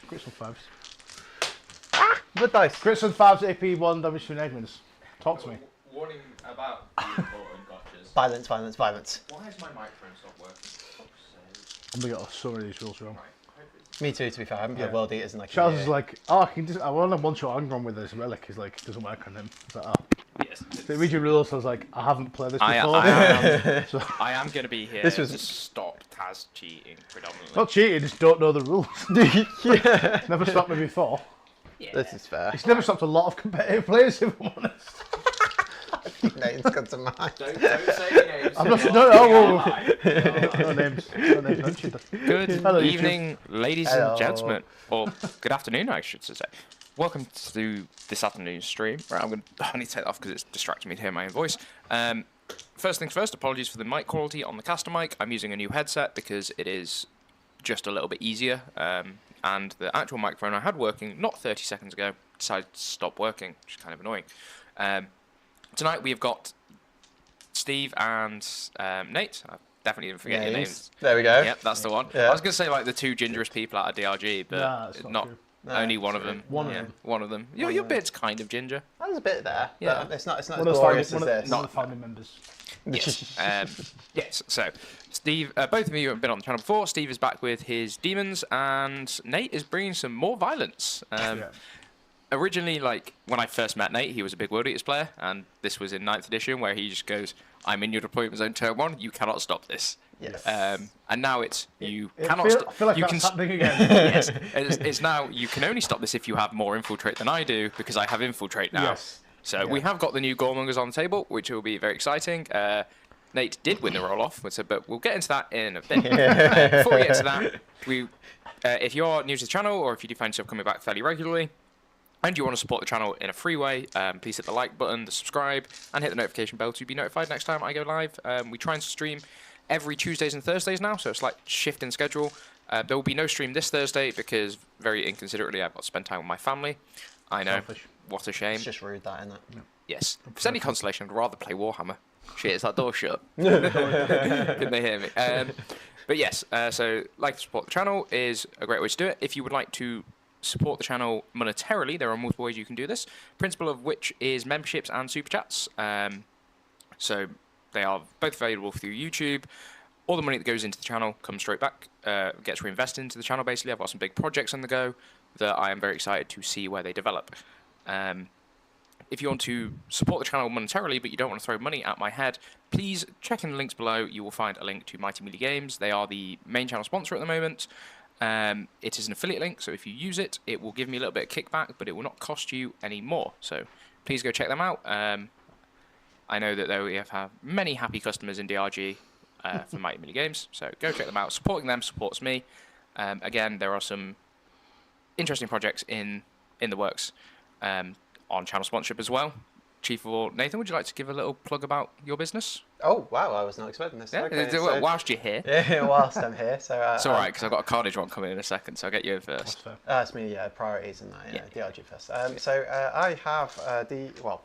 Grits on 5s. Good dice. Grits on 5s, AP 1, damage to Daemons. Talk to me. Warning about the important gotchas. Violence, violence, violence. Why has my microphone stopped working? For fuck's sake. I'm going to get so many of these rules wrong. Right, hopefully it's- Me too, to be fair. I haven't played World Eaters in like a Charles year. is like, oh, I want a one-shot Angron with this relic. He's like, doesn't work on him. It's like, oh. Yes. They read your rules, so I was like, I haven't played this before. I am going to be here This was- to stop Taz cheating predominantly. Not cheating, just don't know the rules. Yeah. Never stopped me before. Yeah. This is fair. It's never stopped a lot of competitive players, if I'm honest. Names come to mind. Don't say names. I'm not, You're no, lying. no names. No names mentioned. Good Hello, YouTube. evening, ladies Hello. and gentlemen. Or good afternoon, I should say. Welcome to this afternoon's stream. Right, I need to take that off because it's distracting me to hear my own voice. First things first, apologies for the mic quality on the caster mic. I'm using a new headset because it is just a little bit easier. And the actual microphone I had working not 30 seconds ago decided to stop working, which is kind of annoying. Tonight we have got Steve and Nate. I definitely didn't forget your names. There we go. Yep, that's the one. Yeah. I was going to say like the two gingerest people out of DRG, but Nah, that's not not true. only one of them. One of them. One of them. Your beard's kind of ginger. There's a bit there. Yeah. But it's not as One of glorious the as this. one of the family members. Yes. Yes. So, Steve, both of you have been on the channel before. Steve is back with his demons, and Nate is bringing some more violence. Yeah. Originally, like when I first met Nate, he was a big World Eaters player, and this was in 9th edition, where he just goes, "I'm in your deployment zone, turn 1. You cannot stop this." Yes. And now it's you I cannot. feel, I feel like you that's can. happening again. Yes, it's now you can only stop this if you have more infiltrate than I do, because I have infiltrate now. Yes. So we have got the new Goremongers on the table, which will be very exciting. Nate did win the roll-off, but we'll get into that in a bit. Before we get to that, if you're new to the channel, or if you do find yourself coming back fairly regularly, and you want to support the channel in a free way, please hit the like button, the subscribe, and hit the notification bell to be notified next time I go live. We try and stream every Tuesdays and Thursdays now, so it's like shift in schedule. There will be no stream this Thursday because, very inconsiderately, I've got to spend time with my family. I know. Selfish. What a shame. It's just rude, that, isn't it? Yes. If there's any consolation, I'd rather play Warhammer. Shit, is that door shut? Can they hear me? But yes, so like to support the channel is a great way to do it. If you would like to support the channel monetarily, there are multiple ways you can do this. Principal of which is memberships and super chats. So they are both available through YouTube. All the money that goes into the channel comes straight back, gets reinvested into the channel basically. I've got some big projects on the go that I am very excited to see where they develop. If you want to support the channel monetarily, but you don't want to throw money at my head, please check in the links below. You will find a link to Mighty Melee Games. They are the main channel sponsor at the moment. It is an affiliate link, so if you use it, it will give me a little bit of kickback, but it will not cost you any more. So please go check them out. I know that we have had many happy customers in DRG for Mighty Melee Games, so go check them out. Supporting them supports me. Again, there are some interesting projects in the works on channel sponsorship as well. Chief of all, Nathan, would you like to give a little plug about your business? Oh, wow, I was not expecting this. Yeah, Okay, so- whilst you're here. Yeah, whilst I'm here. So, It's all right, because I've got a Carnage one coming in a second, so I'll get you in first. It's me, priorities and that, DRG first. I have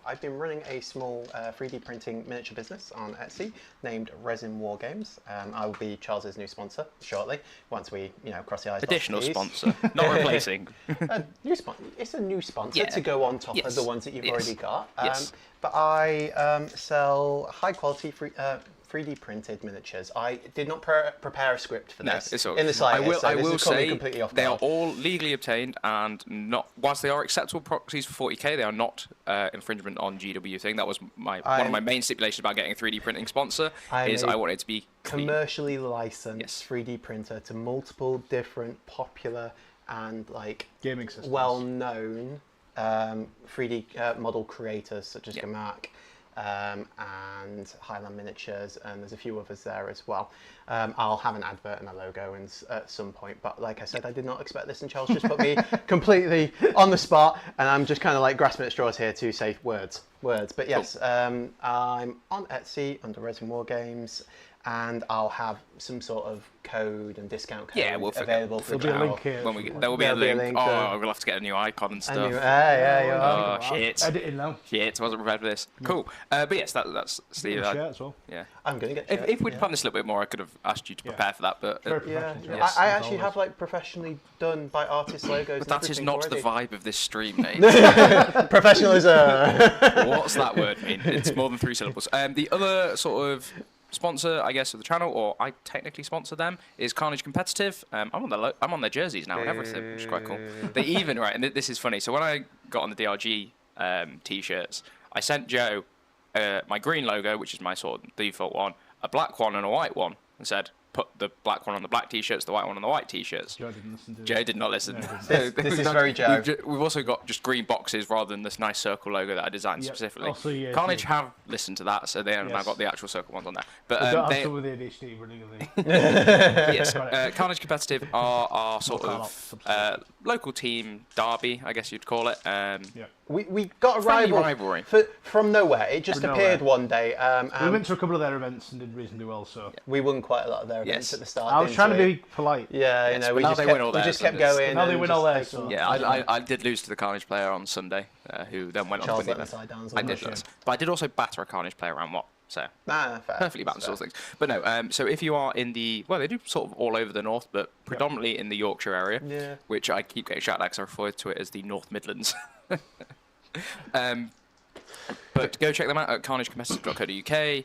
I've been running a small 3D printing miniature business on Etsy named Resin War Games. I will be Charles's new sponsor shortly, once we, cross the I's. Additional sponsor, not replacing. It's a new sponsor Yeah. to go on top Yes. of the ones that you've Yes. already got. Yes. But I sell high quality 3D printed miniatures. I did not prepare a script for this It's all, in the slightest. So I this will is caught me say completely off they are guard. all legally obtained and not. Whilst they are acceptable proxies for 40k, they are not infringement on GW thing. That was one of my main stipulations about getting a 3D printing sponsor. I wanted it to be clean. Commercially licensed 3D printer to multiple different popular and Gaming systems. well-known 3D model creators such as Gamak and Highland Miniatures, and there's a few others there as well. I'll have an advert and a logo at some point, but like I said, I did not expect this, and Charles just put me completely on the spot, and I'm just kind of grasping at straws here to say words. But yes, cool. I'm on Etsy under Resin War Games, and I'll have some sort of code and discount code Yeah, we'll figure available for the There'll be a channel. link here. When there will be a There'll be a link. link, Oh, we'll have to get a new icon and stuff. Yeah, you are. Oh, shit. Editing now. Shit, wasn't prepared for this. Cool. But yes, that's Steve. Shirt as well. Yeah. I'm going to get If we'd yeah. planned this a little bit more, I could have asked you to prepare for that. But Very Yeah, professional. Yes. I as actually always. have like professionally done by artists logos. But that is not the vibe of this stream, mate. Professionalism. What's that word mean? It's more than 3 syllables. The other sort of sponsor, I guess, of the channel, or I technically sponsor them, is Carnage Competitive. I'm on their jerseys now and everything, which is quite cool. They even, right, and this is funny. So when I got on the DRG t-shirts, I sent Joe my green logo, which is my sort of default one, a black one and a white one, and said, put the black one on the black t-shirts, the white one on the white t-shirts. Joe didn't listen to it. Joe did not listen. No, he didn't. So This is very Joe. We've also got just green boxes rather than this nice circle logo that I designed Yep. specifically. Also, yeah, Carnage yeah. have listened to that, so they have now Yes. got the actual circle ones on there. But They don't have they, someone with ADHD running a thing. yes, Got it. Carnage Competitive are our sort Local of subsidiary. local team derby, I guess you'd call it. Yeah. We got a Friendly rivalry rivalry. from nowhere. It just From appeared nowhere. one day. We went to a couple of their events and did reasonably well, so. We won quite a lot of their events Yes. at the start. I was didn't trying to we? be polite. Yeah, Yes, you know, but we now just they kept, win all we theirs, just so kept it's- going. Now they and win just all theirs, taking- so- Yeah, I did lose to the Carnage player on Sunday, who then went on Charles to win let the me side down. I did that. But I did also batter a Carnage player around what? So Nah, fair. perfectly balanced Fair. all things. But no, so if you are in the, well, they do sort of all over the north, but predominantly in the Yorkshire area, Yeah. which I keep getting shouted at because I refer to it as the North Midlands. But go check them out at carnagecompetitive.co.uk.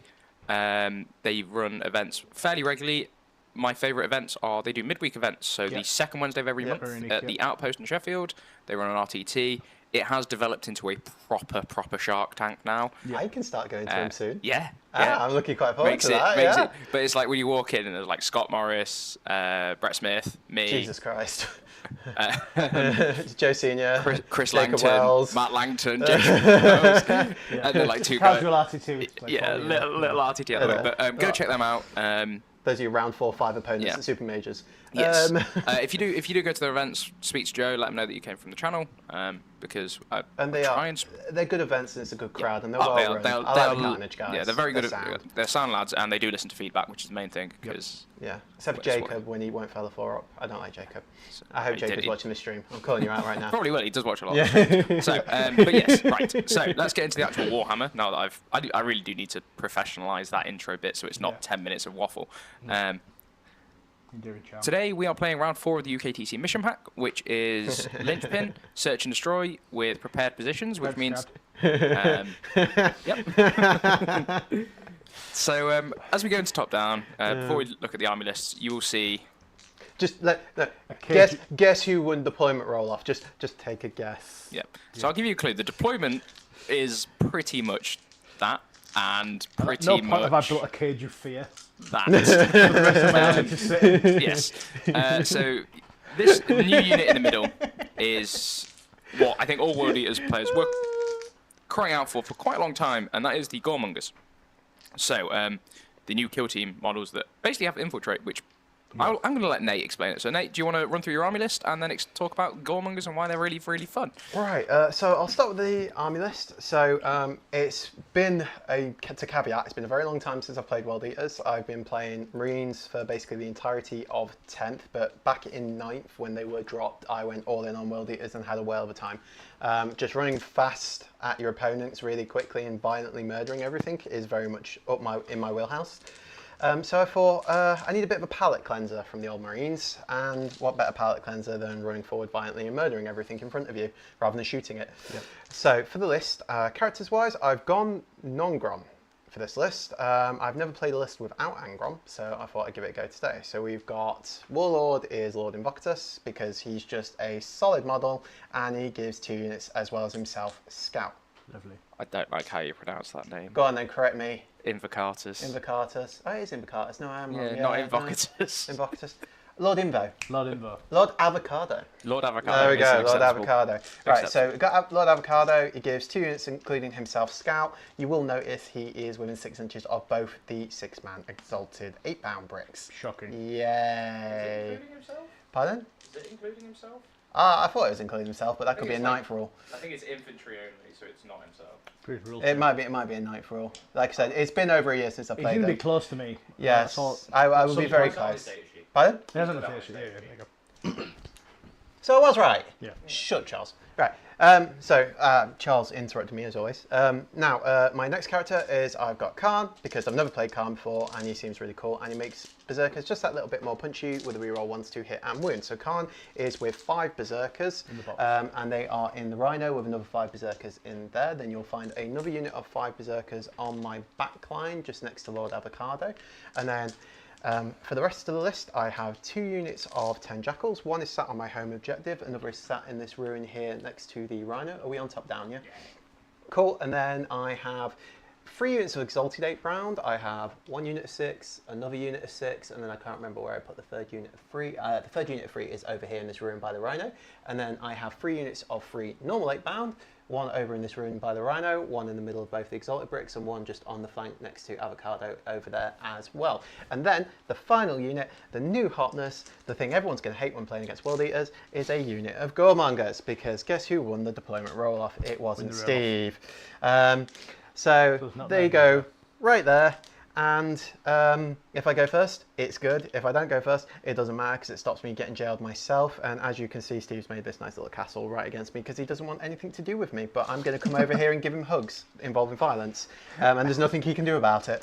They run events fairly regularly. My favourite events are, they do midweek events, so the second Wednesday of every Yep. month Very neat, at the Outpost in Sheffield. They run an RTT. It has developed into a proper Shark Tank now. I can start going to him soon. Yeah. I'm looking quite forward Makes to it, that. makes yeah. it, but it's like when you walk in and there's like Scott Morris, Brett Smith, me, Jesus Christ. Joe Senior, Chris Jacob Langton, Wells. Matt Langton, Jacob Wells, and then like 2 guys. Casual attitude. Like, Yeah, little RTT at the moment. But go check them out. Those are your round 4 or 5 opponents Yeah. at Super Majors. Yes. If you do go to their events, speak to Joe. Let them know that you came from the channel. Because And they try are. and They're good events and it's a good crowd and they're Oh, well run. I like the Carnage guys. Yeah, they're very good. Sound. They're sound lads, and they do listen to feedback, which is the main thing. Because Yeah, except for That's what- Jacob when he won't fail the 4 up. I don't like Jacob. I hope he did Jacob's it. watching the stream. I'm calling you out right now. probably will. He does watch a lot. Yeah. So, but yes, right. So let's get into the actual Warhammer. Now that I really do need to professionalise that intro bit, so it's not 10 minutes of waffle. Today we are playing round 4 of the UKTC mission pack, which is Linchpin, Search and Destroy with prepared positions, which means. Yep. So as we go into top down, before we look at the army lists, you will see. Just cage- guess who won deployment roll off. Just take a guess. Yep. So I'll give you a clue. The deployment is pretty much that, and pretty No point have I much built a cage of fear. that. The rest of my life to sit in. Yes. So this new unit in the middle is what I think all World Eaters players were crying out for quite a long time, and that is the Goremongers. So the new kill team models that basically have infiltrate, which I'm going to let Nate explain it. So Nate, do you want to run through your army list and then talk about Goremongers and why they're really fun? Right, so I'll start with the army list. So it's been to caveat, it's been a very long time since I've played World Eaters. I've been playing Marines for basically the entirety of 10th, but back in 9th when they were dropped, I went all in on World Eaters and had a whale of a time. Just running fast at your opponents really quickly and violently murdering everything is very much in my wheelhouse. So I thought I need a bit of a palate cleanser from the old Marines, and what better palate cleanser than running forward violently and murdering everything in front of you rather than shooting it. Yep. So for the list, characters wise, I've gone non-Grom for this list. I've never played a list without Angrom, so I thought I'd give it a go today. So we've got Warlord is Lord Invocatus because he's just a solid model and he gives 2 units as well as himself Scout. Lovely. I don't like how you pronounce that name. Go on then, correct me. Invocatus. Invocatus. Oh, it is Invocatus. No, I am wrong. Yeah, not Invocatus. Invocatus. Lord Invo. Lord Invo. Lord Avocado. Lord Avocado. There we is go, Lord acceptable. Avocado. Right, so we've got Lord Avocado. He gives 2 units, including himself Scout. You will notice he is within 6 inches of both the 6-man Exalted 8-bound bricks. Shocking. Yay. Including himself? Pardon? Is it including himself? I thought it was including himself, but that could be a it's ninth rule. I think it's infantry only, so it's not himself. Pretty real. It might be a ninth rule. Like I said, it's been over a year since I He's played going to be them. close to me. Yes, That's all- I will be very Sometimes close. Pardon? He hasn't finished it. Yeah, there you go. So I was right. Yeah. Shut, Charles. Right. Charles interrupted me as always. Now, my next character is I've got Khan because I've never played Khan before, and he seems really cool, and he makes berserkers just that little bit more punchy with a reroll 1 to hit and wound. So Khan is with 5 berserkers, and they are in the Rhino with another 5 berserkers in there. Then you'll find another unit of 5 berserkers on my back line, just next to Lord Avocado, and then. For the rest of the list, I have 2 units of 10 jackals. One is sat on my home objective, another is sat in this ruin here next to the Rhino. Are we on top down, yeah? Cool, and then I have 3 units of Exalted Ape round. I have 1 unit of 6, another unit of 6, and then I can't remember where I put the 3rd unit of 3. The 3rd unit of 3 is over here in this ruin by the Rhino. And then I have 3 units of 3 normal 8 bound. 1 over in this ruin by the Rhino, 1 in the middle of both the Exalted Bricks, and 1 just on the flank next to Avocado over there as well. And then the final unit, the new hotness, the thing everyone's going to hate when playing against World Eaters, is a unit of Goremongers, because guess who won the deployment roll-off? It wasn't Steve. So there you go, right there. And if I go first, it's good. If I don't go first, it doesn't matter because it stops me getting jailed myself. And as you can see, Steve's made this nice little castle right against me because he doesn't want anything to do with me. But I'm going to come over here and give him hugs involving violence. And there's nothing he can do about it.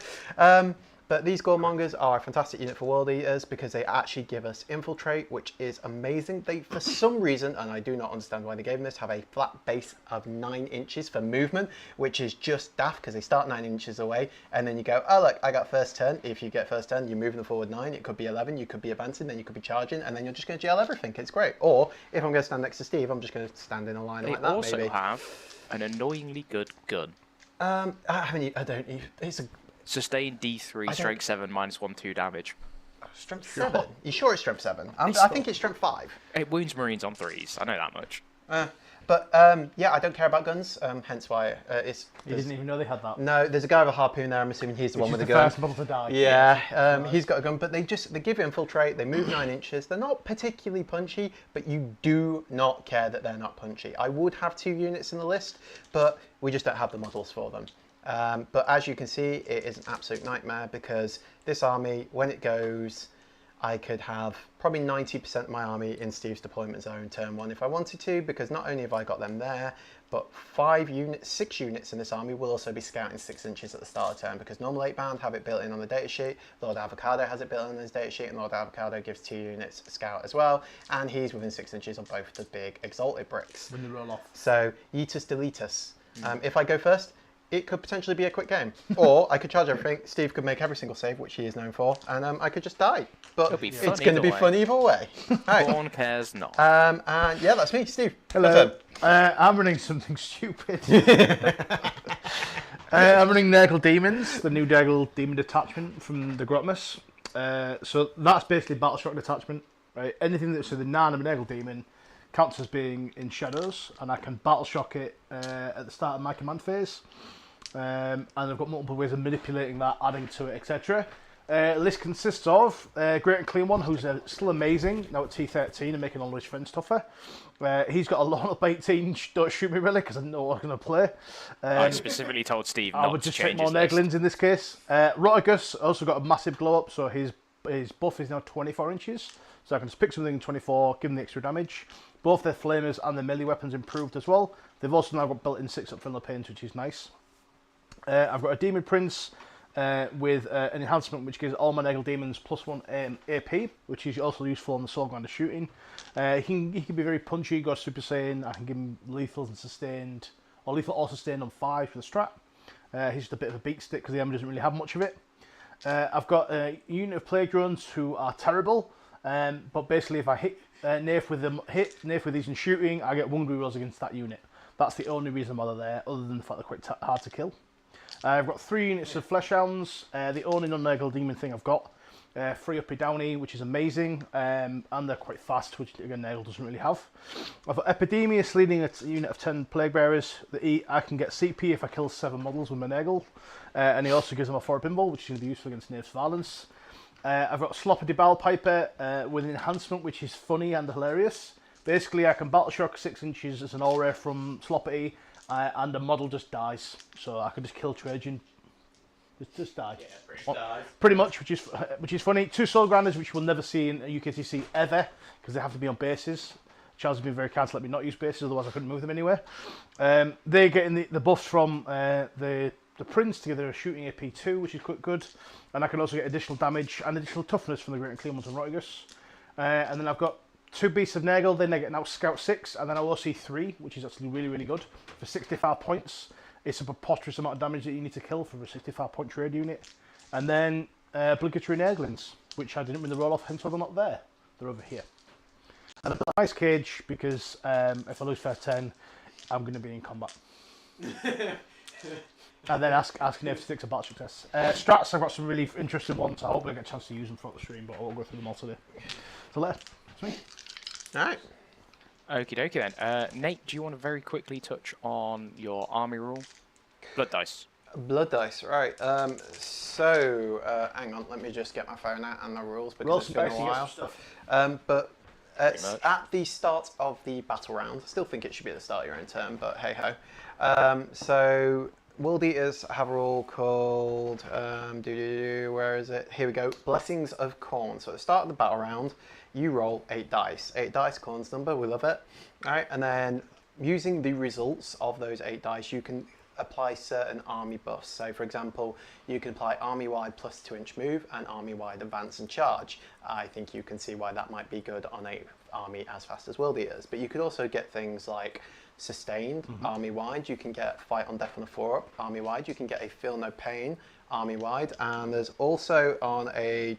But these Goremongers are a fantastic unit for World Eaters because they actually give us Infiltrate, which is amazing. They, for some reason, and I do not understand why they gave them this, have a flat base of 9 inches for movement, which is just daft because they start 9 inches away, and then you go, oh look, I got first turn. If you get first turn, you're moving them forward 9. It could be 11, you could be advancing, then you could be charging, and then you're just going to jail everything. It's great. Or if I'm going to stand next to Steve, I'm just going to stand in a line like that. They also have an annoyingly good gun. I don't. It's a Sustained D3, strength 7, -1/2 damage. Strength 7? You sure it's strength 7? I think it's strength 5. It wounds Marines on 3s, I know that much. Yeah, I don't care about guns, hence why it's... You didn't even know they had that? No, there's a guy with a harpoon there, I'm assuming he's the one with the gun. First model to die. Yeah, he's got a gun, but they give you Infiltrate, they move 9 inches, they're not particularly punchy, but you do not care that they're not punchy. I would have 2 units in the list, but we just don't have the models for them. But as you can see, it is an absolute nightmare because this army, when it goes, I could have probably 90% of my army in Steve's deployment zone turn 1 if I wanted to, because not only have I got them there, but 6 units in this army will also be scouting 6 inches at the start of turn, because normal 8 bound have it built in on the datasheet, Lord Avocado has it built in his datasheet, and Lord Avocado gives 2 units scout as well, and he's within 6 inches of both the big Exalted Bricks. When they roll off. So, Yeetus Deletus. If I go first, it could potentially be a quick game. Or I could charge everything, Steve could make every single save, which he is known for, and I could just die. But it's going to be fun either way. Right. Cares not. And yeah, that's me, Steve. Hello. I'm running something stupid. I'm running Nurgle Daemons, the new Nurgle Demon detachment from the Grotmus. So that's basically Battle Shock detachment. Right? Anything that's the Nan of a Nurgle Demon counts as being in shadows, and I can Battle Shock it at the start of my command phase. And I've got multiple ways of manipulating that, adding to it, etc. List consists of Great and Clean One, who's still amazing, now at T13 and making all his friends tougher. He's got a lot up 18, don't shoot me really, because I know what I'm going to play. I specifically told Steve not I would just to take change more his Nurglings list. in this case. Rotigus also got a massive glow up, so his buff is now 24 inches. So I can just pick something in 24, give them the extra damage. Both their flamers and their melee weapons improved as well. They've also now got built-in 6-up Philippines, which is nice. I've got a Demon Prince with an enhancement which gives all my Nurgle Demons +1 AP, which is also useful on the Soul Grinder shooting. He can be very punchy, go Super Saiyan. I can give him lethals and sustained, or lethal or sustained on 5 for the strat. He's just a bit of a beat stick because the army doesn't really have much of it. I've got a unit of Plague Drones who are terrible, but basically if I hit Nath with these in shooting, I get 1 rerolls against that unit. That's the only reason why they're there, other than the fact they're quite hard to kill. I've got 3 units of Fleshhounds, the only non-Nurgle Demon thing I've got. 3 Uppy Downy, which is amazing, and they're quite fast, which again Nurgle doesn't really have. I've got Epidemius leading a unit of 10 Plague Bearers. I can get CP if I kill 7 models with my Nurgle, and he also gives them a 4 Bimble, which is going to be useful against Nave's Violence. I've got Sloppity Bowel Piper with an enhancement which is funny and hilarious. Basically, I can Battle Shock 6 inches as an aura from Sloppity, and the model just dies. So I can just kill Trajan. Just died. Yeah, pretty dies. Pretty much, which is funny. 2 soul grinders, which we'll never see in UKTC ever, because they have to be on bases. Charles has been very kind to let me not use bases, otherwise I couldn't move them anywhere. They're getting the buffs from the prince to get a shooting AP2, which is quite good. And I can also get additional damage and additional toughness from the Great and Clean Ones and Rotigus. And then I've got 2 Beasts of Nurgle, then they get now Scout 6, and then I'll also see 3, which is actually really, really good. For 65 points, it's a preposterous amount of damage that you need to kill for a 65 point trade unit. And then obligatory Nurglings, which I didn't win the roll off, hence why they're not there. They're over here. And I've got Ice Cage, because if I lose first turn, I'm going to be in combat. And then ask Nave to stick to battle success. Strats, I've got some really interesting ones. I hope I get a chance to use them throughout the stream, but I won't go through them all today. So it's me. Alright. Okie dokie then. Nate, do you want to very quickly touch on your army rule? Blood dice. Blood dice, right. Hang on, let me just get my phone out and the rules because it's been a while. But at the start of the battle round, I still think it should be at the start of your own turn, but hey ho. So World Eaters have a rule called, where is it? Here we go. Blessings of Corn. So at the start of the battle round, you roll 8 dice. 8 dice, Corn's number, we love it. All right, and then using the results of those 8 dice, you can apply certain army buffs. So for example, you can apply army-wide plus 2-inch move and army-wide advance and charge. I think you can see why that might be good on a army as fast as World Eaters. But you could also get things like sustained, army-wide. You can get fight on death on a 4-up, army-wide. You can get a feel no pain, army-wide. And there's also on a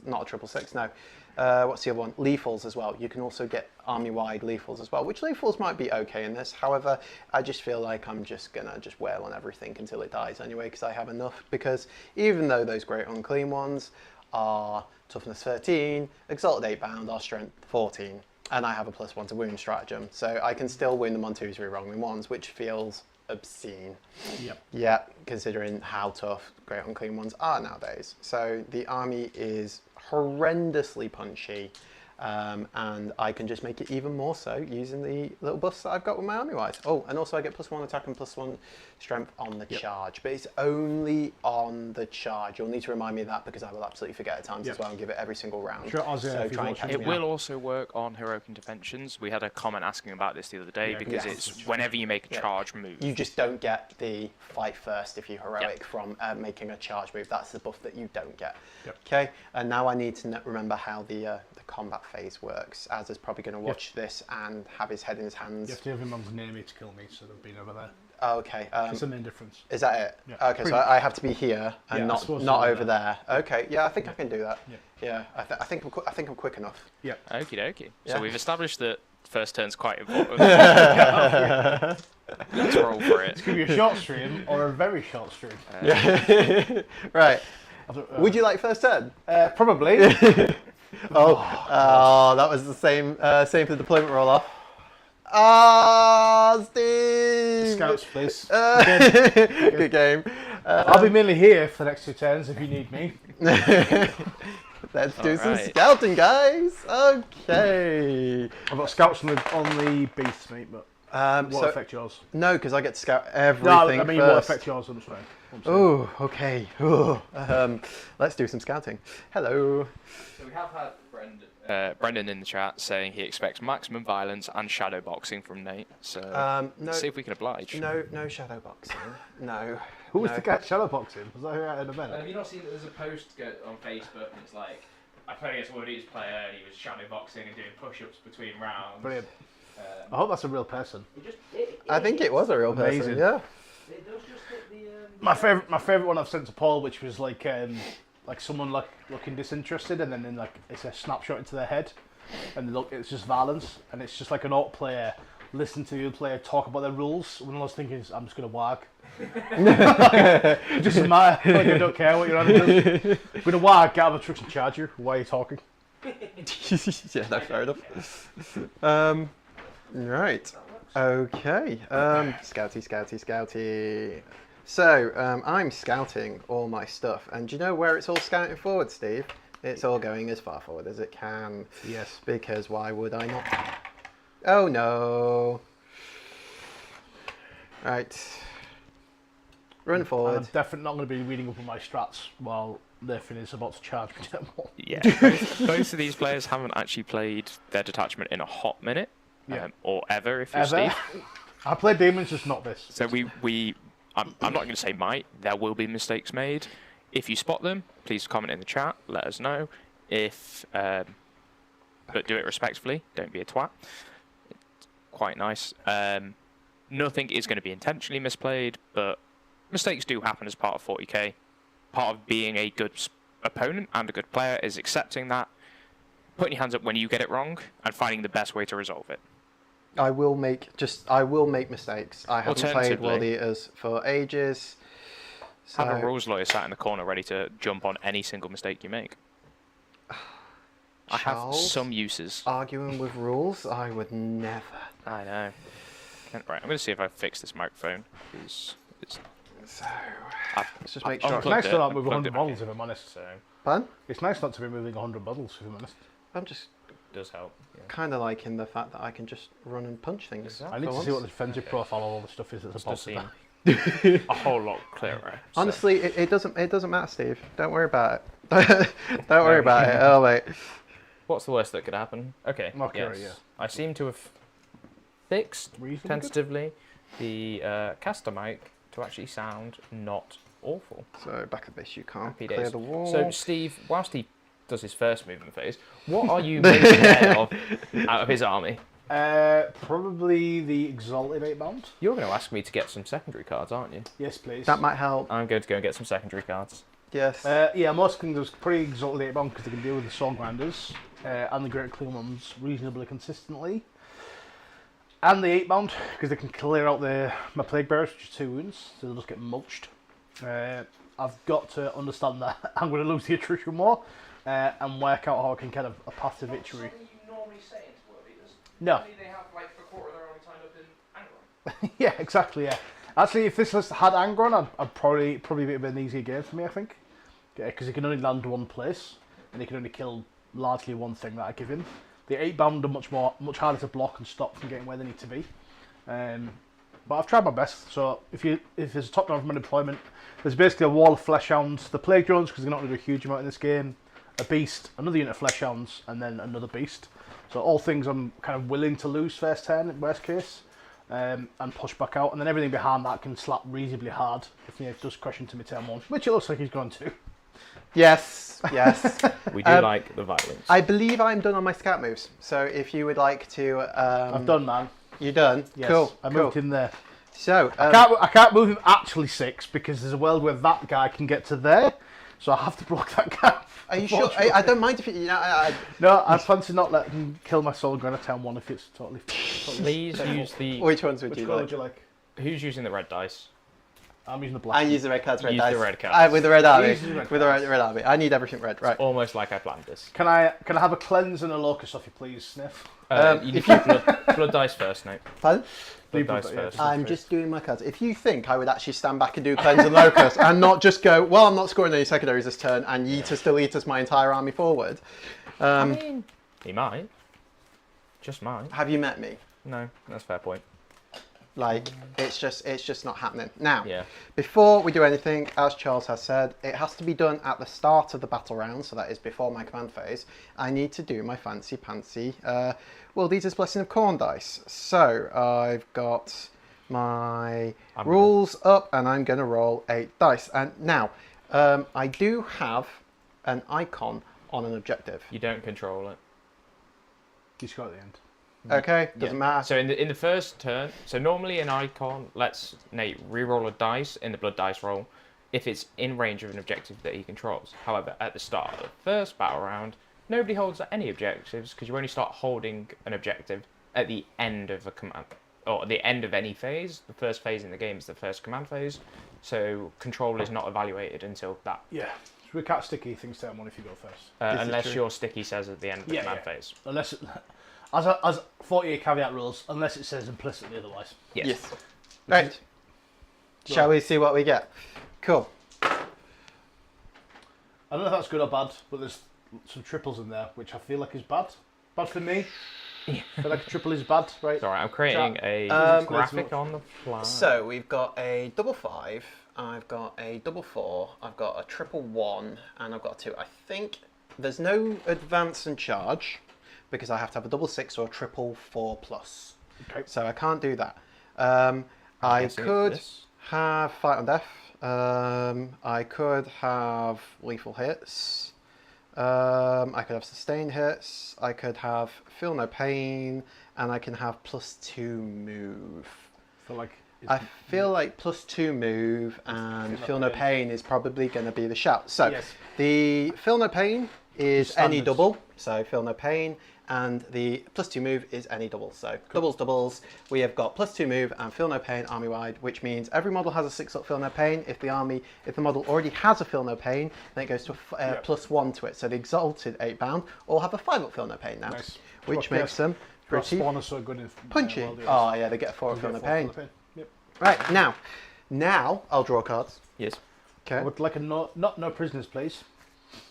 not a triple six, no. What's the other one? Lethals as well. You can also get army-wide lethals as well, which lethals might be okay in this. However, I just feel like I'm just gonna wail on everything until it dies anyway, because I have enough. Because even though those great unclean ones are toughness 13, exalted 8 bound, are strength 14, and I have a +1 to wound stratagem, so I can still win them on 2s, re-rolling 1s, which feels obscene. Yep. Yeah, considering how tough great unclean ones are nowadays. So the army is horrendously punchy, and I can just make it even more so using the little buffs that I've got with my army wise. Oh, and also I get +1 attack and +1 strength on the charge, but it's only on the charge. You'll need to remind me of that because I will absolutely forget at times as well and give it every single round. Sure, so try and catch It me will out. also work on heroic interventions. We had a comment asking about this the other day because it's whenever you make a charge move. You just don't get the fight first if you heroic from making a charge move. That's the buff that you don't get. Okay, and now I need to remember how the combat phase works. Az is probably going to watch this and have his head in his hands. You have to have him on near me to kill me, so they've been over there. Oh, okay. That's the main difference. Is that it? Yeah. Okay, so I have to be here and not over there. Okay, yeah, I think I can do that. Yeah, I think I'm quick enough. Yeah. Okie dokie. So we've established that first turn's quite important. Let's roll for it. It's going to be a short stream or a very short stream. Right. Would you like first turn? Probably. That was the same for the deployment roll off. Steve! Scouts, please. Good game. I'll be mainly here for the next 2 turns if you need me. Let's do some scouting, guys. Okay. I've got scouts on the beasts, mate, but won't affect yours. No, because I get to scout everything No, I mean, it won't first. affect yours, I'm sorry. Oh, okay. Let's do some scouting. Hello. So we have had Brendan in the chat saying he expects maximum violence and shadow boxing from Nate. So let's see if we can oblige. No shadow boxing. No. Who was the guy shadowboxing? Was that who had an event? Have you not seen that there's a post on Facebook and it's like, I played against World Eaters player and he was shadow boxing and doing push-ups between rounds. Brilliant. I hope that's a real person. I think it was a real person. Amazing. Yeah. It does just hit the, My favourite one I've sent to Paul, which was like someone looking disinterested, and then it's a snapshot into their head, and look, it's just violence, and it's just like an alt player listen to the other player talk about their rules. When I was thinking, I'm just gonna wag. It doesn't matter. Like, I don't care what you're on. I'm gonna wag, get out of the trucks and charge you. Why are you talking? Yeah, no, fair enough. Right. Okay. Scouty. So, I'm scouting all my stuff, and do you know where it's all scouting forward, Steve? It's all going as far forward as it can. Yes. Because why would I not? Oh no. Right. Run And forward. I'm definitely not going to be reading up on my strats while Nathan is about to charge me turn 1. Yeah, both of these players haven't actually played their detachment in a hot minute, Yeah. Or ever, if you're Ever? Steve. I played Daemons, just not this. So I'm not going to say might. There will be mistakes made. If you spot them, please comment in the chat. Let us know. But do it respectfully. Don't be a twat. It's quite nice. Nothing is going to be intentionally misplayed, but mistakes do happen as part of 40k. Part of being a good opponent and a good player is accepting that, putting your hands up when you get it wrong, and finding the best way to resolve it. I will make mistakes. I haven't played World Alternatively- Eaters for ages. So Have a rules lawyer sat in the corner ready to jump on any single mistake you make. I have Charles? some uses. Arguing with rules, I would never. I know. Right, I'm going to see if I fix this microphone. It's So I've, let's just make I've sure. It's nice unplugged to it, not move unplugged 100 it back models, in. if I'm honest. So. Pardon? It's nice not to be moving 100 models, if I'm honest. I'm just Does help. Yeah. kind of liking the fact that I can just run and punch things. Exactly. I need for to see what the once. defensive profile of all the stuff is that's Must about have to seen die. a whole lot clearer. so- Honestly, it doesn't matter, Steve. Don't worry about it. Don't worry about it. Oh wait. What's the worst that could happen? Okay. Okay, yes. right, yeah. I seem to have fixed Reasonably good. tentatively the caster mic to actually sound not awful. So back at this, you can't Happy clear days. the wall. So Steve, whilst he does his first movement phase, what are you most scared of out of his army? Probably the Exalted 8-bound. You're going to ask me to get some secondary cards, aren't you? Yes, please. that might help. I'm going to go and get some secondary cards. Yes. Yeah, most kingdoms pretty Exalted 8-bound because they can deal with the Sword Grinders and the Great Clean ones reasonably consistently. And the 8-bound because they can clear out my Plague Bearers, which is 2 wounds, so they'll just get mulched. I've got to understand that I'm going to lose the attrition more and work out how I can kind of a path to victory. No. They have like a quarter of their army tied up in Angron. Yeah, exactly. Yeah, actually, if this list had Angron, I'd probably be a bit of an easier game for me. I think because he can only land one place and he can only kill largely one thing that I give him. The 8-bound are much harder to block and stop from getting where they need to be. But I've tried my best. So if there's a top down from an deployment, there's basically a wall of Flesh Hounds, the Plague Drones because they're not going to do a huge amount in this game, a Beast, another unit of Flesh Hounds, and then another Beast. So all things I'm kind of willing to lose first turn, worst case, and push back out. And then everything behind that can slap reasonably hard if he does crash into me turn 1, which it looks like he's going to. yes. Yes. We do like the violence. I believe I'm done on my scout moves. So if you would like to, I've done, man. You done? Yes, Cool. I cool. moved him there. So I can't move him actually 6 because there's a world where that guy can get to there. So I have to block that guy. are you sure? I don't mind if you know. No, I fancy not letting him kill my Soul Grinder turn 1 if it's totally. Please use the. Which ones would Which you colour like? would you like? Who's using the red dice? I'm using the black. I use the red cards, red Use dice. the red cards. With the red army. Use the red With the cards. red army. I need everything red. Right. Almost like I planned this. Can I have a cleanse and a locust off you, please, Sniff? You need blood dice first, Nate. Pardon? Blood Blood dice di- yeah, first. just- I'm just doing my cards. If you think I would actually stand back and do cleanse and locust and not just go, well, I'm not scoring any secondaries this turn, and yeetus still eaters my entire army forward. He might. Just might. Have you met me? No, that's a fair point. Like, it's just not happening. Now, Yeah. before we do anything, as Charles has said, it has to be done at the start of the battle round, so that is before my command phase. I need to do my fancy-pantsy World Eater's Blessing of Corn dice. So, I've got my rules up, and I'm going to roll 8 dice. And now, I do have an icon on an objective. You don't control it. He's got at the end. Okay, doesn't matter. So in the first turn, so normally an icon lets Nate re-roll a dice in the blood dice roll if it's in range of an objective that he controls. However, at the start of the first battle round, nobody holds any objectives because you only start holding an objective at the end of a command, or at the end of any phase. The first phase in the game is the first command phase, so control is not evaluated until that, Yeah. So we can't sticky things turn 1 if you go first. This is unless true. your sticky says at the end of the Yeah, command yeah. phase. Unless it, as 48 caveat rules, unless it says implicitly otherwise. Yes. Right. Shall we see what we get? Cool. I don't know if that's good or bad, but there's some triples in there, which I feel like is bad. Bad for me. I feel like a triple is bad, right? Sorry, I'm creating a Um, graphic on the fly. So we've got a 5/5 I've got a double 4, I've got a triple 1, and I've got a 2. I think there's no advance and charge because I have to have a double 6 or a triple 4 plus. Okay. So I can't do that. I could have Fight on Death. I could have lethal hits. I could have sustained hits. I could have Feel No Pain, and I can have +2 move. I feel like +2 move and Feel No Pain is probably going to be the shout. So the Feel No Pain is any double, so Feel No Pain, and the +2 move is any double. So doubles. We have got +2 move and Feel No Pain army wide, which means every model has a 6-up Feel No Pain. If the model already has a Feel No Pain, then it goes to a +1 to it. So the Exalted 8-bound all have a 5-up Feel No Pain now, which makes them pretty Spawn are so good in punchy. Oh yeah, they get a 4-up Feel No Pain. Yep. Right, now I'll draw cards. Yes. Okay. I would like a no prisoners, please.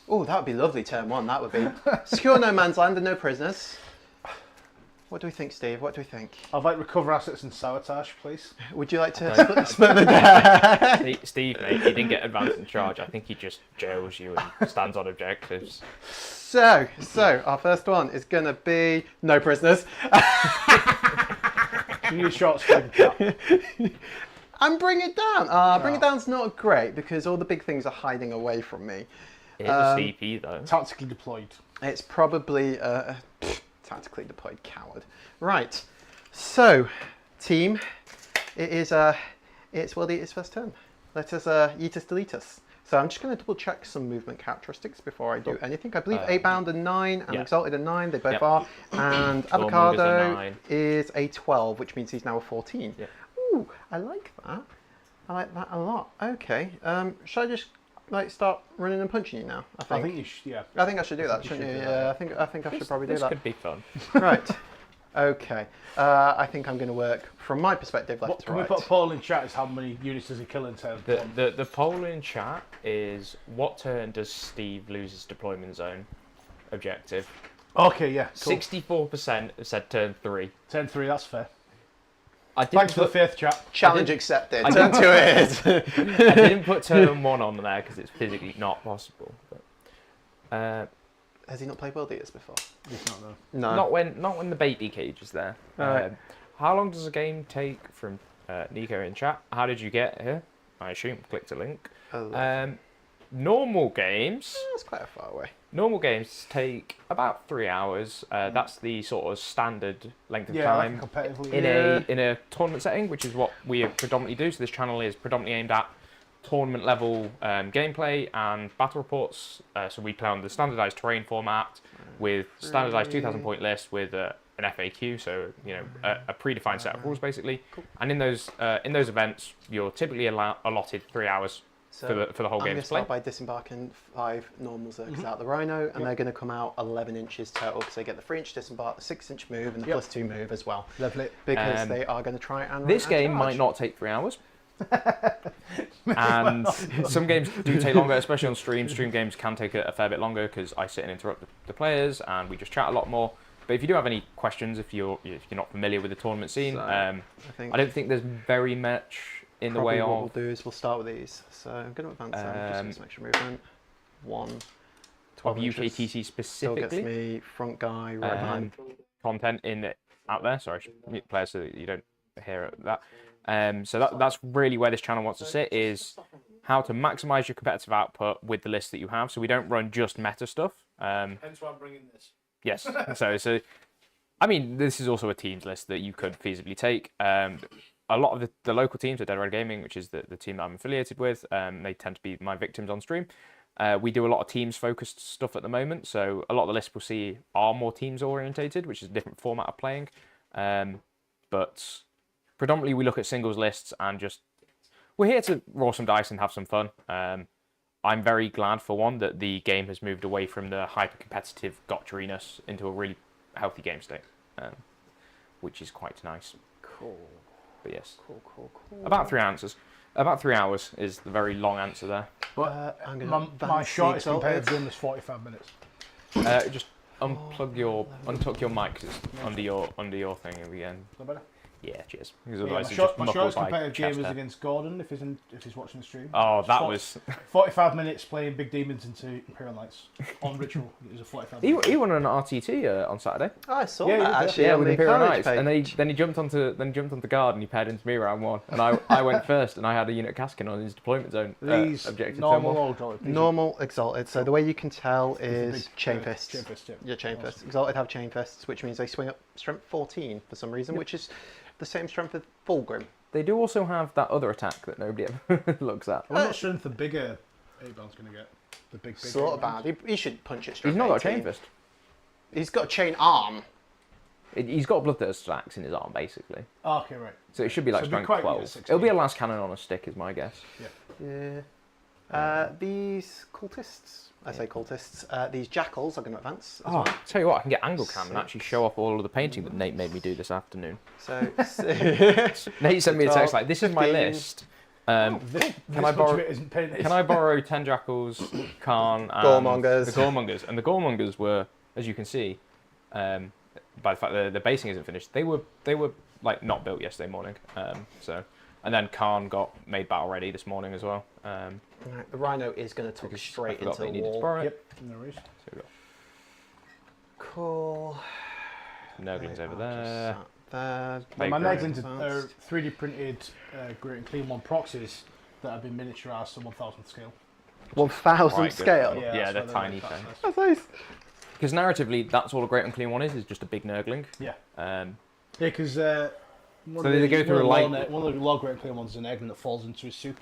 Oh, that would be lovely, turn 1, that would be. Secure no man's land and no prisoners. What do we think, Steve? What do we think? I'd like recover assets and sabotage, please. Would you like to split the deck? Steve, mate, he didn't get advanced in charge. I think he just jails you and stands on objectives. So our first one is going to be no prisoners. You need a short string cap. And Bring It Down. Bring It Down's not great because all the big things are hiding away from me. It is a CP though. Tactically deployed. It's probably a tactically deployed coward. Right. So, team, it's its first turn. Let us yeet us, delete us. So I'm just going to double check some movement characteristics before I do anything. I believe 8-bound and 9 and Exalted and 9, they both are. And Avocado is a 12, which means he's now a 14. Yeah. Ooh, I like that. I like that a lot. Okay. Should I just start running and punching you now? I think you should. Yeah. I think I should do that, shouldn't you? Yeah. I think I should probably do that. This could be fun. Right. Okay. I think I'm going to work from my perspective left to Can right. we put a poll in chat as how many units does he kill in turn? The poll in chat is what turn does Steve lose his deployment zone objective? Okay, yeah. Cool. 64% said turn 3. Turn 3, that's fair. Thanks for the faith, chat. Challenge accepted. Turn 2 it is. I didn't put turn 1 on there because it's physically not possible. But, has he not played World Eaters before? He's not though. No. Not when the baby cage is there. Right. How long does a game take from Nico in chat? How did you get here? I assume clicked a link. Normal games. That's quite a far away. Normal games take about 3 hours. That's the sort of standard length of Like time competitively. in a tournament setting, which is what we predominantly do. So this channel is predominantly aimed at tournament level gameplay and battle reports. So we play on the standardized terrain format with standardized 2,000 point list with an FAQ, so a predefined set of rules basically. Cool. And in those events, you're typically allotted 3 hours for the whole game to play. I'm going to start by disembarking 5 normal Zergs out the Rhino, and they're going to come out 11 inches total because they get the 3-inch disembark, the 6-inch move, and the +2 move as well. Lovely. Because they are going to try and this game might not take 3 hours. And some games do take longer, especially on stream. Stream games can take a fair bit longer because I sit and interrupt the players, and we just chat a lot more. But if you do have any questions, if you're not familiar with the tournament scene, I don't think there's very much in the way of. What we'll do is we'll start with these. So I'm going to advance them, just some extra movement. 1. 12 of UKTC Still specifically. gets me front guy right behind. Content out there. Sorry, mute players so that you don't hear that. So that's really where this channel wants to sit, is how to maximize your competitive output with the list that you have. So we don't run just meta stuff. Hence why I'm bringing this. Yes. So I mean, this is also a teams list that you could feasibly take. A lot of the local teams at Dead Red Gaming, which is the team that I'm affiliated with, they tend to be my victims on stream. We do a lot of teams-focused stuff at the moment, so a lot of the lists we'll see are more teams-orientated, which is a different format of playing. But predominantly we look at singles lists and we're here to roll some dice and have some fun. I'm very glad, for one, that the game has moved away from the hyper-competitive gotcha-iness into a really healthy game state, which is quite nice. Cool. But yes. Cool. About 3 answers. About 3 hours is the very long answer there. But I'm gonna my shortest Exalted. competitive game was 45 minutes. Just untuck your mic 'cause it's under your thing again. No better? Yeah, cheers. Because Yeah, my otherwise he's short, just my muffled shortest by competitive game chest was hair. against Gordon if he's watching the stream. Oh, that Fort- was... 45 minutes playing Big Demons into Imperial Knights on Ritual. It was a 45 He minute. won an RTT on Saturday. Oh, I saw Yeah, that you did. actually Yeah, on with the Imperial carnage Knights, and page. then he jumped onto guard and he paired into me round 1, and I went first, and I had a unit casking on his deployment zone These objective. normal turn one. or exalted? These Normal exalted. So the way you can tell are the is big, chain chain fists. fists, yeah. Your chain Awesome. fists. Exalted have chain fists, which means they swing up strength 14 for some reason, which is the same strength as Fulgrim. They do also have that other attack that nobody ever looks at. I wonder what strength the bigger 8-bound's going to get. The big Sort of 8-bound. bad. He should punch it He's straight. not got a chain fist. He's got a chain arm. He's got bloodthirst stacks in his arm, basically. Oh, okay, right. So it should be like So it'd be strength quite good at 12. 16. It'll be a last cannon on a stick, is my guess. Yeah. These cultists, I say cultists, these jackals are going to advance. As Oh, well. tell you what, I can get angle cam and actually show off all of the painting that Nate made me do this afternoon. So, Nate sent me a text 12, like, "This is my 15. list. This I much borrow- of it isn't painted. Can I borrow 10 jackals, Khan, and Goremongers. the Goremongers?" And the Goremongers were, as you can see, by the fact that the basing isn't finished, they were like not built yesterday morning. And then Khan got made battle ready this morning as well. right, the rhino is going to tuck Because straight I forgot into that the you needed to wall. borrow it. Yep, no worries. So we've got Cool. Nurglings They over are there. just there. Big My great Neglings advanced. are 3D printed Great and Clean 1 proxies that have been miniaturized to 1000th scale. 1,000 Right, good. scale. Yeah, that's they're why tiny like that things. size. That's nice. Because narratively, that's all a Great Unclean One is just a big Nurgling. Yeah. Um, Yeah, because So they go through a light- one of the log Great and Clean ones is an egg that falls into his soup.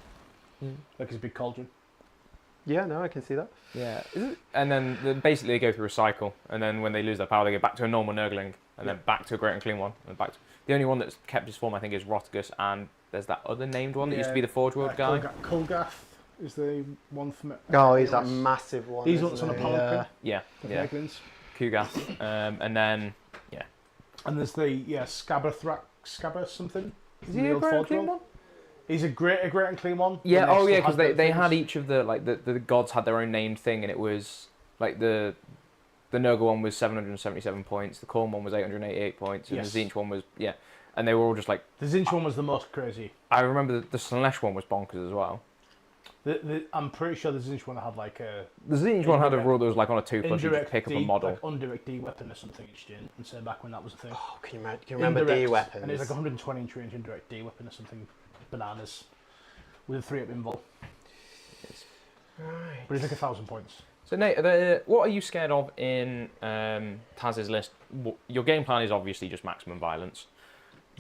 Like his big cauldron. Yeah, no, I can see that. yeah. And then basically they go through a cycle, and then when they lose their power, they go back to a normal Nurgling, and then back to a Great Unclean One, and back to... The only one that's kept his form, I think, is Rotigus, and there's that other named one that used to be the Forge World guy. Kulgath is the one from it. Oh, he's that massive one. He's isn't what's on a he? palanquin. Yeah, The yeah. Neglings. Kugath. And then, And there's the Scabber something. is from he the a old Great Forge Unclean World. one? He's a great and clean one. Yeah, when oh yeah, still because had they the had figures. each of the gods had their own named thing, and it was like the Nurgle one was 777 points, the Khorne one was 888 points, and Yes. the Tzeentch one was and they were all just like, The Tzeentch one was the most crazy. I remember the Slanesh one was bonkers as well. I'm pretty sure the Tzeentch one had like a The Tzeentch one had a Indirect- rule that was like on a 2+, you just indirect pick up a D, model. like indirect D weapon or something each gen, and say back when that was a thing. Oh, can you remember D Indirect, weapons? And it's like 120 inch range indirect D weapon or something bananas with a 3-up invul. Right. But it's like 1,000 points. So Nate, what are you scared of in Taz's list? Your game plan is obviously just maximum violence.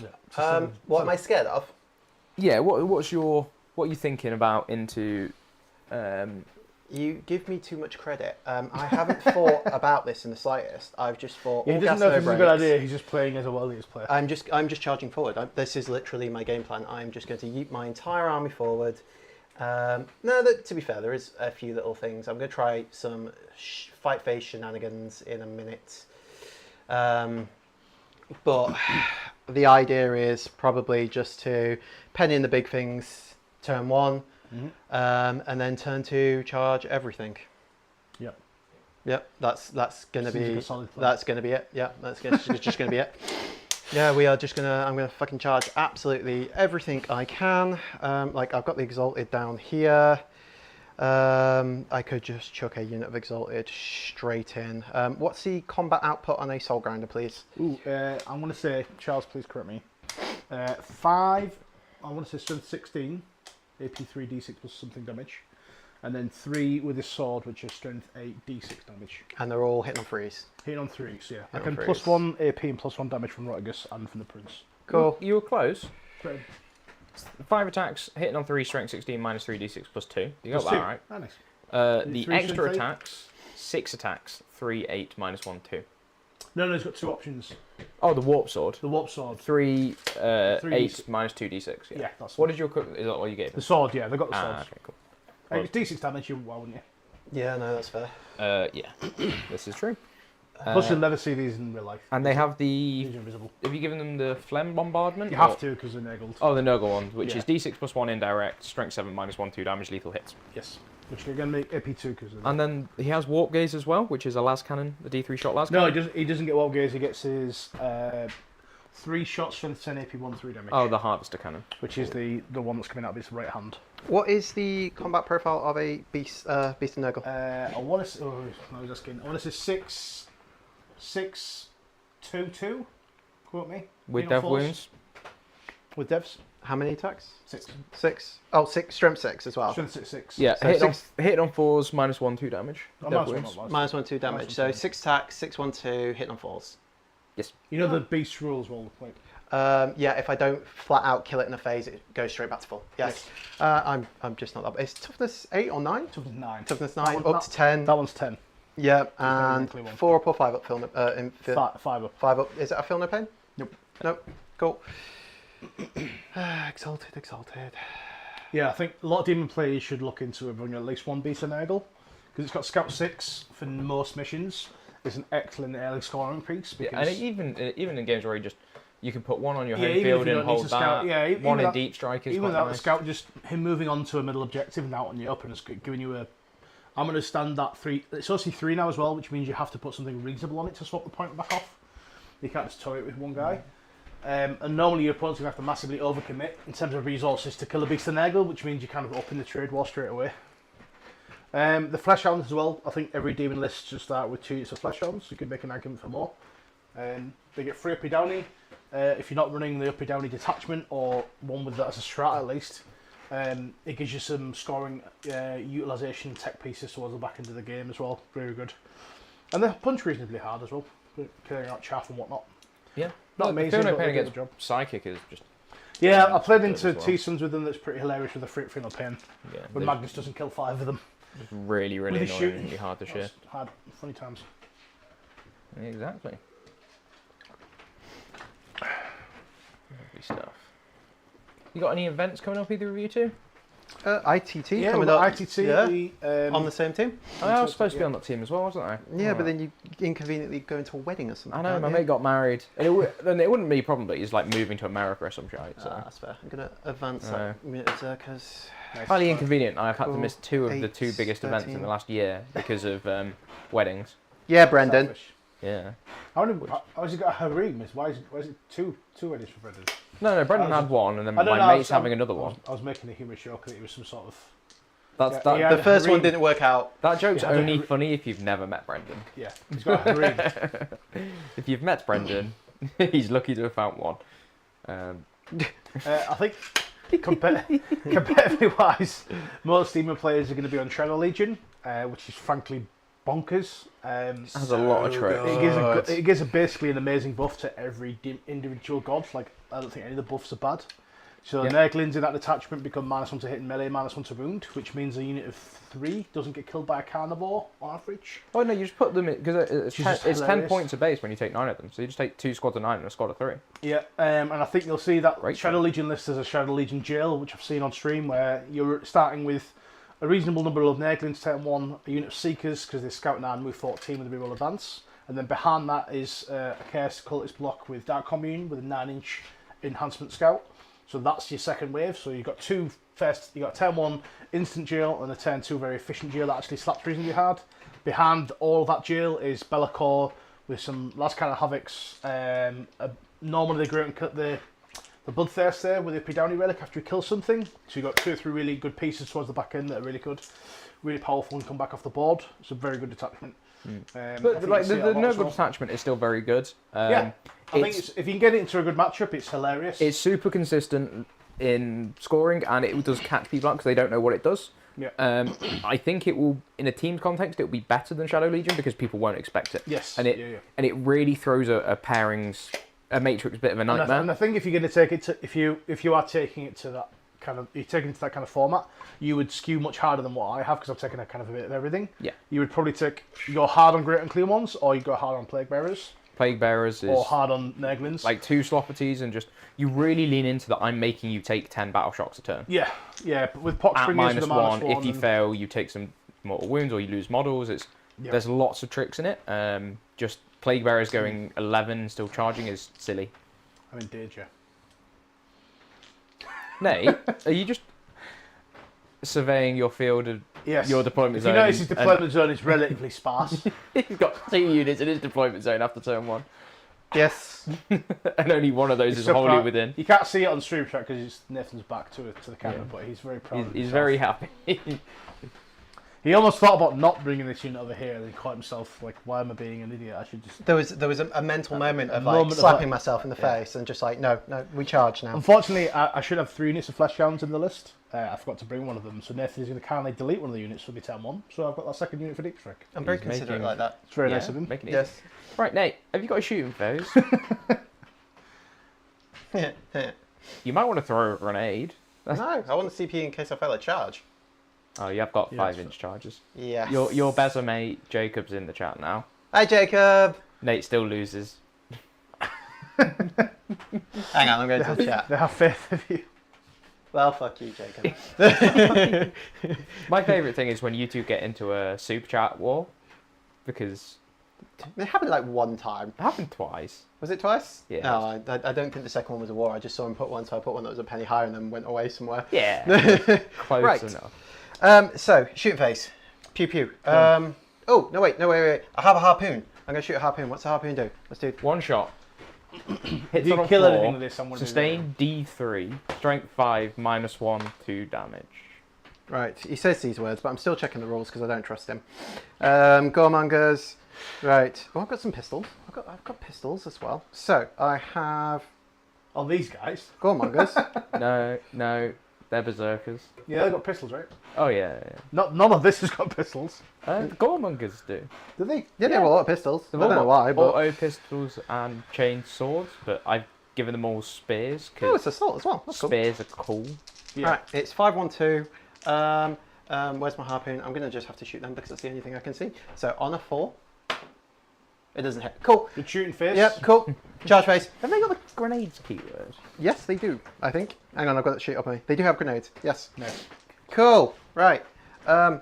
Yeah. What am I scared of? Yeah, what are you thinking about into You give me too much credit. I haven't thought about this in the slightest. I've just thought. Yeah, he all doesn't gas, know no if it's a good brakes. idea. He's just playing as a Worldies player. I'm just charging forward. This is literally my game plan. I'm just going to yeet my entire army forward. To be fair, there is a few little things. I'm going to try some fight phase shenanigans in a minute. But the idea is probably just to pen in the big things turn 1, and then turn 2 charge everything. Yep. Yep, that's going to Seems like be a solid plan. that's going to be it. Yeah, just going to be it. Yeah, we are just I'm gonna fucking charge absolutely everything I can. Like I've got the Exalted down here. I could just chuck a unit of Exalted straight in. What's the combat output on a Soul Grinder, please? Ooh, I'm going to say, Charles, please correct me. 5, I want to say strength 16, AP 3 D6 plus something damage. And then 3 with his sword, which is strength 8 D6 damage. And they're all hitting on 3s. Hitting on 3s, yeah. I on can threes. plus 1 AP and plus 1 damage from Rotigus and from the Prince. Cool. You were close. Great. 5 attacks, hitting on 3, strength 16, minus 3d6 plus 2. You got Plus that 2. right. Ah, nice. The 3 extra strength eight? attacks, 6 attacks, 3, 8, minus 1, 2. No, he's got 2 options. Oh, the warp sword. The warp sword. 3, 8, 3d6. minus 2d6. Yeah. Yeah, that's What did you equip? Is that what you gave? The sword, yeah, they got the Ah, swords. okay, cool. It's D6 damage, why wouldn't you? Yeah, no, that's fair. Yeah, this is true. Plus, you'll never see these in real life. And they have the. These are invisible. Have you given them the phlegm bombardment? You have or- to, because they're Nurgled. Oh, the Nurgle one, which Yeah. is d6 plus 1 indirect, strength 7, minus 1, 2 damage, lethal hits. Yes. Which are going to make AP 2, because... And then he has warp gaze as well, which is a las cannon, the d3 shot las No, cannon. he doesn't get Warp Gaze, he gets his 3 shots, strength 10, AP 1, 3 damage. Oh, the harvester cannon. Which is the one that's coming out of his right hand. What is the combat profile of a beast of Nurgle? I want to. Oh, no, I was asking. I want to say 6-2-2. Quote me. With Being on dev force. wounds. With devs. How many attacks? 6. 6. Oh, 6. Strength 6 as well. Strength 6. Yeah, So hit on 4s, -1, 2 damage. Oh, Dev -1, wounds. -1, 2 damage. -1, So 2. 6 attacks, 6, 1, 2, hitting on 4s. You know the beast rules, well, like. Yeah, if I don't flat out kill it in a phase, it goes straight back to full. Yes. I'm just not that. It's toughness 8 or 9? Toughness 9. Toughness That 9, one- up to 10. That one's 10. Yeah, very and likely one. 4 up or 5 up, film. 5 up. 5 up. Is it a feel no pain? Nope. Nope. Cool. Exalted. Yeah, I think a lot of demon players should look into having at least one beast of Nurgle, because it's got Scout 6 for most missions. It's an excellent early scoring piece. Yeah, Because and even in games where you can put one on your Yeah, home even if field you and don't need hold to scout- that. yeah, even one in without- deep strike is even quite without the nice. Scout, just him moving on to a middle objective and out on the up and just giving you a. I'm going to stand that 3. It's also 3 now as well, which means you have to put something reasonable on it to swap the point back off. You can't just toy it with one guy. And normally your opponent's going to have to massively overcommit in terms of resources to kill a beast of Nurgle, which means you're kind of up in the trade war straight away. The Flesh Hounds as well. I think every demon list should start with 2 units of Flesh Hounds. You could make an argument for more. They get 3 Uppy Downy. If you're not running the Uppy Downy detachment, or one with that as a strat at least, it gives you some scoring utilisation tech pieces towards the back end of the game as well. Very good. And they punch reasonably hard as well, clearing out chaff and whatnot. Yeah. Not Look, amazing, Feel No but Pain they do the against job. Psychic is just Yeah, I played into as well. T-Suns with them. That's pretty hilarious with the Feel No Pain. yeah, When they're Magnus doesn't kill 5 of them. just really With his shooting. annoyingly hard to share. That's hard, funny times. Exactly. Lovely stuff. You got any events coming up either of you two? ITT Yeah, coming we've got up. ITT. Yeah. On the same team? I was supposed to be on that team as well, wasn't I? Yeah, but Alright. then you inconveniently go into a wedding or something. I know, can't my you? mate got married. And then it wouldn't be a problem, but he's like moving to America or some shit. So. That's fair. I'm going to advance No. that minute because Nice. Highly inconvenient. I've had to miss 2 of the 8, 2 biggest events in 13. the last year because of weddings. Yeah, Brendan. Selfish. Yeah. How has he got a harem? Why is it two weddings for Brendan? No, Brendan I was- had one, and then I don't know, my I mate's was- having another one. I was making a humorous joke that it was some sort of. That's Yeah, that. yeah. The first one harem. didn't work out. That joke's Yeah, I don't only re- funny if you've never met Brendan. Yeah, he's got a harem. If you've met Brendan, he's lucky to have found one. I think competitively wise, most demon players are going to be on Shadow Legion, which is frankly bonkers. Has a lot of tricks. It gives basically an amazing buff to every individual god. Like, I don't think any of the buffs are bad. So Yeah. Nurglings in that detachment become -1 to hit and melee, -1 to wound, which means a unit of 3 doesn't get killed by a carnivore on average. Oh no, you just put them in because it's, Which is just 10 hilarious. points a base when you take 9 of them. So you just take 2 squads of 9 and a squad of 3. Yeah, and I think you'll see that Great Shadow Legion list as a Shadow Legion jail, which I've seen on stream, where you're starting with a reasonable number of Nurglings, turn 1, a unit of Seekers, because they scout 9, move 14 with a reroll advance, and then behind that is a Chaos Cultist block with Dark Commune with a 9-inch enhancement scout. So that's your second wave. So you've got you got a turn 1 instant jail and a turn 2 very efficient jail that actually slaps reasonably hard. Behind all of that jail is Be'lakor with some last kind of havocs. Normally they grow and cut the Bloodthirst there with the Uppy Downy relic after you kill something. So you've got 2 or 3 really good pieces towards the back end that are really good, really powerful and come back off the board. It's a very good detachment. I But think like you'll see the it a lot as Nurgle well. detachment is still very good. Yeah, I think it's- if you can get it into a good matchup, it's hilarious. It's super consistent in scoring, and it does catch people out because they don't know what it does. Yeah. I think it will, in a team context, it will be better than Shadow Legion because people won't expect it. Yes, and it yeah. and it really throws a matrix bit of a nightmare. And I think if you're going to take it to, if you are taking it to that kind of, you're taking it to that kind of format, you would skew much harder than what I have because I've taken a kind of a bit of everything. Yeah. You would probably you go hard on Great and Clear ones, or you go hard on Plague Bearers, Plague Bearers is or hard on Nurglings. like 2 Slopperties, and just you really lean into that. I'm making you take 10 battle shocks a turn. Yeah, but with Pox At Springers with a -1, if you and- fail, you take some mortal wounds or you lose models. There's lots of tricks in it. Just Plague Bearers going 11 still charging is silly. I'm in danger. Nate, are you just surveying your field of Yes. your deployment If zone? you notice his and- deployment zone is relatively sparse. He's got 2 units in his deployment zone after turn 1. Yes. And only one of those He's is so wholly proud. within. You can't see it on stream chat because Nathan's back to the camera, Yeah. but he's very proud. of He's himself. very happy. He almost thought about not bringing this unit over here, and he caught himself like, "Why am I being an idiot? I should just." There was a mental moment of like moment of slapping like- myself in the yeah. face and just like, no, we charge now. Unfortunately, I should have 3 units of flesh hounds in the list. I forgot to bring one of them, so Nathan is going to kindly delete one of the units for me turn 1. So I've got that second unit for Deep Strike. I'm very He's considerate making- like that. It's very Yeah, nice of him. making it Yes. Right, Nate, have you got a shooting phase? You might want to throw a grenade. No, I want a CP in case I fail a charge. Oh, you have got Yeah, 5-inch charges. Yes. Your Beza mate Jacob's in the chat now. Hi, Jacob. Nate still loses. Hang on, I'm going to the chat. They have faith in you. Well, fuck you, Jacob. My favourite thing is when you two get into a super chat war, because It happened like one time. it happened twice. Was it twice? Yeah. No, I don't think the second one was a war. I just saw him put one, so I put one that was a penny higher and then went away somewhere. Yeah, close Right. enough. So, shooting phase. Pew pew. Oh, no, wait. I have a harpoon. I'm going to shoot a harpoon. What's a harpoon do? Let's do. One shot. If Hits you on a kill floor, anything with this, I'm going to sustain D3, strength 5, -1, 2 damage. Right, he says these words, but I'm still checking the rules because I don't trust him. Goremongers. Right. Oh, I've got some pistols. I've got pistols as well. So, I have Oh, these guys. Goremongers. No, they're berserkers. Yeah, they've got pistols, right? Oh yeah. None of this has got pistols. Goremongers do. Do they? Yeah, they have a lot of pistols. I They've don't know all why, got but... auto pistols and chain swords, but I've given them all spears Oh, because it's assault as well. That's cool. spears are cool. Yeah. Right, it's 512. Where's my harpoon? I'm going to just have to shoot them because that's the only thing I can see. So, on a 4. It doesn't hit. Cool. Good shooting face. Yep, cool. Charge phase. Have they got the grenades keyword? Yes, they do, I think. Hang on, I've got that sheet up on me. They do have grenades. Yes. Nice. Cool. Right.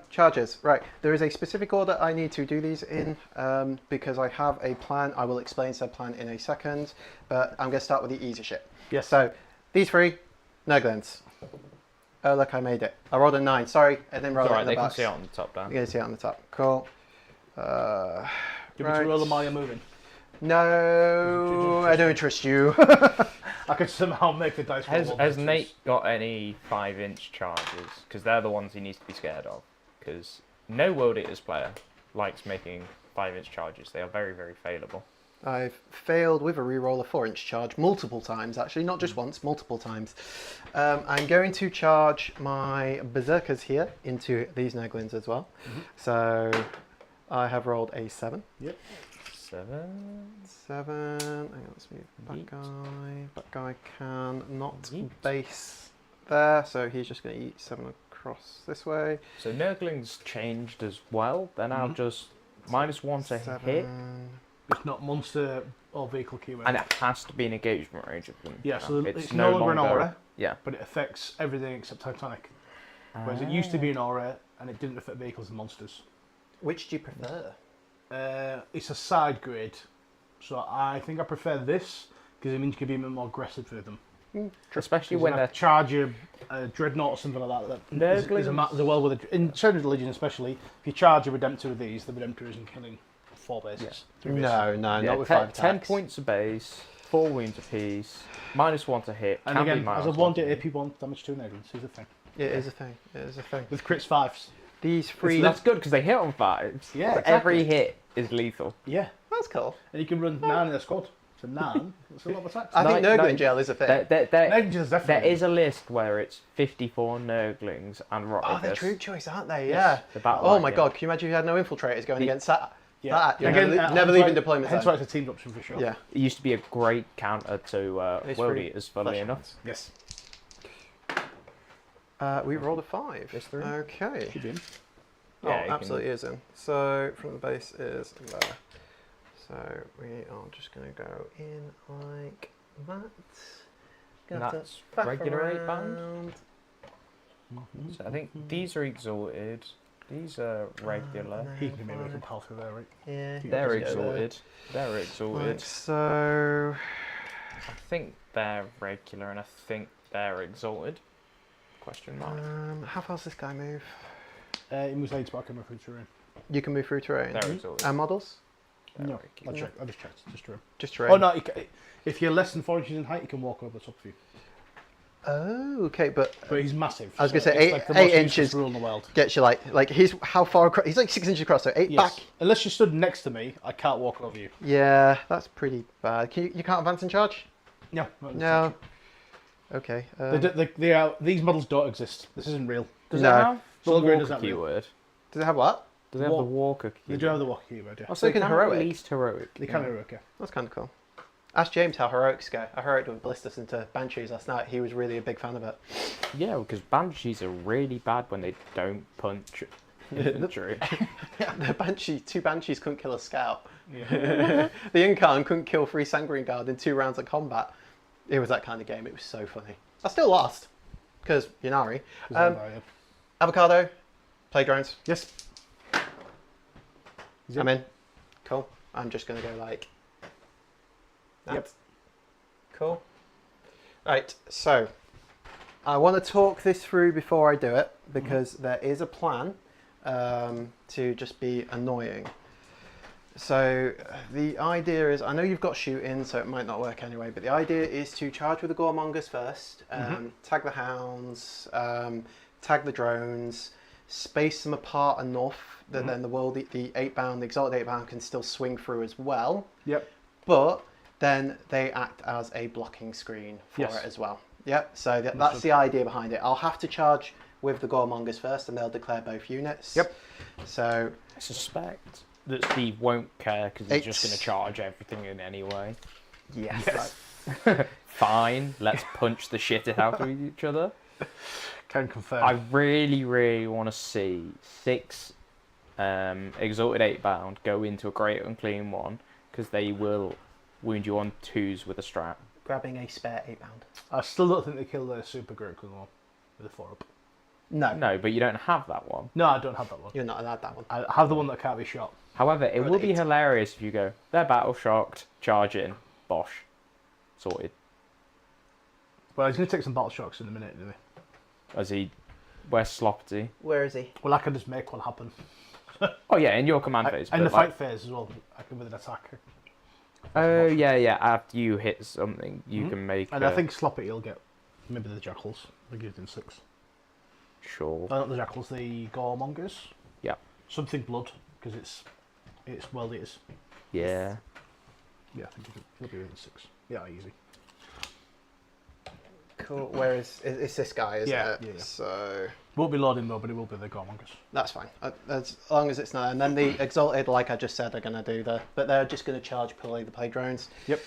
Charges. Right. There is a specific order I need to do these in because I have a plan. I will explain said plan in a second, but I'm going to start with the easy shit. Yes. So, these 3, Nurglings. Oh, look, I made it. I rolled a 9. Sorry, I didn't roll It's it alright, in the they can box. see it on the top down. You can see it on the top. Cool. Give me to roll them while you're moving. No, I don't trust you. I could somehow make the dice roll. Has Nate got any 5-inch charges? Because they're the ones he needs to be scared of. Because no World Eaters player likes making 5-inch charges. They are very, very failable. I've failed with a reroll of 4-inch charge multiple times, actually, not just once, multiple times. I'm going to charge my berserkers here into these Nurglings as well. So I have rolled a 7. Yep. 7. 7. Hang on, let's move that Yeet. guy. That guy can not Yeet. base there, so he's just going to eat 7 across this way. So Nurglings changed as well. They're now just -1 to hit. 7. It's not monster or vehicle keyword. And it has to be an engagement range of them. Yeah, now. so it's no longer an aura, Yeah. but it affects everything except Titanic. Whereas it used to be an aura and it didn't affect vehicles and monsters. Which do you prefer? It's a side grade, so I think I prefer this because it means you can be a bit more aggressive with them. Especially Because when I they're charge a dreadnought or something like that. Is a well with in certain religions, especially if you charge a redemptor with these, the redemptor isn't killing 4 bases. 3 bases. No, yeah, not with 5 10 attacks. points a base, 4 wounds apiece, -1 to hit. And can again, be as a -1 1 to to hit. AP1 damage to Nurglings is a thing. It is a thing. It is a thing. With crits 5s. These So 3. that's good because they hit on 5s. Yeah, So exactly. every hit is lethal. Yeah. That's cool. And you can run 9 in a squad. So 9, that's a lot of attacks. I think No, Nurgling no. Gel is a thing. There Nurglings is there definitely. is a list where it's 54 Nurglings and Oh, they're Rotterdam. troop choice, aren't they? Yes. Yeah. The battle Oh line, my yeah. god, can you imagine if you had no infiltrators going against that? Yeah. That, you Again, never hence leaving why- deployment Hence zone. why it's a teamed option for sure. Yeah. It used to be a great counter to It's World pretty Eaters, funnily flesh enough. Yes. We rolled a 5. This through? Okay. Should be in. Oh, Yeah, you can- absolutely is in. So, from the base is there. So, we are just going to go in like that. And Gonna have to that's faff regular 8 band. around. So I think these are exalted. These are regular. He can be making pal through there, right? Yeah. They're just go there. exalted. They're exalted. Right, so, I think they're regular, and I think they're exalted. Question mark. how far does this guy move? He moves 8 back in my food terrain. You can move through terrain. They're exalted. And models? No, I just checked. Just true. Just Oh terrain. no, if you're less than 4 inches in height, you can walk over the top of you. Oh, okay, but But he's massive. I was gonna so say it's like the eight most useless inches rule in the world. gets you like he's how far across? He's like 6 inches across, so 8 Yes. back. Unless you stood next to me, I can't walk over you. Yeah, that's pretty bad. You can't advance and charge? No. No. Okay. These models don't exist. This isn't real. Does No. it have the Soul Grind walker is not real. keyword? Does it have what? Does it have the Walk- walker They keyword? do have the walk keyword, yeah. Oh, So they can have heroic? At least heroic. They can heroic, yeah. That's kind of cool. Ask James how heroics go. I heroic with ballistas into banshees last night. He was really a big fan of it. Yeah, because banshees are really bad when they don't punch infantry. The two banshees couldn't kill a scout. Yeah. The Incarn couldn't kill 3 Sanguine Guard in 2 rounds of combat. It was that kind of game. It was so funny. I still lost because Yunari. Avocado, playgrounds. Yes. I'm in. Cool. I'm just gonna go like. That. Yep. Cool. Right. So, I want to talk this through before I do it because there is a plan to just be annoying. So the idea is, I know you've got shooting, so it might not work anyway. But the idea is to charge with the Goremongers first, tag the hounds, tag the drones, space them apart enough that then the 8-bound, the exalted 8-bound can still swing through as well. Yep. But then they act as a blocking screen for Yes. it as well. Yep. So that's the idea behind it. I'll have to charge with the Goremongers first, and they'll declare both units. Yep. So I suspect that Steve won't care because he's just going to charge everything in anyway. yes. Fine, let's punch the shit out of each other. Can confirm. I really, really want to see 6 exalted 8-bound go into a great unclean one because they will wound you on 2s with a strap. Grabbing a spare 8-bound. I still don't think they kill the super great one with a 4-up. No. No, but you don't have that one. No, I don't have that one. You're not allowed that one. I have the one that can't be shot. However, it Or will an be 8. hilarious if you go, they're battle shocked, charge in, bosh, sorted. Well, he's going to take some battle shocks in a minute, isn't he? Where's Sloppity? Where is he? Well, I can just make one happen. Oh yeah, in your command phase. And but the fight phase as well. I can with an attack. Oh yeah. After you hit something, you can make. And I think Sloppy will get maybe the jackals. They give it in 6. Sure. No, not the jackals, the Goremongers. Yeah. Something blood because it's well, it is. Yeah. Yeah, I think it'll be in 6. Yeah, easy. Cool. Where is it's this guy? Isn't Yeah, it? yeah, yeah. So Won't be loading though, but it will be the Goremongers. that's fine. As long as it's not. And then the exalted, like I just said, are going to do but they're just going to charge purely the play drones. Yep.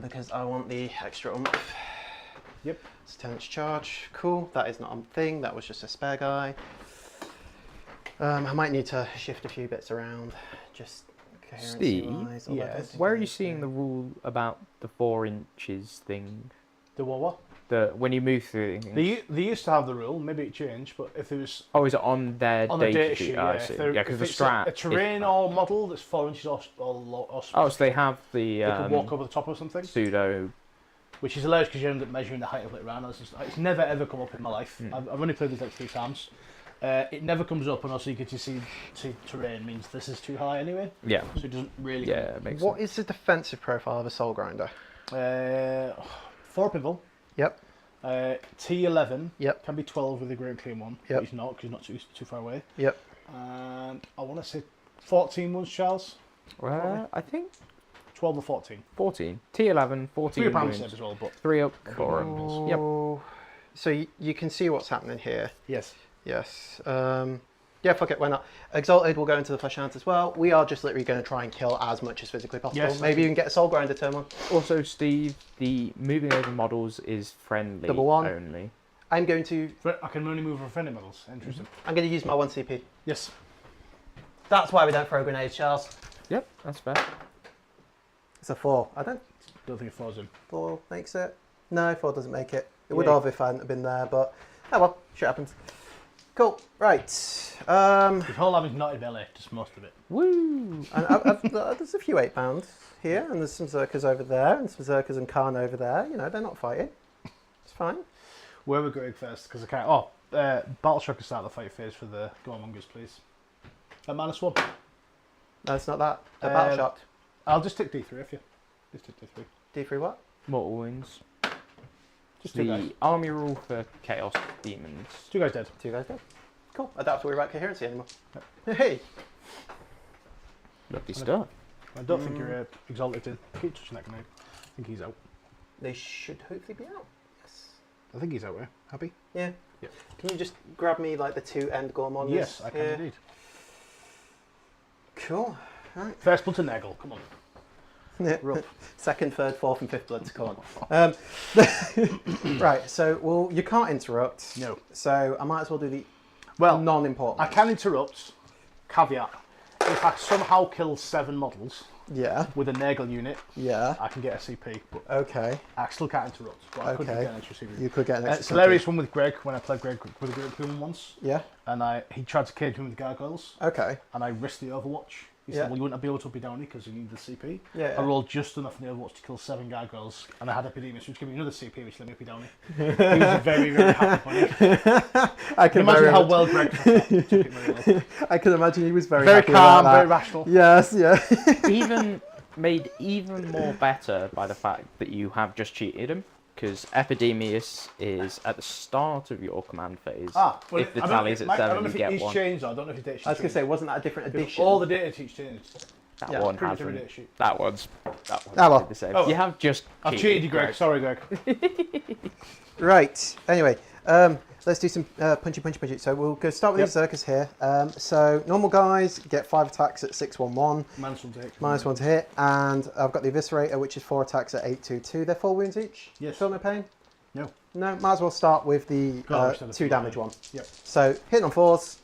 Because I want the extra oomph. Yep. It's 10-inch charge. Cool. That is not a thing. That was just a spare guy. I might need to shift a few bits around, just coherency-wise. although I don't think Where I are you need seeing to. the rule about the 4 inches thing? The what? When you move through things. They used to have the rule. Maybe it changed, but if there was Oh, is it on their on the data data sheet? sheet, I yeah, see. if there- Yeah, because if the it's strat. a terrain is- or model that's 4 inches or Oh, so they have the they can walk over the top of something, pseudo. which is hilarious because you end up measuring the height of it around. It's never ever come up in my life. I've only played this like 3 times. It never comes up, and also you get to see terrain means this is too high anyway, Yeah. so it doesn't really. Yeah, it makes What sense. is the defensive profile of a soul grinder? 4 pinball. Yep. T11. Yep. Can be 12 with the Great Clean one. Yep. But he's not because he's not too far away. Yep. And I want to say 14 ones, Charles. Well, I think 12 or 14. 14. T11, 14. 3 pound wounds, save as well, but 3 up Corums. Yep. Oh, so you can see what's happening here. yes. Yes. Yeah, fuck it, why not? Exalted will go into the flesh hounds as well. We are just literally going to try and kill as much as physically possible. Yes. Maybe you can get a soul grinder turn one. Also, Steve, the moving over models is friendly Double one. only. I'm going to I can only move for friendly models. Interesting. use my 1 CP. Yes. That's why we don't throw grenades, Charles. Yep, that's fair. It's a 4. I don't. Don't think it falls in. 4 makes it. No, 4 doesn't make it. It would Yeah. have if I hadn't been there, but oh well, shit happens. Cool. Right. The whole having not in melee, just most of it. Woo! And there's a few 8-pound here, and there's some Zerkas over there, and some Zerkas and Khan over there. You know, they're not fighting. It's fine. Where we're going first, because I can't. Oh, Battle Shock can start the fight phase for the Goremongers, please. At -1. No, it's not that. They're battle shocked. I'll just take D3 if you. Just take D3. D3 what? Mortal wounds. Just two guys. The army rule for Chaos Demons. 2 guys dead. 2 guys dead. Cool. I don't have to worry about coherency anymore. Hey! Lovely stuff. I don't think you're exalted in. Keep touching that grenade. I think he's out. They should hopefully be out. Yes. I think he's out here. Happy? Yeah. Yeah. Can you just grab me like the 2 end Gormons? Yes, I can indeed. Cool. Right. First blood to Nurgle. Come on. Yeah. Rough. Second, third, fourth, and fifth blood to come on. Right. So, you can't interrupt. No. So I might as well do the Well, non-important. I can interrupt. Caveat. If I somehow kill 7 models Yeah. with a Nurgle unit, Yeah. I can get a CP. But Okay. I still can't interrupt. But I could Okay. get an extra CP. You could get an extra. It's hilarious one with Greg when I played Greg with a group of him once, Yeah. and he tried to cage me with gargoyles, Okay. and I risked the Overwatch. He Yeah. said, "Well, you wouldn't be able to be down because you need the CP." Yeah. I rolled just enough in the Overwatch to kill 7 gargoyles, and I had Epidemius, which gave me another CP, which let me up Downy. He was a very, very happy bunny. I can Imagine how well Greg took it very well. I can imagine he was very Very happy calm, about very that. rational. Yes. Yeah. Even made even more better by the fact that you have just cheated him, because Epidemius is at the start of your command phase. Well, If the tally's at I don't 7, know you if get he's one. changed. I don't know if his data sheet I was gonna changed. say, wasn't that a different Because edition? all the data sheets changed. That Yeah, one pretty much every hasn't. data sheet. That one's Ah, well. the same. Oh, You have just I've cheated you, Greg. Sorry, Greg. Right. Anyway, let's do some punchy. So we'll go start with these Zerkers here. So normal guys get 5 attacks at 611, -1 to hit. -1 to hit, and I've got the Eviscerator, which is 4 attacks at 822. They're 4 wounds each. Yes. Still no pain. No. No. Might as well start with the Oh, instead of 2 three, damage yeah. one. Yep. So hitting on 4s.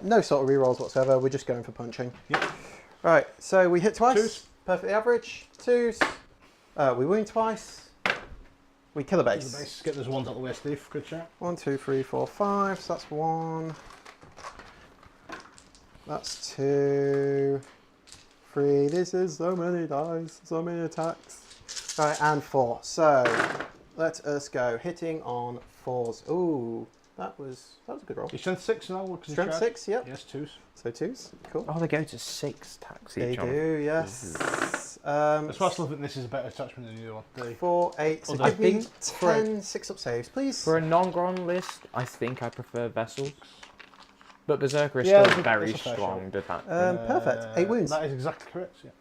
No sort of rerolls whatsoever. We're just going for punching. Yep. Right. So we hit twice. 2s. Perfectly average. 2s. We wound twice. We kill a The base. base. Get those ones out of the way, Steve. Good shot. 1, 2, 3, 4, 5. So that's 1. That's 2. 3. This is so many dice, so many attacks. Right, and 4. So let us go. Hitting on 4s. Ooh, that was a good roll. Your strength 6 now. What can you Strength charge? 6, yep. Yes, 2s. So 2s. Cool. Oh, they go to 6 attacks They each on. do, yes. That's why I still think this is a better attachment than the other one. The 4, 8, 6. I Give me think 10 6-up saves, please. For a non-Gron list, I think I prefer Vessels. But Berserker is Yeah, still that's a very fair strong defense. Perfect. 8 wounds. That is exactly correct. Yeah.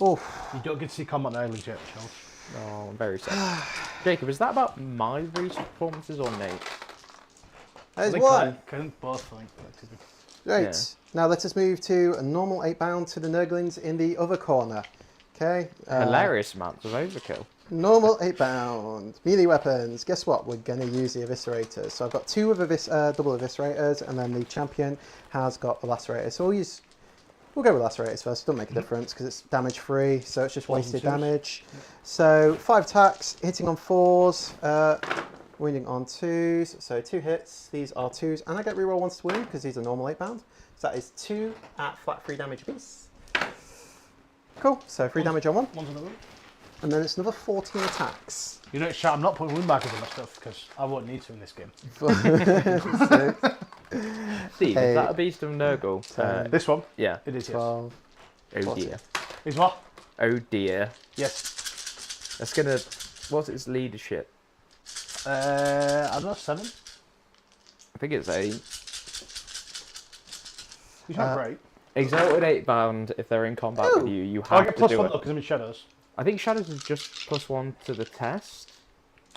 Oof. You don't get to see combat islands yet, Charles. Oh, I'm very sad. Jacob, is that about my recent performances or Nate? There's They one. can both, I think. Collectively. Right. Yeah. Now let us move to a normal 8 bound to the Nurglings in the other corner. Okay. Hilarious amounts of overkill. Normal 8 bound. Melee weapons. Guess what? We're going to use the Eviscerators. So I've got 2 of double Eviscerators, and then the champion has got the Lacerators. So we'll go with Lacerators first. It doesn't make a difference because it's damage free, so it's just wasted damage. So 5 attacks, hitting on 4s, wounding on 2s. So 2 hits. These are 2s, and I get reroll once to wound because these are normal 8 bound. So that is 2 at flat 3 damage apiece. Cool. So 3 damage on 1, One's on the road. and then it's another 14 attacks. You know, Shat, I'm not putting wound markers on my stuff because I won't need to in this game. So, Steve, Eight, is that a Beast of Nurgle? 10, This one, Yeah. it is, yes. 12. Oh 14. dear. Is what? Oh dear. Yes. That's gonna. What's its leadership? I don't know, 7? I think it's 8. He's not great. Exalted 8 bound. If they're in combat Ooh. with you, you I have get to +1 do though it. because I'm in shadows. I think Shadows is just +1 to the test.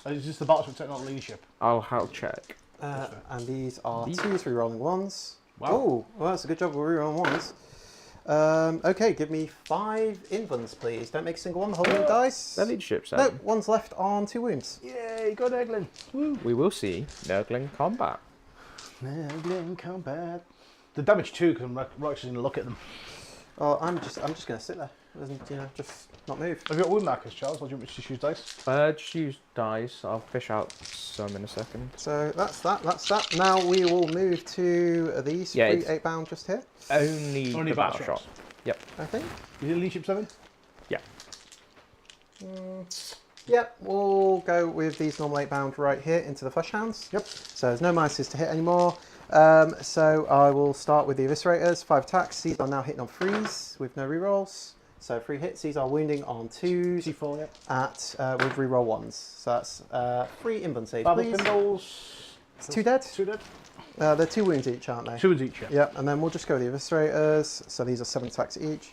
It's just the battle with technical leadership. I'll check. And these are These- 2 3-rolling 1s. Wow. Oh, well, that's a good job of re-rolling 1s. Okay, give me 5 invulns, please. Don't make a single one. Hold the dice. Their leadership's No, 7. 1's left on 2 wounds. Yay, go Nurgling. Woo. We will see Nurgling combat. Nurgling combat. The damage 2 because I'm actually going to look at them. Oh, I'm just going to sit there. Just not move. Have you got wound markers, Charles? Or do you want me to just use dice? Just use dice. I'll fish out some in a second. So that's that. Now we will move to these Yeah, 3 it's- 8 bound just here, Only Only the battle battle shot. shots. I think. Is it leadership 7? Yeah. Yep, we'll go with these normal 8 bound right here into the flesh hounds. Yep. So there's no minuses to hit anymore. So I will start with the Eviscerators. 5 attacks. These are now hitting on 3s with no rerolls. So 3 hits. These are wounding on 2s C4, yeah. with reroll 1s. So that's 3 invuln saves, Battle please. Pinballs. It's 2 dead. 2 dead. They're 2 wounds each, aren't they? 2 wounds each, yeah. Yeah, and then we'll just go with the Eviscerators. So these are 7 attacks each.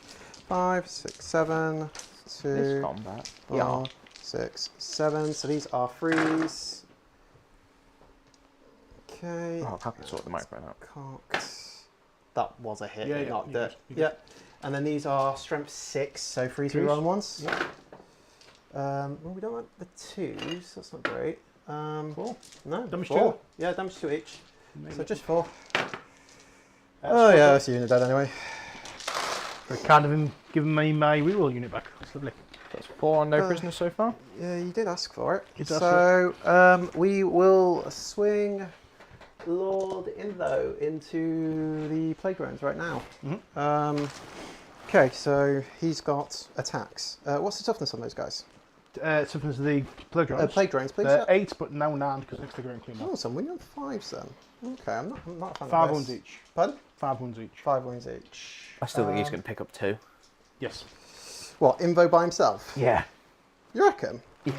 5, 6, 7, 2, This combat. 4, 6, 7. So these are 3s. Okay. Oh, I'm happy to sort the microphone out. Cocked. That was a hit. Yeah, It yeah, knocked you it. did, you Yeah. And then these are strength 6, so 3 Twos. reroll ones. Yeah. Well, we don't want the 2s. That's not great. 4. No. Damage 4. 2. Yeah, damage 2 each. Maybe. So just 4. That's Oh yeah, that's a unit dead anyway. For kind of him giving me my reroll unit back. That's lovely. That's 4 on no prisoners so far. Yeah, you did ask for it. You did ask So we will swing Lord Invo into the playgrounds right now. Mhm. Okay, so he's got attacks. What's the toughness on those guys? Something to the playgrounds. Playgrounds, please. They're Yeah. 8, but now 9 because next to Grand Clean. Oh, so I'm winning on 5s then. Okay, I'm not a fan 5 of wounds this. each. Pardon? 5 wounds each. 5 wounds each. I still think he's going to pick up 2. Yes. What, Invo by himself? Yeah. You reckon? Yeah.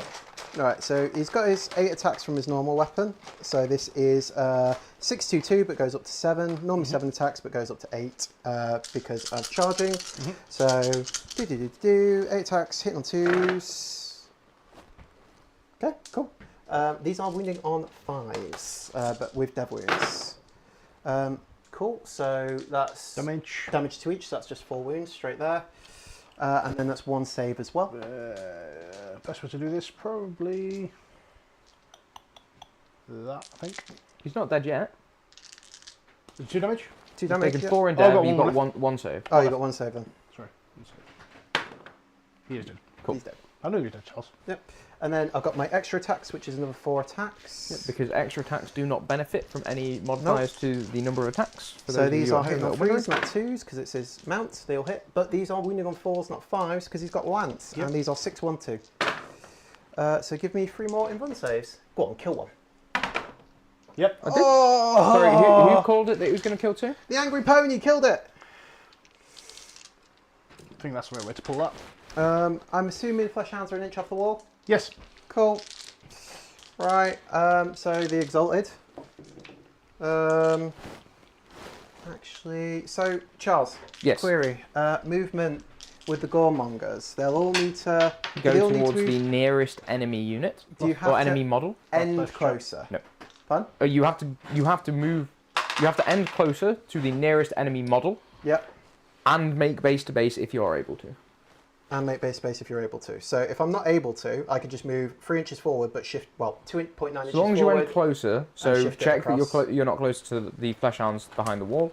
Alright, so he's got his 8 attacks from his normal weapon. So this is 622 but goes up to 7. Normally 7 attacks but goes up to 8 because of charging. So 8 attacks, hitting on 2s. Okay, cool. These are wounding on 5s, but with dev wounds. Cool, so that's Damage. to each, so that's just 4 wounds straight there. And then that's 1 save as well. Best way to do this, probably that, I think. He's not dead yet. 2 damage? 2 He's damage. taken Yeah. 4 in Oh, dead, I've got but you've one got left. one save. Oh, you got 1 save then. Sorry. one second. He is dead. Cool. He's dead. I knew he was dead, Charles. Yep. And then I've got my extra attacks, which is another 4 attacks. Because extra attacks do not benefit from any modifiers to the number of attacks. For So those of these you are at home hitting on that are 3s, not 2s, because it's his mount, they'll hit. But these are wounding on 4s, not 5s, because he's got Lance. Yep. And these are 6, 1, 2. So give me 3 more invuln saves. Go on, kill one. Yep. I did. Sorry, who called it that he was going to kill 2? The angry pony killed it! I think that's the right way to pull that. I'm assuming flesh hounds are an inch off the wall. Yes. Cool. Right, so the Exalted. Actually, so Charles, Yes. query. Movement with the Goremongers. They'll all need to Go they all need towards to the move nearest enemy unit Do you have or to enemy model. end That's closer. No. Fun? You have to move. You have to end closer to the nearest enemy model Yep. and make base to base if you are able to. And make base space if you're able to. So if I'm not able to, I can just move 3 inches forward, but shift 2.9 inches As long as you forward. end closer, so shift it check that across. you're not close to the flesh hounds behind the wall.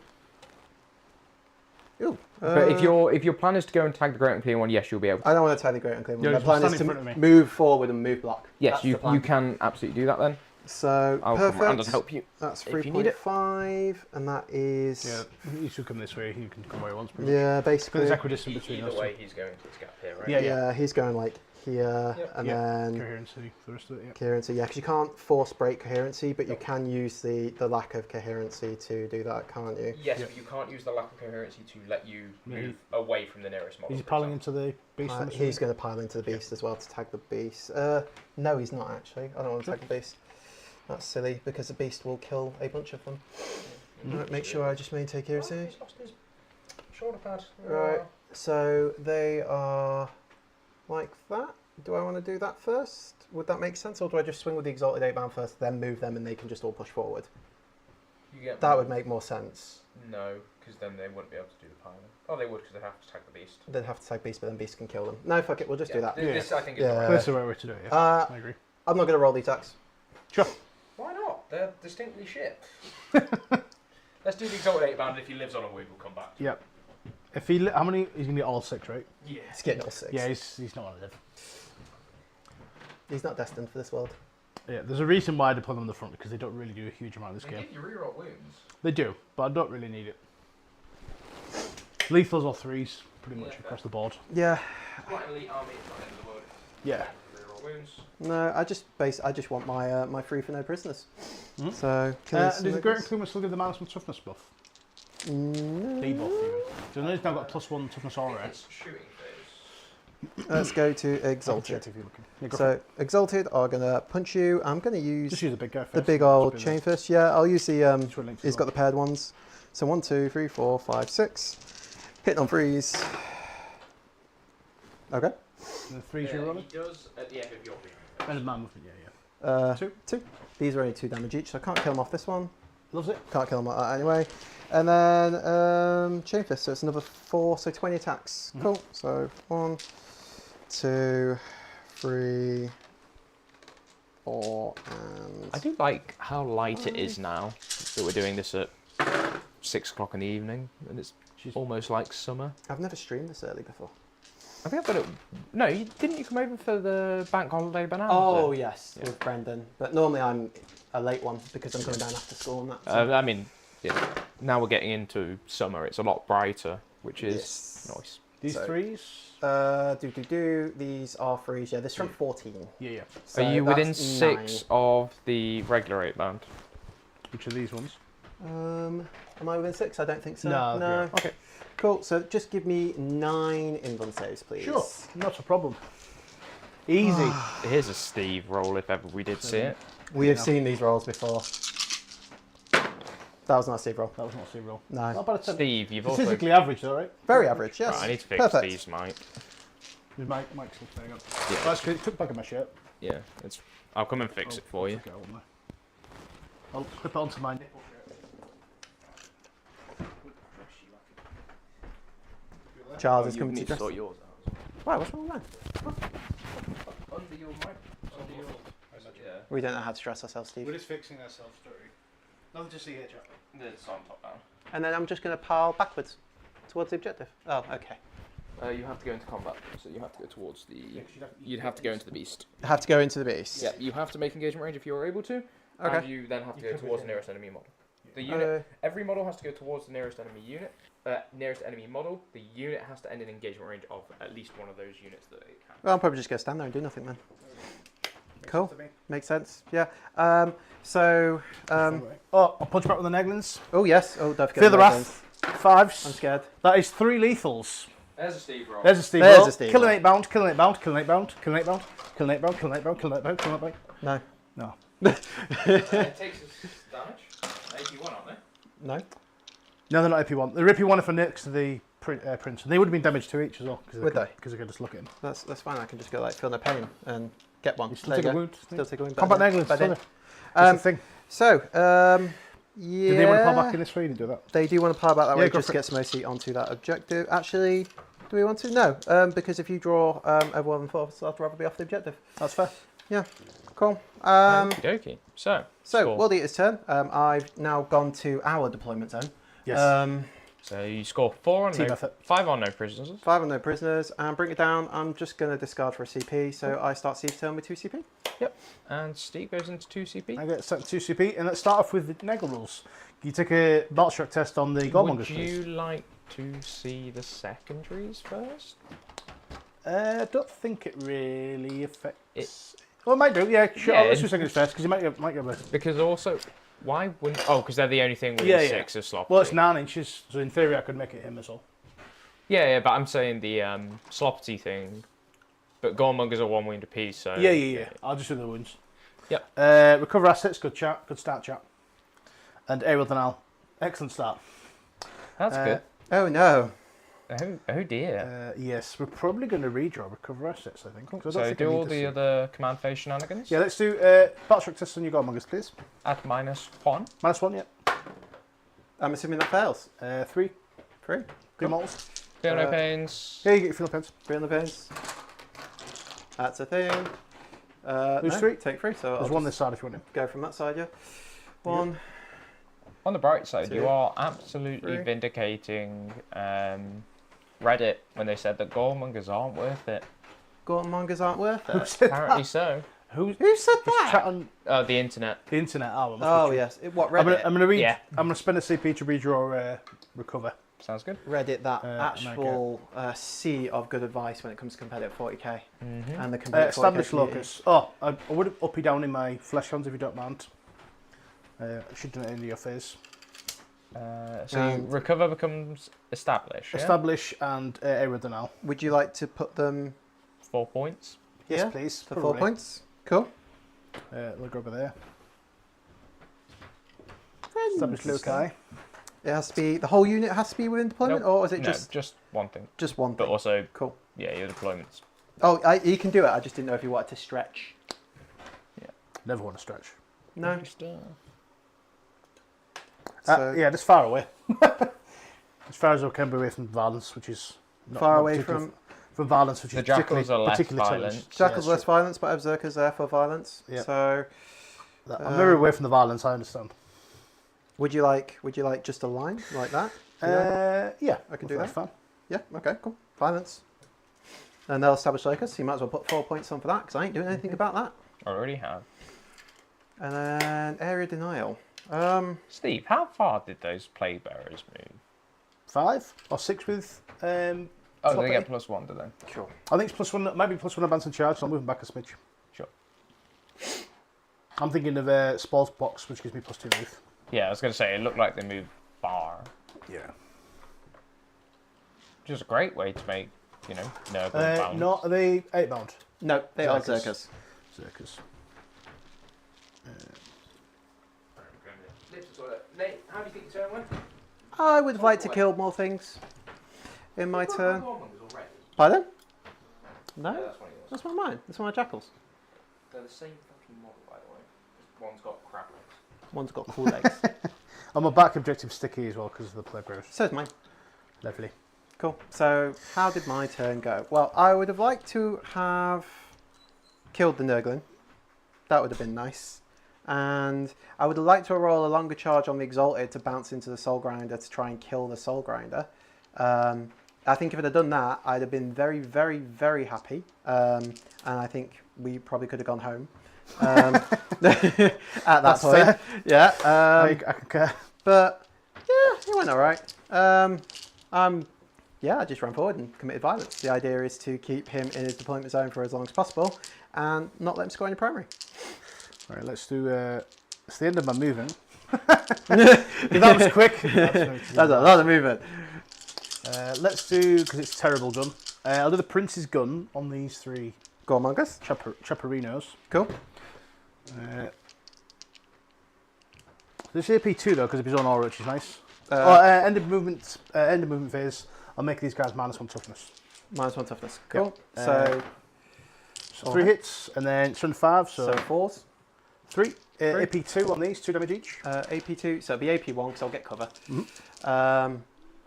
Ooh, But if your plan is to go and tag the great and clear one, yes, you'll be able to. I don't want to tie the great and clear one. Yeah, My just plan is stand in front of to me. move forward and move block. Yes, That's the you plan. can absolutely do that then. So I'll come around and perfect. help you. That's if you need it. 3.5, and that is Yeah, he should come this way. He can come where he wants. yeah, basically. There's equidistant between us. he's going to this gap here, right? Yeah, Yeah, he's going like here, Yep. and Yeah. then Coherency for the rest of it. Yeah. coherency. Yeah, because you can't force break coherency, but you can use the lack of coherency to do that, can't you? Yes, Yeah. but you can't use the lack of coherency to let you Yeah. move away from the nearest model. He's for piling example. into the beast. I'm He's assuming. going to pile into the beast as well to tag the beast. No, he's not actually. I don't want to tag the beast. That's silly because the beast will kill a bunch of them. Right, make sure I just maintain coherency. He's lost his shoulder pad. Right, so they are like that. Do I want to do that first? Would that make sense, or do I just swing with the Exalted 8-man first, then move them, and they can just all push forward? You get That would make more sense. No, because then they wouldn't be able to do the piling. Oh, they would because they have to tag the beast. They'd have to tag beast, but then beast can kill them. No, fuck it, we'll just do that. This I think is Yeah. the right. That's the right way to do it. Yeah. I agree. I'm not going to roll the attacks. Sure. Why not? They're distinctly shit. Let's do the exalted 8-band. If he lives on a wound, we'll come back. Yep. If he how many? He's gonna get all 6, right? Yeah. He's getting all 6. Yeah, he's not gonna live. He's not destined for this world. Yeah, there's a reason why I deploy them on the front because they don't really do a huge amount in this game. You reroll wounds. They do, but I don't really need it. Lethals or 3s, pretty much Yeah, across the board. Yeah. Quite an elite army. It's not the end of the world. Yeah. Reroll wounds. No, I just want my my free for no prisoners. Mhm. So Does the Great Inclusion still give the -1 toughness buff? No. Debuff even. So now he's now got a +1 toughness aura. It's shooting phase. Let's go to Exalted. Objective you're looking. Yeah, go for So Exalted are gonna punch you. I'm gonna it. use Just use the big guy first. the big old Just chain fist. Yeah, I'll use the Just for links as He's got well. the paired ones. So 1, 2, 3, 4, 5, 6. Hitting on freeze. Okay. And the 3's you're rolling. He does at the end of your round. End of my movement, yeah. 2. These are only 2 damage each, so I can't kill him off this one. Loves it. Can't kill him like that anyway. And then chain fist, so it's another 4, so 20 attacks. Mhm. Cool. So 1, 2, 3, 4, and I do like how light it is now that we're doing this at 6 o'clock in the evening, and it's She's almost like summer. I've never streamed this early before. I think I've got it. No, didn't you come over for the bank holiday banana? Oh yes, Yeah. with Brendan. But normally I'm a late one because I'm coming down after school and that. so- I mean, yeah, now we're getting into summer. It's a lot brighter, which is Yes. nice. These So- 3's. These are freeze. Yeah, this is from 14. Yeah, yeah. So Are you within that's 6 of the regular 8 band? Which are these ones? 9. Am I within 6? I don't think so. No, No. yeah. Okay. Cool. So just give me 9 invuln saves, please. Sure, not a problem. Easy. Here's a Steve roll if ever we did see it. We have No. seen these rolls before. That was not a Steve roll. That was not a roll. No. Not bad at 10. Steve, you've also. Statistically average, though, right? Very average. Yes. Right, I need to fix Perfect. Steve's mic. His Mike's there. Yeah. Oh, actually, it took back of my shirt. Yeah, it's. I'll come and fix it for you. Okay, I'll clip it onto my nipple shirt. Charles Oh, is coming to dress. yours out. Why? What's wrong with mine? Under your mic. Under your. Yeah. We don't know how to dress ourselves, We're Steve. just fixing ourselves, story. Nothing to see here, chap. It's on top down. And then I'm just going to pile backwards towards the objective. Oh, okay. You have to go into combat, so you have to go towards the. You'd have to go into the beast. I have to go into the beast. Yeah, you have to make engagement range if you're able to. Okay. And you then have to You go could towards be the nearest enemy model. The unit. Uh, Every model has to go towards the nearest enemy unit. Nearest enemy model. The unit has to end in engagement range of at least one of those units that it can. well, I'm probably just going to stand there and do nothing then. Cool. To me. Makes sense. Yeah. Oh, Oh, I'll punch back with the Neglins. oh yes. Oh, don't forget Fear the red Wrath. ones. 5s. I'm scared. That is 3 lethals. There's a Steve roll. There's a Steve There's roll. a Steve Killing roll. 8 bound, killing 8 bound, killing 8 bound, killing 8 bound, killing 8 bound, killing 8 bound, killing 8 bound, killing 8 bound, killing 8 bound. No. No. It takes us damage. 81, aren't they? No. No, they're not AP1. They're AP1 if they're next to the prince. And they would have been damaged to each as well. Would they? Because they could just look at him. That's fine. I can just go like feel no pain and get one. You still There take you a go. wound. Still take a wound. Combat Better Neglins. than- That's better the thing. So, yeah. Did they want to pull back in this way? You didn't do that. They do want to pile back that Yeah, way go just for to it. get some OC onto that objective. Actually, do we want to? No, because if you draw over 1 and 4, I'd rather be off the objective. That's fair. Cool. Okie. So score. World Eater's turn. I've now gone to our deployment zone. Yes. So you score 4 on Team no, effort. 5 on no prisoners. 5 on no prisoners, and bring it down. I'm just going to discard for a CP, so I start Steve's turn with 2 CP. And Steve goes into 2 CP. I get sent 2 CP. And let's start off with the Nurgle rules. You take a battle shock test on the Goldmongers, Would please. you like to see the secondaries first? I don't think it really affects. Well, it might do. Yeah, sure. Yeah, Let's do seconds first because you might get a Because also, why wouldn't? Oh, because they're the only thing with Yeah, yeah. 6 of sloppy. Well, it's 9 inches, so in theory I could make it him as well. Yeah, but I'm saying the sloppy thing. But Goremongers are 1 wound apiece, so. Yeah. I'll just do the wounds. Yep. Recover assets, good chat, good start, chat. And Aerial Denial, excellent start. That's good. Oh no. Oh dear. Yes, we're probably going to redraw recover assets, I think. 'cause I don't So think I do need all to the see- other command phase shenanigans. Yeah, let's do battle shock test on your Goldmongers, please. At -1. -1, yeah. I'm assuming that fails. 3, 3. 3 models. Feel no Uh, pains. Yeah, you get your Philippines. 3 on the pins. That's a thing. Who's no, 3? Take 3, so There's I'll one just this side if you want him. go from that side, yeah. 1. On the bright side, 2, you are absolutely 3. vindicating Reddit when they said that Goremongers aren't worth it. Goremongers aren't worth Who it. said Apparently that? so. Who Who said is that? chat on The internet. the internet? Oh, Oh yes. What I'm Reddit? gonna read. Yeah. I'm gonna spend a CP to redraw recover. Sounds good. Reddit that and actual sea of good advice when it comes to competitive 40k Mm-hmm. and the competitive 40k Established community. locus. Oh, I would have up you down in my flesh hands if you don't mind. I should do it in your phase. So you recover becomes establish. Yeah? Establish and area denial. Would you like to put them 4 points. Yes, here please. for 4 points? Cool. Look over there. Establish loci. It has to be, the whole unit has to be within deployment, Nope. or is it No, just one thing. one But thing? also, Cool. yeah, your deployments. Oh, you can do it. I just didn't know if you wanted to stretch. Never want to stretch. No. Yeah, just far away. As far as I can be away from violence, which is Far not away particularly- from violence, which The is jackals are less particularly violent. challenged. Jackal's Yeah, less violence, but Berserker's there for violence. Yeah. So, I'm very away from the violence. I understand. would you like just a line like that? Yeah, I can do that's that. fine. Yeah. Okay. Cool. Violence. And they'll establish locus. So you might as well put 4 points on for that because I ain't doing anything about that. I already have. And then area denial. Steve, how far did those plague bearers move? 5 or 6 with. Oh, Top they eight. get +1, do they? Sure. I think it's +1, maybe +1 advance and charge. So I'll move them back a smidge. Sure. I'm thinking of Spores box, which gives me +2 move. Yeah, I was going to say, it looked like they moved far. Yeah. Which is a great way to make, Nurgle bound. No, are they 8 bound? No, they are Zerkers. Zerkers. Zerkers. Nate, how do you think your turn went? I would have liked to kill more things in my turn. Pardon? No, that's not mine. That's one of my jackals. They're the same fucking model, by the way. Just one's got crab legs. One's got cool legs. And my back objective sticky as well because of the plague bearers. So is mine. Lovely. Cool. So how did my turn go? Well, I would have liked to have killed the Nurgle. That would have been nice. And I would have liked to roll a longer charge on the Exalted to bounce into the Soul Grinder to try and kill the Soul Grinder. I think if I'd have done that, I'd have been very, very, very happy. And I think we probably could have gone home at that That's point. fair. Yeah. I concur. But yeah, it went all right. Yeah, I just ran forward and committed violence. The idea is to keep him in his deployment zone for as long as possible and not let him score any primary. Right, let's do. It's the end of my movement. That was quick. That's a lot of movement. Let's do, because it's terrible gun. I'll do the Prince's gun on these 3 Gormongus. Chapperinos. Cool. This AP2 though, because of his own aura, which is nice. End of movement phase. I'll make these guys -1 toughness. -1 toughness. Cool. Yeah. So 3 hits, and then it's 5, so 4s. 3. AP2 on these, 2 damage each. AP2, so it'll be AP1 because I'll get cover.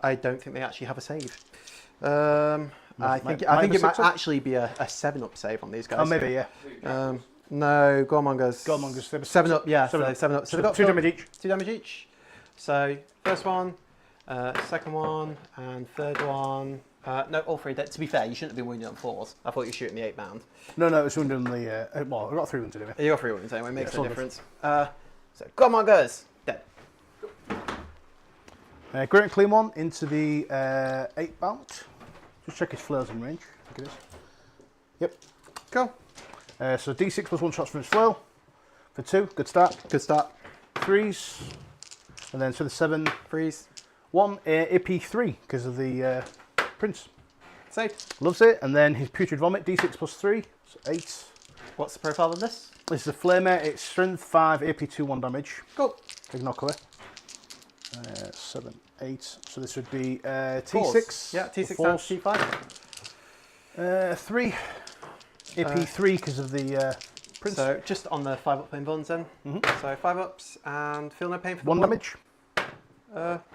I don't think they actually have a save. I think it might actually be a 7-up save on these guys. Oh, maybe, yeah. No, Gormongus. Gormongus. 7-up, yeah. 7-up. 7-up. So they've got 2 damage each. 2 damage each. So first one, second one, and third one. No, all 3 dead. To be fair, you shouldn't have been wounded on 4s. I thought you were shooting the 8 bound. No, it was wounded on the. Well, I got 3 wounds anyway. You got 3 wounds anyway, makes Yeah, no it's all difference. So Gormongus, dead. Great and clean one into the 8 bound. Just check his flares in range. I think it is. Yep. Cool. So D6 plus 1 shots from his flail. For 2, good start. Good start. 3s. And then so the 7. Freeze. 1 AP3 because of the Prince. Save. Loves it. And then his Putrid Vomit, D6 plus 3. So 8. What's the profile of this? This is a Flamer. It's Strength 5, AP2, 1 damage. Cool. Big knock away. 7, 8. So this would be Fours. T6. Yeah, T6 or down, fours. T5. 3. AP3 because of the Prince. So just on the 5-up pain bonds then. So 5 ups and feel no pain for the 1 one. damage.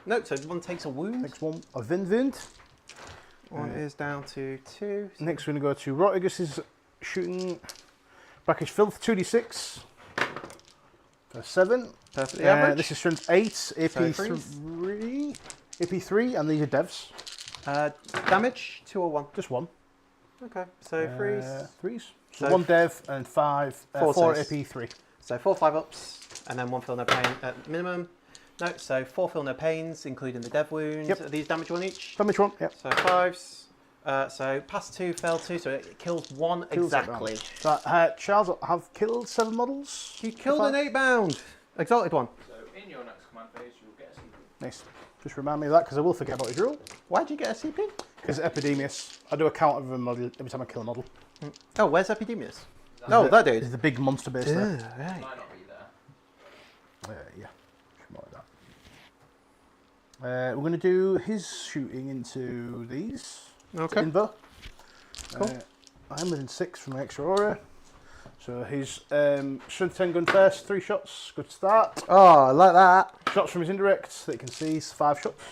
No, so one takes a wound. Next one, a Wind. One is down to 2. Next we're going to go to Rotigus' shooting. Brackish Filth, 2d6. For 7. Perfectly average. This is strength 8, So AP3. AP3, and these are devs. Damage, 2 or 1? Just 1. Okay, so freeze. 3s. So So 1 dev and 5, 4 4 saves. AP3. So 4 5 ups and then 1 feel no pain at minimum. No, so 4 feel no pains, including the dev wounds. Yep. Are these damage 1 each? Damage 1, yep. So 5s. So pass 2, fail 2, so it kills 1 Kills that exactly. round. So, Charles, have killed 7 models. You killed an 8-bound. Exalted one. So in your next command phase, you'll get a CP. Nice. Just remind me of that because I will forget about his rule. Why'd you get a CP? Because Epidemius, I do a count of a model every time I kill a model. Oh, where's Epidemius? Oh, that There's dude. the big monster base there. Right. Might not be there. Yeah, more like that. We're going to do his shooting into these. Okay. Invo. Cool. I'm within 6 from my extra aura. So his strength 10 gun first, 3 shots, good start. Oh, I like that. Shots from his indirect that you can see is 5 shots.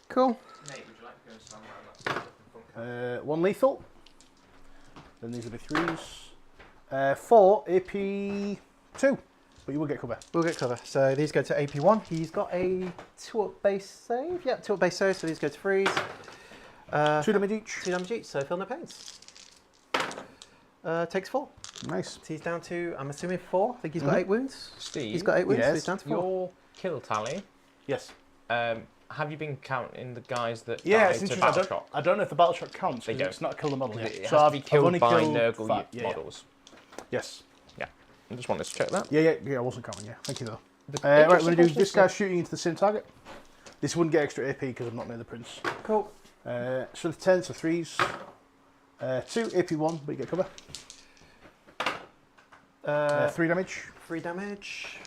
Cool. Nate, would you like to go and stand around that? 1 lethal. Then these will be 3s. 4 AP 2, but you will get cover. We'll get cover. So these go to AP1. He's got a 2-up base save. Yeah, 2-up base save, so these go to 3s. 2 damage each. 2 damage each, so feel no pains. Takes 4. Nice. So he's down to, I'm assuming 4. I think he's got 8 wounds. Steve, He's got 8 wounds, so Yes. he's down to 4. your kill tally. Yes. Have you been counting the guys that Yeah, died it's to interesting. battle shock? I don't know if the battle shock counts. They 'Cause don't. It's not killed the model yet. It has So to be killed only by killed Nurgle 5. Yeah, models. Yes. Yeah, I just wanted to check that. Yeah, I wasn't counting. Yeah, thank you though. The Right, we're interesting going to do question this is guy shooting into the same target. This wouldn't get extra AP because I'm not near the prince. Cool. Strength 10, so 3s. 2 AP1, but you get cover. 3 damage. 3 damage.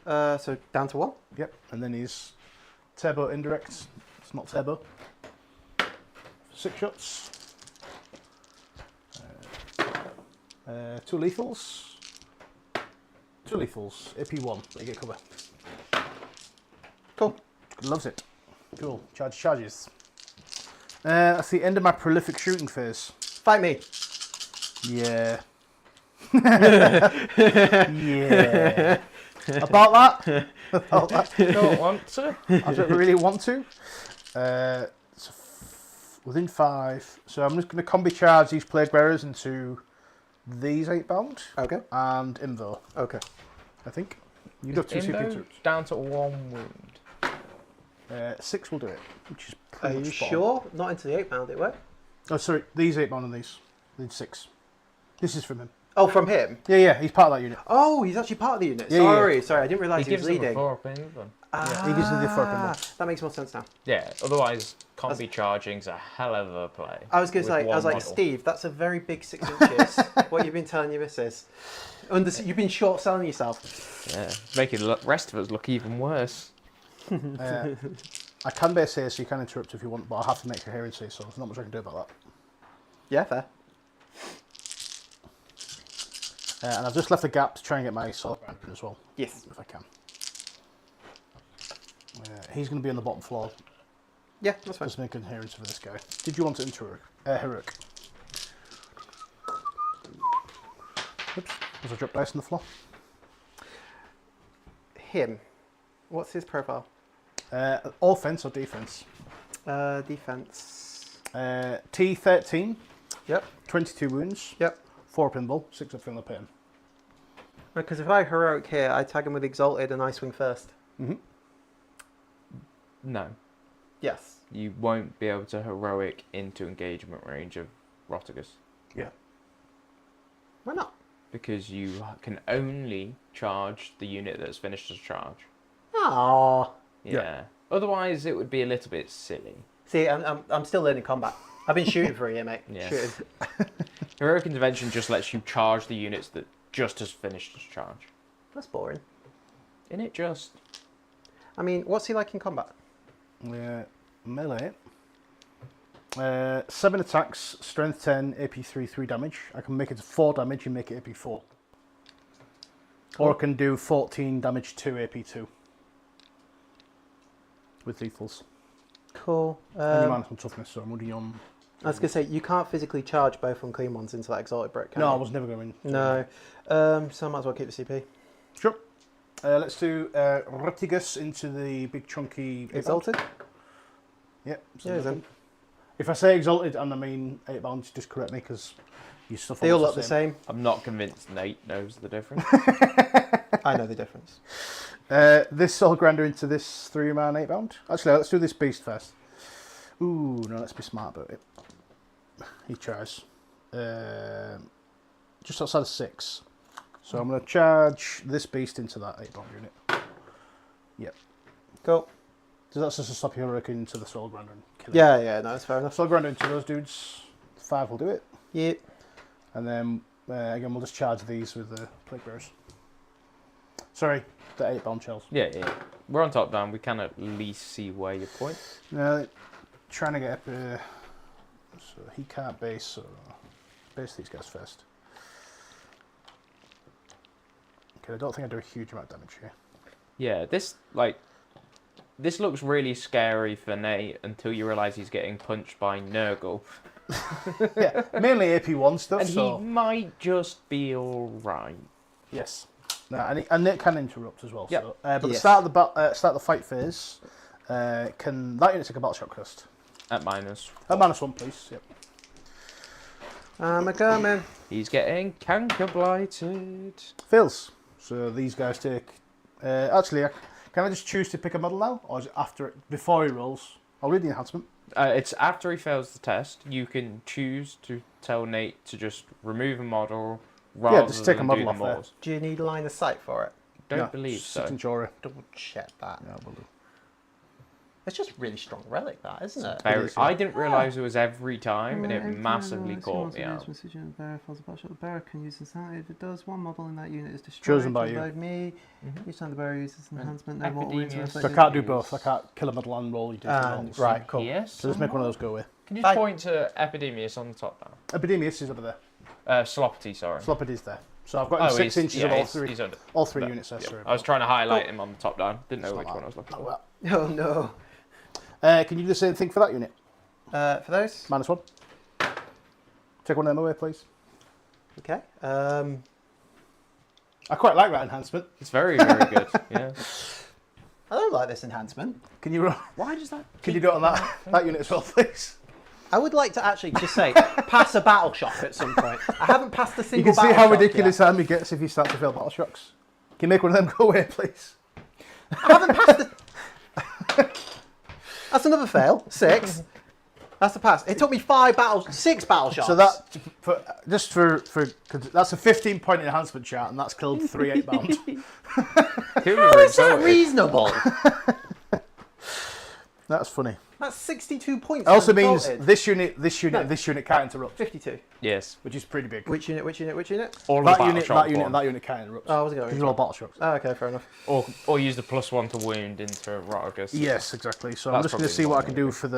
So down to 1. Yep, and then he's turbo indirect. It's not turbo. 6 shots. 2 lethals. 2 lethals. AP1, but you get cover. Cool. Loves it. Cool. Charges. That's the end of my prolific shooting phase. Fight me. Yeah. Yeah. About that? About that? Don't want to. I don't really want to. Within 5. So I'm just going to combi charge these plague bearers into these 8-bound Okay. and Invo, Okay. I think. You got 2 Imbo CP2. down to 1 wound. 6 will do it, which is Are pretty you much spot on. sure? Not into the 8-bound, it worked? Oh, sorry, these 8-bound and these. These 6. This is from him. Oh, from him? Yeah, he's part of that unit. Oh, he's actually part of the unit. Yeah, Sorry, I didn't realise he was He gives them a leading. 4 up in them. He gives them the 4 up in That makes more sense now. Yeah, otherwise combi charging's a hell of a play. I was going to with say, one model. Steve, that's a very big 6 inches. What you've been telling your missus. You've been short selling yourself. Yeah, making the rest of us look even worse. I can base here, so you can interrupt if you want, but I'll have to make a hearing say, so there's not much I can do about that. Yeah, fair. And I've just left a gap to try and get my sword open as well, Yes. if I can. He's going to be on the bottom floor. Yeah, that's fine. Just make an hearing for this guy. Did you want to interrupt? Heroic. Oops, there's a drop dice on the floor. Him. What's his profile? Offense or defense? Defense. T13, Yep. 22 wounds, Yep. 4 pinball, 6 of feeling the pain. Because if I heroic here, I tag him with exalted and I swing first. No, Yes. you won't be able to heroic into engagement range of Rotigus. Yeah. Why not? Because you can only charge the unit that's finished its charge. Oh. Yeah. Otherwise, it would be a little bit silly. See, I'm still learning combat. I've been shooting for a year, mate. Yeah. Shooting. Heroic intervention just lets you charge the units that just has finished its charge. That's boring. In it just. I mean, what's he like in combat? Melee. 7 attacks, strength 10, AP3, 3 damage. I can make it 4 damage and make it AP4. Or I can do 14 damage to AP2. With lethals. Cool. And you minus on toughness, so I'm already on. I was going to say, you can't physically charge both unclean ones into that exalted brick, can No, you? I was never going. No. So I might as well keep the CP. Sure. Let's do Rotigus into the big chunky. Exalted? Yep. Yeah, he's in. If I say exalted and I mean 8 bounds, just correct me because you stuff. They all look the same. I'm not convinced Nate knows the difference. I know the difference. This Soul Grinder into this 3-man 8-bound. Actually, let's do this beast first. Ooh, no, let's be smart about it. He tries. Just outside of 6. So I'm going to charge this beast into that 8-bound unit. Yep. Cool. So that's just to stop you working into the Soul Grinder and kill it. Yeah, no, that's fair enough. Soul Grinder into those dudes. 5 will do it. Yeah. And then, again, we'll just charge these with the Plague Bearers. Sorry, the 8-bound shells. Yeah. We're on top down. We can at least see where you point. No, trying to get up. So he can't base, so base these guys first. Okay, I don't think I do a huge amount of damage here. Yeah, this looks really scary for Nate until you realise he's getting punched by Nurgle. Yeah, mainly AP1 stuff. And so he might just be alright. yes, no, and it can interrupt as well. Yep. So, but Yes. the start of the fight phase, can that unit take a battle shock cost? At minus. -1, please. Yep. I'm coming. He's getting canker blighted. Fails. So these guys take. Actually, can I just choose to pick a model now, or is it after it, before he rolls? I'll read the enhancement. It's after he fails the test. You can choose to tell Nate to just remove a model rather just take a than model do off them there. all. Do you need line of sight for it? Don't believe so. Century. Double check that. Yeah, will do. It's just really strong relic, that, isn't it? Very, I didn't realise it was every time, and it massively caught me out. The bearer can use this. If it does, one model in that unit is destroyed. Chosen by you. Me. Each time the bearer uses an enhancement, no mortal wounds are Epidemius. So I inflicted. can't do both. I can't kill a model and roll. You do two rolls. Right, cool. Yes. So let's make one of those go away. Can you Bye. point to Epidemius on the top down? Epidemius is over there. Sloppity, sorry. Sloppity's there. So I've got him 6 inches of he's under. all three But, units there. yeah. Sorry. I was trying to highlight him on the top down. Didn't know It's which not one that. I was looking Oh, for. well. Oh no. Can you do the same thing for that unit? For those? -1. Take one of them away, please. Okay. I quite like that enhancement. It's very, very good. Yeah. I don't like this enhancement. Can you Why does that? can you do it on that unit as well, please? I would like to actually just say, pass a battle shock at some point. I haven't passed a You single can see battle how shock ridiculous yet. Army gets if you start to fail battle shocks. Can you make one of them go away, please? I haven't passed the... That's another fail. 6. That's a pass. It took me 6 battle shots. So that, just for cause that's a 15-point enhancement chart, and that's killed 3 8-bound. How is that reasonable? That's funny. That's 62 points. It also means resulted. this unit, and this unit can't interrupt, 52. Yes. which is pretty big. Which unit? All That the unit, battle that unit, and that unit can't interrupt. Oh, I was going These to are all battle shocks. Oh, okay, fair enough. Or use the +1 to wound into Rotagus. Yes, exactly. So I'm That's just going to probably see the what I one can do for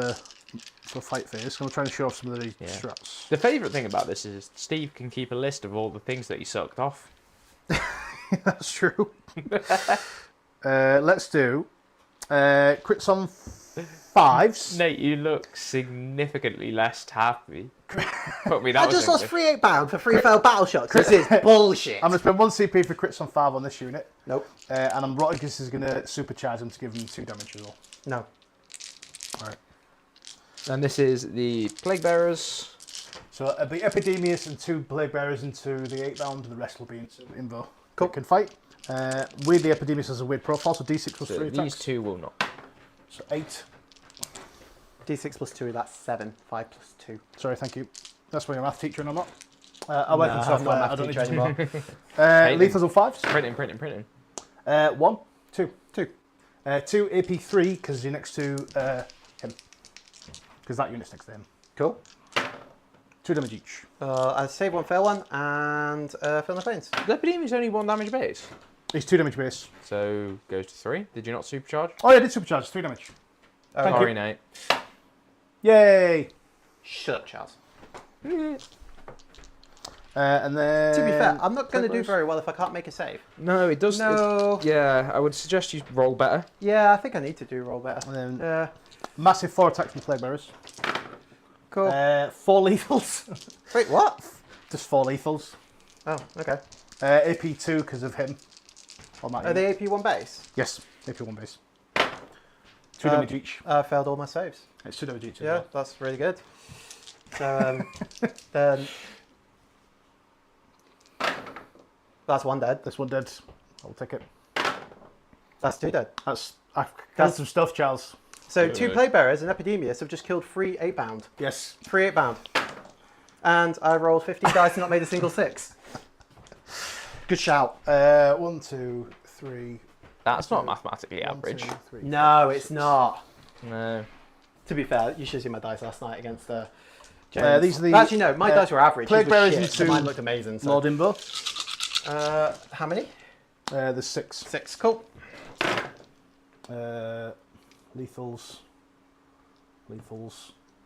fight phase. I'm trying to show off some of the strats. The favourite thing about this is Steve can keep a list of all the things that he sucked off. That's true. Let's do crits on 5s. Nate, you look significantly less happy. Put me that I was just lost English. 3 8-bound for 3 failed battle shots. This is bullshit. I'm going to spend 1 CP for crits on 5 on this unit. Nope. And I'm Rotigus is going to supercharge him to give him 2 damage as well. No. Alright. And this is the Plague Bearers. So it'll be Epidemius and 2 Plague Bearers into the 8-bound, and the rest will be into Invo. Cool. They can fight. With the Epidemius has a weird profile, so D6 plus So 3 these attacks. two will not. So 8. D6 plus 2, that's 7. 5 plus 2. Sorry, thank you. That's why you're a math teacher and I'm not. I work in I'm software. not I a don't math need teacher to anymore. Lethals on 5s. Printing. 1, 2. 2 AP3 because you're next to him. Because that unit's next to him. Cool. 2 damage each. I save 1, fail 1, and fill the planes. The Epidemius only 1 damage base. He's 2 damage base. So goes to 3. Did you not supercharge? Oh, yeah, I did supercharge. 3 damage. Thank Sorry, you. Nate. Yay! Shut up, Charles. And then. To be fair, I'm not going to do Plague very well if I can't make a save. No, it does. No. Yeah, I would suggest you roll better. Yeah, I think I need to do roll better. And then Yeah. massive 4 attacks from Plague Bearers. Cool. 4 lethals. Wait, what? Just 4 lethals. Oh, okay. AP2 because of him. On that Are unit. they AP1 base? Yes, AP1 base. 2 damage each. I failed all my saves. It's 2 damage each. as Yeah, well. that's really good. So, then... That's 1 dead. This one dead. I'll take it. That's 2 dead. I've killed some stuff, Charles. So 2 plague bearers and Epidemius have just killed 3 8-bound. Yes. 3 8-bound. And I rolled 15 dice and not made a single 6. Good shout. 1, 2, 3. That's not mathematically 1, average. 2, 3, No, 4, it's 6. not. No. To be fair, you should have seen my dice last night against the. James. These are the. Actually, no, my dice were average. Plague His was bearers shit, so into mine looked amazing. So. Lord Imbo. How many? There's 6. 6. Cool.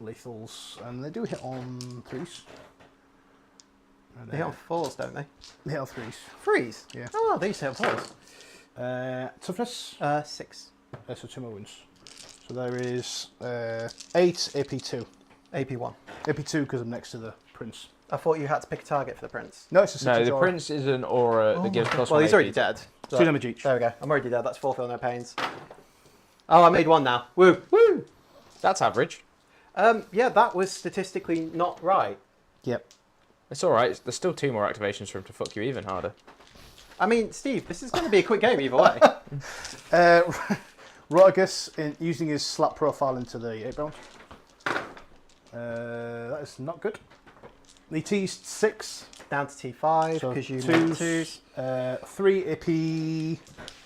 Lethals, and they do hit on 3s. And They hit on 4s, don't they? They hit on 3s. 3s? Yeah. Oh, they used to hit on 4s. Toughness. 6. So 2 more wounds. So there is 8 AP2. AP1. AP2 because I'm next to the prince. I thought you had to pick a target for the prince. No, it's a 6 No, the aura. prince is an aura that gives plus Well, 1 he's AP. already dead. 2 damage each. There we go. I'm already dead. That's 4 feel no pains. Oh, I made 1 now. Woo. Woo! That's average. Yeah, that was statistically not right. Yep. It's alright. There's still 2 more activations for him to fuck you even harder. I mean, Steve, this is going to be a quick game either way. Rotigus using his slap profile into the 8-bound. That is not good. He teased 6. Down to T5 So because you twos, made 2s. 3 AP.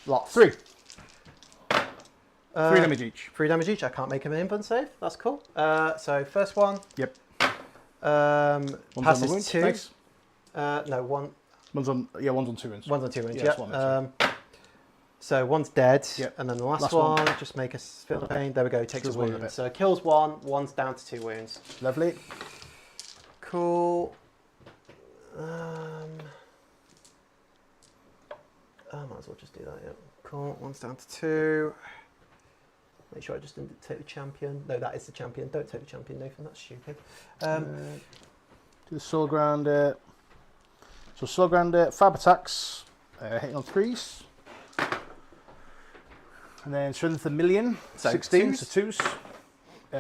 Lots. 3. 3 Uh, damage each. 3 damage each. I can't make him an invuln save. That's cool. So first one. Yep. Passes on the wound. 2. Nice. No, 1. One's on 2 wounds. One's on 2 wounds. Yeah, Yeah. it's one, So one's dead. Yep. And then the last Last one, one. just make us feel the pain. There we go. Takes Kills a one of wound. it. So kills 1. One's down to 2 wounds. Lovely. Cool. I might as well just do that, yeah. Cool, 1's down to 2. Make sure I just didn't take the champion. No, that is the champion. Don't take the champion, Nathan, that's stupid. Do the Soul Grounder. So Soul Grounder, Fab attacks, hitting on 3s. And then Strength of Million, So 16, twos. so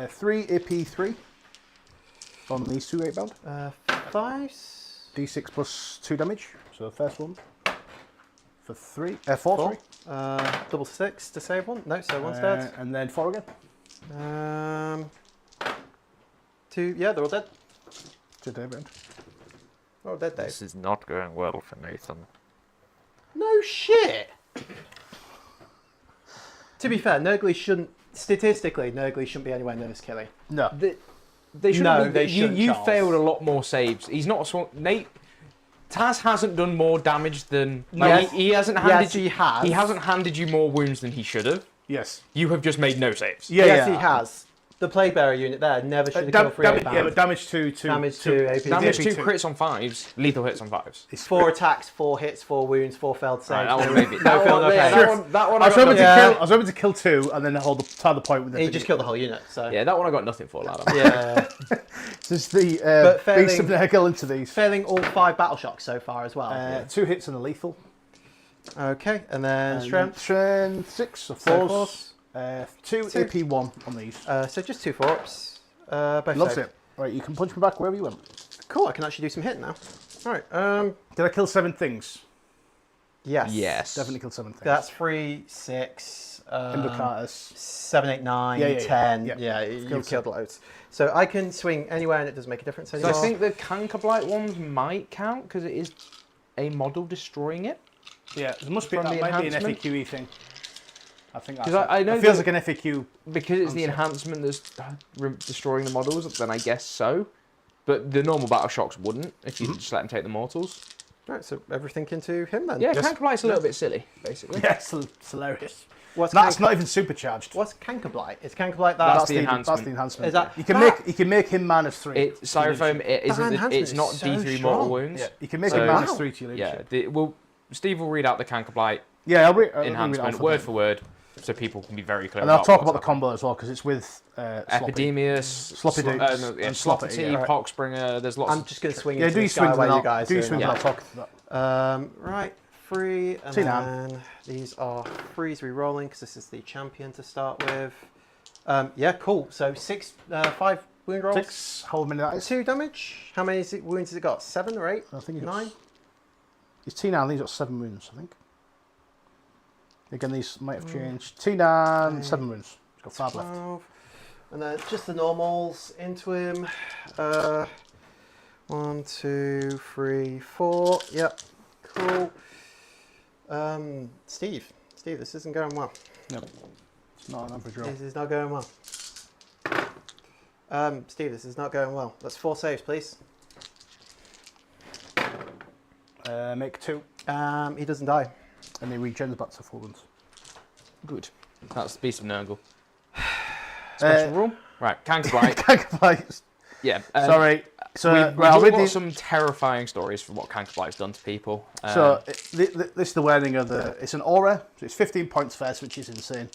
2s. 3 AP3 on these 2 8-bound. 5s. D6 plus 2 damage. So the first one for 4, 4. 3. Double 6 to save 1. No, so 1's dead. And then 4 again. 2, yeah, they're all dead. 2 8-bound. They're all dead, Dave. This is not going well for Nathan. No shit! To be fair, Nurgle shouldn't, statistically, Nurgle shouldn't be anywhere near this killing. No. They shouldn't No, be, they you, shouldn't, you Charles. failed a lot more saves. He's not a Nate. Taz hasn't done more damage than. Yes. He hasn't handed Yes, you. he has. He hasn't handed you more wounds than he should have. Yes. You have just made no saves. Yeah, Yes, yeah. he has. The Plague Bearer unit there never should have killed 3 damage, 8-bound. yeah, but damage to Damage to AP. Damage AP2. 2 crits on 5s. Lethal hits on 5s. It's 4 attacks, 4 hits, 4 wounds, 4 failed saves. Right, that one no- maybe. no That fail, one, no yeah, pain. that one I I was got hoping to Yeah. kill. I was hoping to kill 2 and then tie the point with the. He just killed the whole unit, so. Yeah, that one I got nothing for, lad. Yeah. This is the But failing- Beast of Nurgle into these. Failing all 5 battle shocks so far as well. 2 hits and a lethal. Okay, and then strength. Strength 6 or So 4s. 2 AP1 on these. So just 2 4-ups. Both Loves save. it. Right, you can punch me back wherever you want. Cool, I can actually do some hit now. Alright, Did I kill 7 things? yes. Yes. Definitely killed 7 things. That's 3, 6, Imbricatus. 7, 8, 9, Yeah, 10. yeah. Yeah, you've Killed killed loads. So I can swing anywhere and it doesn't make a difference So anymore. I think the Cankerblight ones might count because it is a model destroying it. Yeah, there must be. From That the might be an enhancement? FAQE thing. I think that's 'Cause I it. know It feels that- like an FAQ. Because it's the Answer. enhancement that's destroying the models, then I guess so. But the normal battle shocks wouldn't if you just let them take the mortals. Right, so everything into him then. Yeah, Yes. Cankerblight's a little bit silly, basically. Yeah, it's hilarious. What's That's not even supercharged. What's Cankerblight? Is Cankerblight that? That's That's the the enhancement. That's the enhancement. Is that- you can that- make him -3. It Styrofoam it isn't. enhancement It's is not so D3 strong. mortal wounds. Yeah, you can make So- him Wow. -3 to your Yeah. leadership. Steve will read out the Cankerblight Yeah, I'll read it enhancement off word of for word, so people can be very clear. And I'll talk about the what's combo as well because it's with happening. Sloppy. Epidemius, Sloppy Dukes and Sloppy, Sloppity, yeah. Poxbringer. There's lots. I'm just going to swing Yeah, into do your this guy swings while and you I'll guys do your are- swings yeah. and I'll talk to that. Right, 3, and See now. then these are 3s re-rolling because this is the champion to start with. Yeah, cool. So 5 wound rolls. 6, hold minute that is. 2 damage. How many wounds has it got? 7 or 8? I think it's 9? He's T now, and he's got 7 wounds, I think. Again, these might have changed. T9, 7 wounds. He's got 5 left. 12. And then just the normals into him. 1, 2, 3, 4. Yep. Cool. Steve, this isn't going well. No, it's not an average roll. This is not going well. Steve, this is not going well. That's 4 saves, please. Make 2. He doesn't die. And he regens back to full wounds. Good. That's the Beast of Nurgle. Special rule? Right, Canker Blight. Canker Blight. Yeah. Sorry. So, we've I'll all read got these. some terrifying stories from what Canker Blight's done to people. This is the wording of the. It's an aura. So it's 15 points first, which is insane.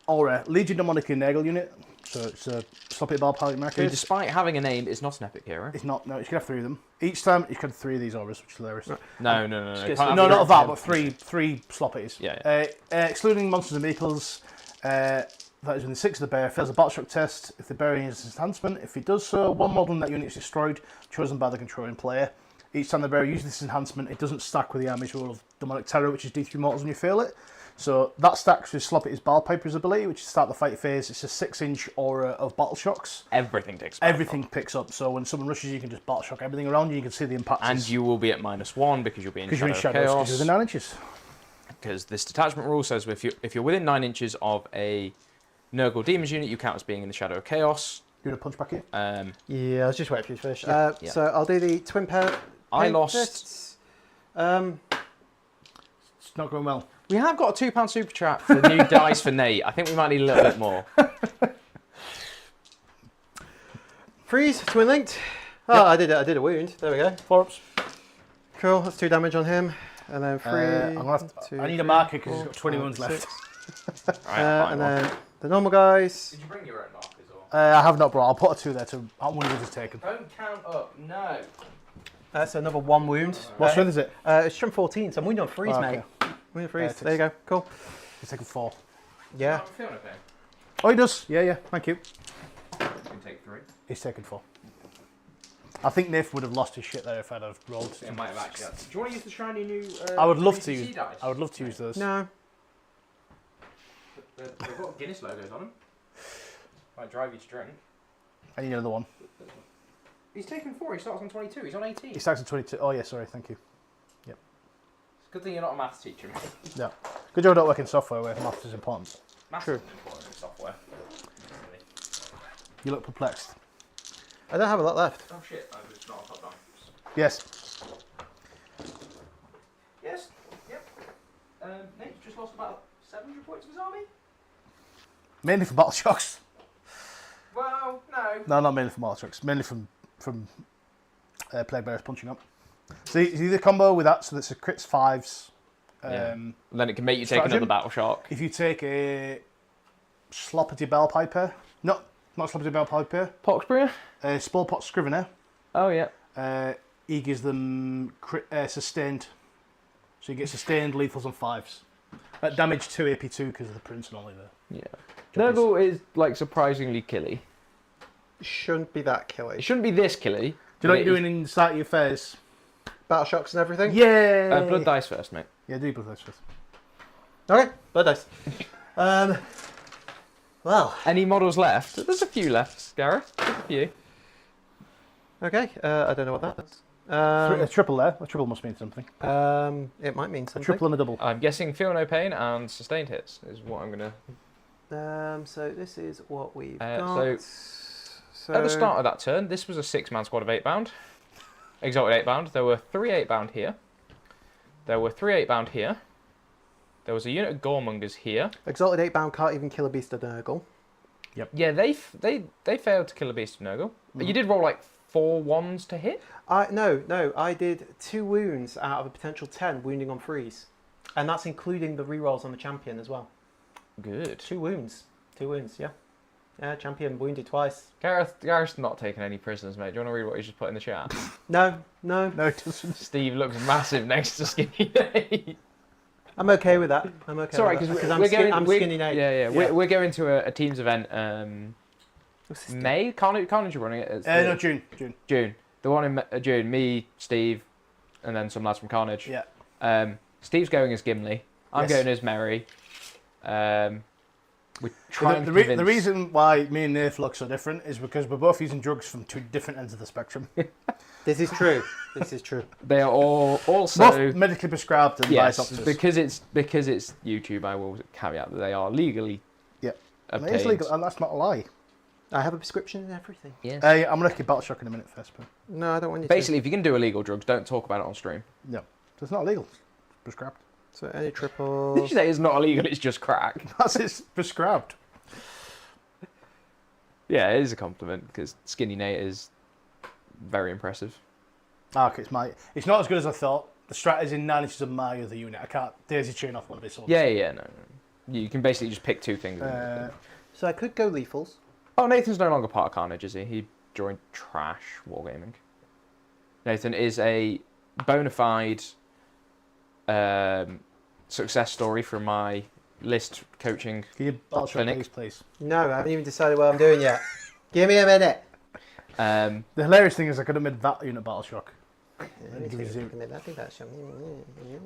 Aura, Legion Demonic Nurgle unit. So it's a Sloppy Ball Pilot who, Market. despite having a name, is not an epic hero. It's not. No, you can have 3 of them. Each time you can have 3 of these auras, which is hilarious. No. No, Can't have not the- of that, but three Sloppies. Yeah. Excluding monsters and vehicles. That is when the 6 of the bear fails a battle shock test. If the bear uses enhancement, if he does so, 1 model in that unit is destroyed, chosen by the controlling player. Each time the bear uses this enhancement, it doesn't stack with the army's rule of Demonic Terror, which is D3 mortals when you fail it. So that stacks with Sloppy's Piper's ability, which is start the fight phase. It's a 6-inch aura of battle shocks. Everything takes Everything picks up. So when someone rushes, you can just battle shock everything around you. You can see the impact. And you will be at -1 because you'll be in because you're in Shadow shadows. Chaos. Because you're 9 inches. Because this detachment rule says if you're within 9 inches of a Nurgle Demons unit, you count as being in the Shadow of Chaos. You want to punch back here? Yeah, I was just waiting for you to finish. Yeah. So I'll do the twin pair. I lost. Fists. It's not going well. We have got a £2 super chat for new dice for Nate. I think we might need a little bit more. Freeze, twin linked. Oh, I did a wound. There we go. 4 ups. Cool, that's 2 damage on him. And then 3. I'm gonna have to, two, I need a three, marker because he's 4, got 20 5, wounds left. 6. Right, And then the normal guys. Did you bring your own markers? I have not brought. I'll put a 2 there to. One of these is taken. Don't count up, no. That's another 1 wound. What strength is it? It's from 14, so I'm wounded on freeze, Oh, mate. okay. Wounded on freeze. Six. There you go. Cool. He's taken 4. Yeah. I'm feeling okay. Oh, he does. Yeah. Thank you. You can take 3. He's taken 4. I think Nif would have lost his shit there if I'd have rolled. It might have actually. Do you want to use the shiny new? I would love to BCC use. dice? I would love to use those. No. They've got Guinness logos on them. Might drive you to drink. I need another one. He's taken 4. He starts on 22. He's on 18. He starts at 22. Oh yeah, sorry. Thank you. It's a good thing you're not a maths teacher, mate. Yeah. Good job I don't work in software where maths is important. Maths True. is important in software. You look perplexed. I don't have a lot left. Oh shit! I was not on top down. Yes. Yes. Yep. Nate's just lost about 700 points of his army. Mainly from battle shocks. Well, no. No, not mainly from battle shocks. Mainly from plague bearers punching up. So you do the combo with that. So that's a crits 5s. And then it can make you take stratagem. another battle shock. If you take a Sloppity Bell Piper, not Sloppity Bell Piper, Poxbury? Spellpot Scrivener, Oh yeah. he gives them sustained. So you get sustained lethals on 5s. Damage 2, AP 2 because of the prince and only the. Yeah. Jobbies. Nurgle is like surprisingly killy. Shouldn't be that It killy. shouldn't be this killy. Do you know what you're doing in start of your phase? Battle shocks and everything. Yeah. Blood dice first, mate. Yeah, do blood dice first. Okay, blood dice. Well, Any models left? There's a few left, Gareth. Just a few. okay. I don't know what that is. A triple there. A triple must mean something. It might mean A something. triple and a double. I'm guessing feel no pain and sustained hits is what I'm gonna. So this is what we've Uh, got. So At the start of that turn, this was a 6-man squad of 8 bound. Exalted 8 bound. There were 3 8 bound here. There were 3 8 bound here. There was a unit of Goremongers here. Exalted 8 bound can't even kill a beast of Nurgle. Yeah, they failed to kill a beast of Nurgle. You did roll like 4 1s to hit. No, I did 2 wounds out of a potential 10 wounding on freeze, and that's including the rerolls on the champion as well. Good. 2 wounds, yeah. Yeah, champion wounded twice. Gareth's not taking any prisoners, mate. Do you want to read what he's just put in the chat? No. No, it doesn't. Steve looks massive next to Skinny Nate. I'm okay with that. I'm okay. It's alright with that, because I'm skinny Nate. Yeah. We're going to a teams event. What's this May? Carnage are running it. It's No, June. June. The one in June. Me, Steve, and then some lads from Carnage. Yeah. Steve's going as Gimli. I'm Yes. going as Mary. We're But trying the, to the convince... reason why me and Nath look so different is because we're both using drugs from two different ends of the spectrum. This is true. This is true. They are all also... Both medically prescribed and by Yes, doctors. because it's YouTube, I will caveat that they are legally Yeah. And it obtained. is legal, and that's not a lie. I have a prescription and everything. Yes. I'm going to keep Battle Shock in a minute first, but No, I don't want you Basically, if you're going to do illegal drugs, don't talk about it on stream. no. So it's not illegal. It's prescribed. to. So any Did you triples? say it's not illegal, it's just crack? That's it's prescribed. Yeah, it is a compliment, because Skinny Nate is very impressive. Okay, it's not as good as I thought. The strat is in 9 inches of my other unit. I can't daisy chain off one of his swords. No. You can basically just pick two things. So I could go lethals. Oh, Nathan's no longer part of Carnage, is he? He joined Trash Wargaming. Nathan is a bona fide success story from my list coaching. Can you Battle Shock Clinic. please? No, I haven't even decided what I'm doing yet. Give me a minute. Um, The hilarious thing is I could have made that unit Battle Shock. Let me Give me see if zoom. I can make that do that, shall we?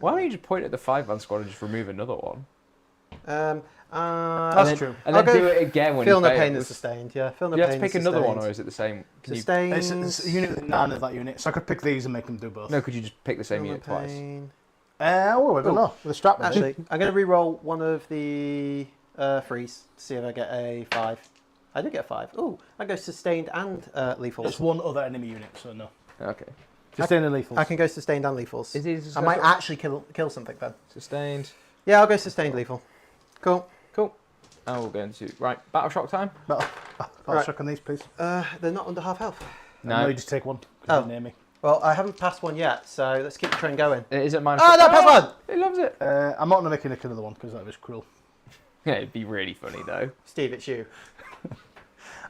why don't you just point at the 5-man squad and just remove another one? That's And then- true. And I'll then go do it again when Feel you no fail. pain is sustained. Yeah, feel no You pain. have to pick is another one, sustained. or is it the same? Can you... Sustained. It's a unit with 9 of that unit, so I could pick these and make them do both. No, could you just pick the same Feel no unit twice? pain. I don't know. With a strap, maybe. Actually, I'm going to re-roll one of the frees to see if I get a 5. I did get a 5. Ooh, I go sustained and lethals. It's one other enemy unit, so no. Okay. Sustained and lethals. I can go sustained and lethals. Is it I might actually kill something then. sustained? Yeah, I'll go sustained lethal. Cool. Cool. And we'll go into Battle Shock time. Battle Right. Shock on these, please. They're not under half health. No, you just take one. 'Cause Oh. you're near me. Well, I haven't passed one yet, so let's keep the train going. It is at minus. Oh, no, pass one! He loves it. I'm not going to make Nick another one because that was cruel. Yeah, it'd be really funny though. Steve, it's you.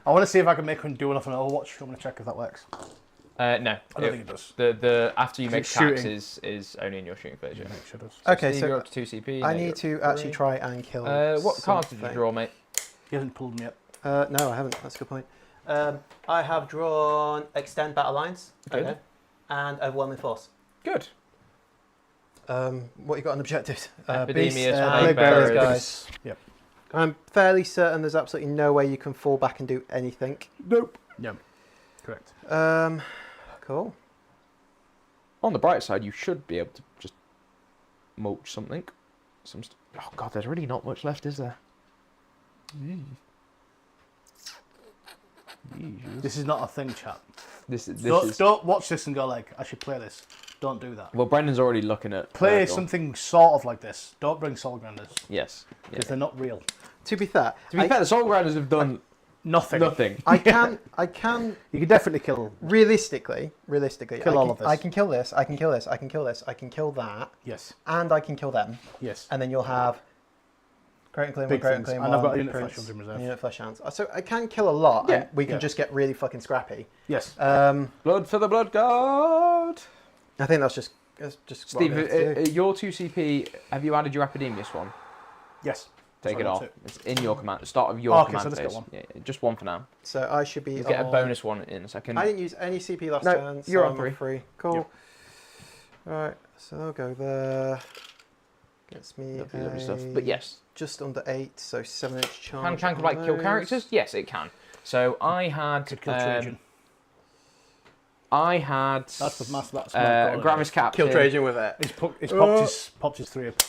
I want to see if I can make him do enough on Overwatch. I'm going to check if that works. No. I don't think it does. The after you make It's attacks shooting. is only in your shooting phase. Yeah. Make sure it does. Okay, Steve, you're so up to 2 CP. I Nate, need you're to up actually 3. try and kill What cards did you something. draw, mate? He hasn't pulled them yet. No, I haven't. That's a good point. I have drawn Extend Battle Lines. Good. Okay. And Overwhelming Force. Good. What you got on objectives? Epidemius, Beasts, Plague Plague Bearers, Bearers. guys. Yep. I'm fairly certain there's absolutely no way you can fall back and do anything. Nope. Yeah. Correct. Cool. On the bright side, you should be able to just mulch something. Oh god, there's really not much left, is there? This is not a thing, chat. This Don't, is. don't watch this and go like, I should play this. Don't do that. Well, Brendan's already looking at. Play Nurgle. something sort of like this. Don't bring Soul Grinders Yes. because they're not real. To be fair, To be fair, the Soul Grinders have done Nothing. nothing. I can You can definitely kill. realistically, Kill all of this. I can kill this, I can kill this, I can kill this, I can kill that, Yes. and I can kill them, Yes. and then you'll have Great and Clean Big One, Great and things. Clean And I've One, got a unit Prince, flesh hounds in reserve. and unit flesh hounds. So I can kill a lot, Yeah. and we can Yeah. just get really fucking scrappy. Yes. Blood for the Blood God. I think that's just Steve, what I'm gonna have to do. your 2 CP, have you added your Epidemius one? Yes. Take Sorry, it off. that's It's in your command. Start of your Oh, okay, command so just phase. get one. Yeah, just one for now. So I should be. You get a on- bonus one in a second. I didn't use any CP last No, turn. So you're on I'm 3. free. Cool. Right, so I'll go there. Gets me Lovely stuff. a But yes, just under 8, so 7-inch charge. can on like kill those. characters? Yes, it can. So I had. Could kill Trajan. I had. That's the master. That's Gravis Captain. Kill Trajan with it. He's popped his 3 up.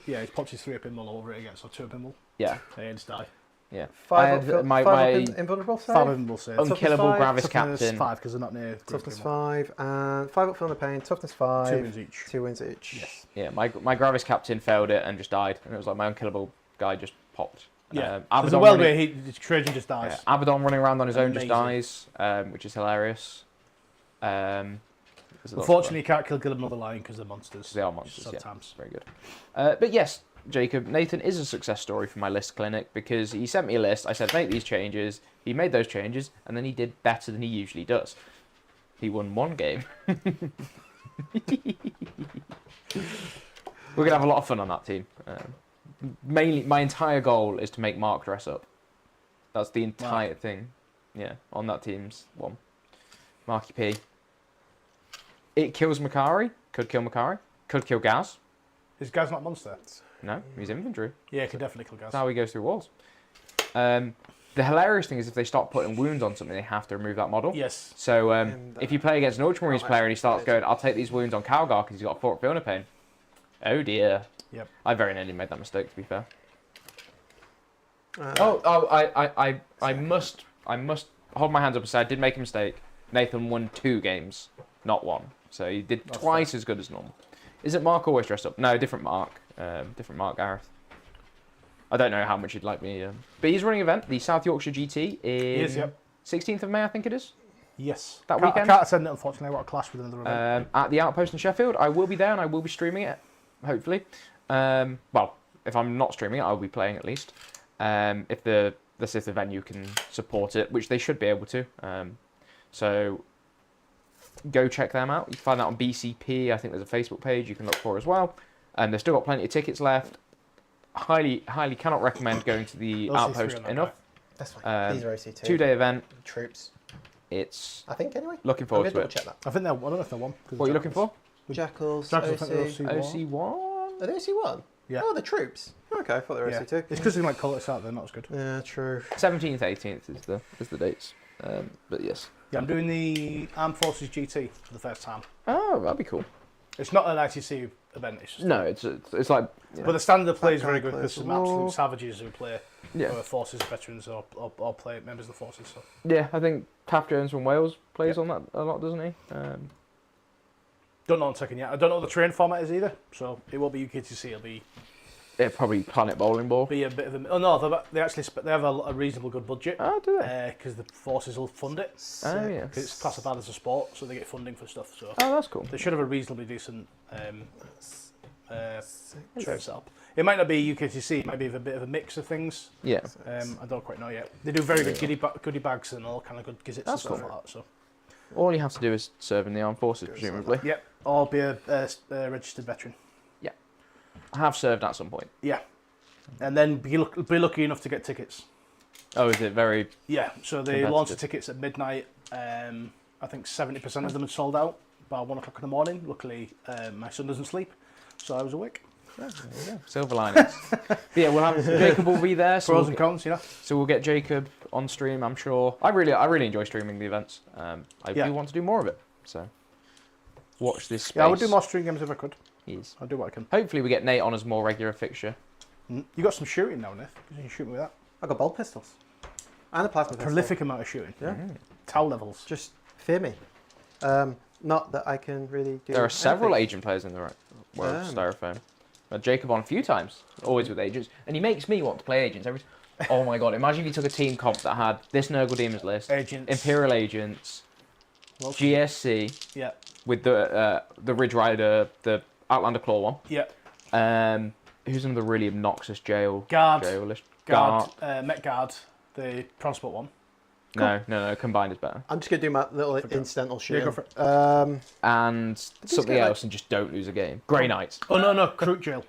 He's popped his 3 up in all over it again. So 2 up in all. Yeah, They just die. yeah. 5 I up, had my- 5 my- up invulnerable. 5 of them will save. Unkillable five, Gravis Toughness Captain. 5 because they're not near. Toughness 5 and 5 up, feel no pain. Toughness 5. 2 wins each. 2 wins each. Yes. Yeah, my Gravis Captain failed it and just died. And it was like my unkillable guy just popped. Yeah. There's Abaddon a world running, where Trajan just dies. yeah, Abaddon running around on his own just Amazing. dies, which is hilarious. There's a lot of Unfortunately, you can't kill another lion because they're monsters. They are monsters, yeah. Sometimes. Very good. But yes, Jacob, Nathan is a success story for my list clinic because he sent me a list. I said, make these changes. He made those changes, and then he did better than he usually does. He won 1 game. We're going to have a lot of fun on that team. Mainly, my entire goal is to make Mark dress up. That's the entire thing. Yeah, on that team's one. Marky P. It kills Makari. Could kill Makari. Could kill Gaz. Is Gaz not a monster? No, he's infantry. Yeah, he can definitely kill Gaz. That's how he goes through walls. The hilarious thing is if they start putting wounds on something, they have to remove that model. Yes. So if you play against an Ultramarines player and he starts going, I'll take these wounds on Calgar because he's got 4 Fiona Pain. Oh dear. Yep. I very nearly made that mistake, to be fair. I must hold my hands up and say I did make a mistake. Nathan won 2 games, not 1. So he did twice as good as normal. Is it Mark always dressed up? No, different Mark. Different Mark Gareth. I don't know how much you'd like me. But he's running an event, the South Yorkshire GT, in 16th of May, I think it is. Yes. That I weekend? can't attend it, unfortunately. I've got a clash with another event. At the Outpost in Sheffield. I will be there and I will be streaming it, hopefully. Well, if I'm not streaming it, I'll be playing at least. If the venue can support it, which they should be able to. So go check them out. You can find that on BCP. I think there's a Facebook page you can look for as well. They've still got plenty of tickets left. Highly cannot recommend going to the Outpost enough. That's fine. These are OC2. 2-day event. Troops. It's I think anyway. looking forward to it. Check that. I think they're. I don't know if they're one. What are you looking for? Jackals. Jackals, I OC. think they're OC1. OC1? Are they OC1? Yeah. Oh, the troops. Okay, I thought they were Yeah. OC2. It's because they might call it out. They're not as good. Yeah, true. 17th, 18th is the dates. But yes. Yeah, I'm doing the Armed Forces GT for the first time. Oh, that'd be cool. It's not an ITC event. It's just No, it's like. But the standard play is very Background good because players some of war. absolute savages who play Yeah. forces veterans or play members of the forces. So. Yeah, I think Taff Jones from Wales plays on that a lot, doesn't he? Don't know on second yet. I don't know what the train format is either. So it won't be UKTC. It'll be Probably Planet Bowling Ball. a bit of a. Oh no, they actually they have a reasonable good budget. Oh, do they? Because the forces will fund it. Oh, yeah. Because it's classified as a sport, so they get funding for stuff. So Oh, that's cool. they should have a reasonably decent train setup. It might not be UKTC. It might be a bit of a mix of things. Yeah. I don't quite know yet. They do very good goodie bags and all kind of good gizzits and That's stuff cool. like that. So All you have to do is serve in the armed forces, presumably. yep, or be a registered veteran. I have served at some point. Yeah, and then be lucky enough to get tickets. Oh, is it very? Yeah, so they Competitive. launched the tickets at midnight. I think 70% of them had sold out by 1 o'clock in the morning. Luckily, my son doesn't sleep, so I was awake. Yeah, there you go. Silver linings. But yeah, we'll have Jacob will be there. So Pros and cons, you know. So we'll get Jacob on stream, I'm sure. I really enjoy streaming the events. I do want to do more of it. So watch this space. Yeah, I would do more stream games if I could. Yes. I'll do what I can. Hopefully we get Nate on as more regular fixture. You got some shooting now, Nith. You can shoot me with that. I got bolt pistols. And a plasma pistol. Prolific amount of shooting. Yeah. Tau levels. Just fear me. Not that I can really do. There are several anything. agent players in the world of Styrofoam. Jacob on a few times, always with agents, and he makes me want to play agents every. Oh my god! Imagine if you took a team comp that had this Nurgle Demons list, Agents. Imperial Agents, Well, GSC Yeah. with the Ridge Rider, the Outlander Claw one. Yeah. Who's another really obnoxious jail? Guard. Jailish. Guard. Met Guard. The transport one. No. Combined is better. I'm just gonna do my little incidental shooting. go for it. And something get, else, and just don't lose a game. Grey Knights. Oh no, Crook Jail.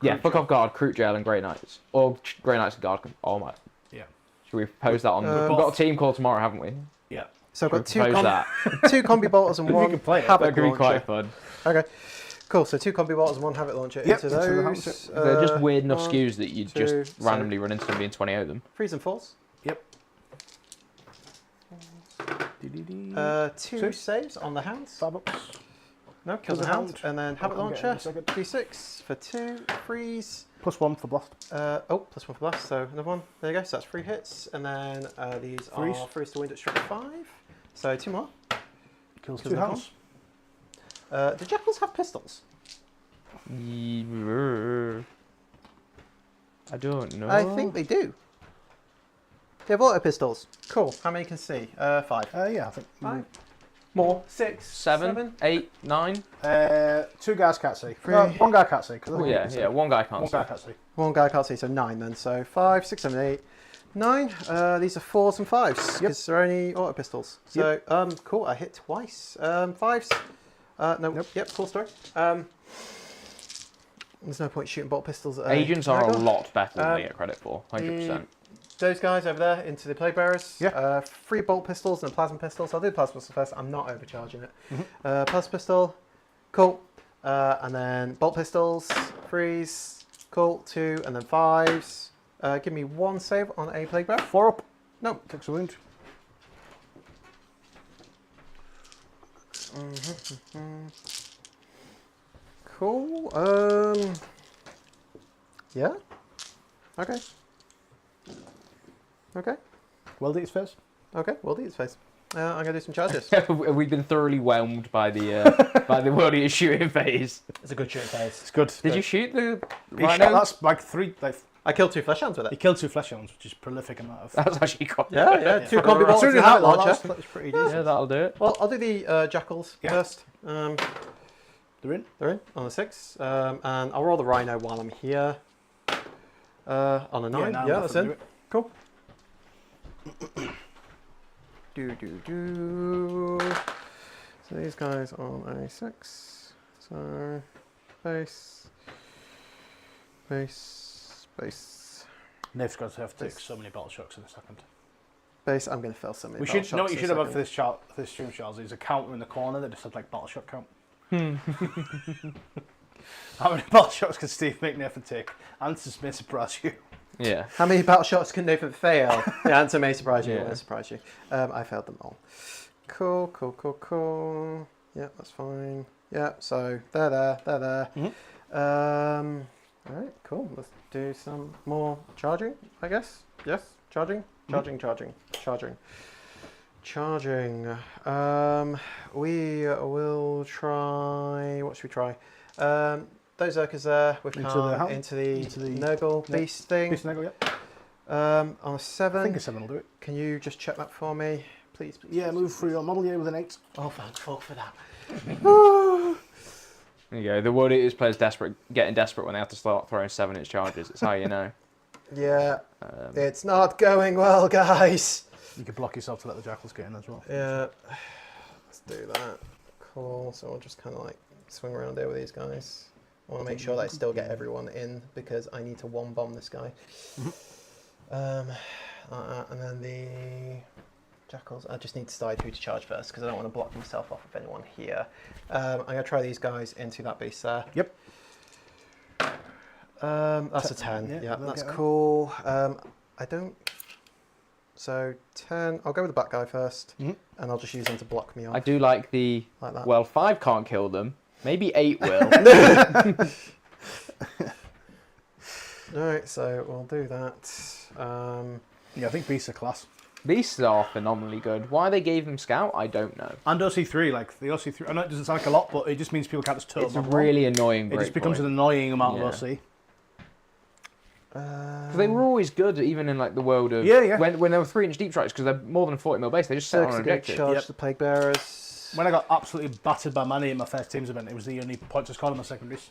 Yeah, fuck off Guard, Crook Jail, and Grey Knights. Or Grey Knights and Guard. Oh my. Yeah. Should we post that on? We've got a team call tomorrow, haven't we? Yeah. So I've got two Propose that. two combi bolters and You one can play it. habit That could be launcher. quite fun. Okay. Cool. So two combi bolters and one habit launcher Yep, into into the those. house. They're just weird enough one, skews that you two, just randomly run into somebody and 20 of them. Freeze and falls. Yep. Two Two. saves on the hounds. Starbucks. No, kills the the hound. hound. And then habit I'll get it in launcher. a second. D6 for 2. Freeze. +1 for blast. +1 for blast. So another one. There you go. So that's 3 hits. And then these Freeze. are freeze to wound at strength 5. So 2 more. Kills Kills 2 that hounds. Do jackals have pistols? I don't know. I think they do. They have auto pistols. Cool. How many can see? 5. Yeah, I think. 5. More. 6. 7, 8, 9. 2 guys can't see. Three. No, 1 guy can't see. 'cause I Oh, think yeah, he can yeah. see. One guy can't. One see. guy can't see. One guy can't see, so 9 then. So 5, 6, 7, 8, 9. These are 4s and 5s because they're only auto pistols. So cool. I hit twice. 5s. No. Nope. Yep. Cool story. There's no point shooting bolt pistols at Agents are a Nurgle. lot better than they get credit for. 100%. Those guys over there into the plague bearers. Yeah. 3 bolt pistols and a plasma pistol. So I'll do the plasma pistol first. I'm not overcharging it. Mhm. Plasma pistol. Cool. And then bolt pistols, freeze, cool, 2, and then 5s. Give me 1 save on a plague bear. 4 up. No. Takes a wound. Cool. Yeah. Okay. Okay. Well, its face. Okay. We'll do its face. I'm gonna do some charges. We've been thoroughly whelmed by the by the world eater shooting phase. It's a good shooting phase. It's good. Did you shoot the He shot, rhino? that's like 3. Like, I killed 2 flesh hounds with he it. killed 2 flesh hounds, which is prolific amount of. That's actually quite. Yeah. 2 combi bolts Considering and a that, launcher. that's pretty decent. Yeah, that'll do it. Well, I'll do the jackals Yeah. first. They're in. They're in on a 6. And I'll roll the rhino while I'm here. On a 9. now Yeah, that's definitely in. do it. Cool. So these guys on a 6. So base. Nave's got to have to take so many battle shocks in a second. Base. I'm going to fill some. We should know what you should have had for this chart, for this stream, Charles. Is a counter in the corner that just had like battle shock count. How many battle shocks can Steve McNair take? Answers may surprise you. Yeah. How many battle shots can Nathan fail? The answer may surprise you. Yeah. It won't surprise you. I failed them all. Cool. Yeah, that's fine. Yeah, so they're there. All right, cool. Let's do some more charging, I guess. Yes, charging. We will try. What should we try? Those Zerkers there. We've come into the Nurgle beast thing. Beast Nurgle, yep. On a 7. I think a 7 will do it. Can you just check that for me, please? Yeah, move through your model here with an 8. Oh, thank fuck for that. There you go. The World Eaters players getting desperate when they have to start throwing 7-inch charges. It's how you know. Yeah, it's not going well, guys. You can block yourself to let the jackals get in as well. Yeah, let's do that. Cool. So I'll just kind of like swing around there with these guys. I want to make sure that I still get everyone in because I need to 1-bomb this guy. And then the jackals. I just to decide who to charge first because I don't want to block myself off of anyone here. I'm going to try these guys into that beast there. Yep. That's a 10. Yeah, they'll that's get cool. I don't. So 10. I'll go with the black guy first, and I'll just use him to block me off. I do like the. Like that. Well, 5 can't kill them. Maybe 8 will. Alright, so we'll do that. Yeah, I think beasts are class. Beasts are phenomenally good. Why they gave them Scout, I don't know. And OC3, like the OC3. I know it doesn't sound like a lot, but it just means people can't just total It's them really annoying. It just becomes an annoying amount of OC. Because they were always good, even in like the world of when they were 3-inch deep strikes, because they're more than 40 mil base. They just set on an objective. Charge the plague bearers. When I got absolutely battered by Manny in my first teams event, it was the only points I scored in my secondaries.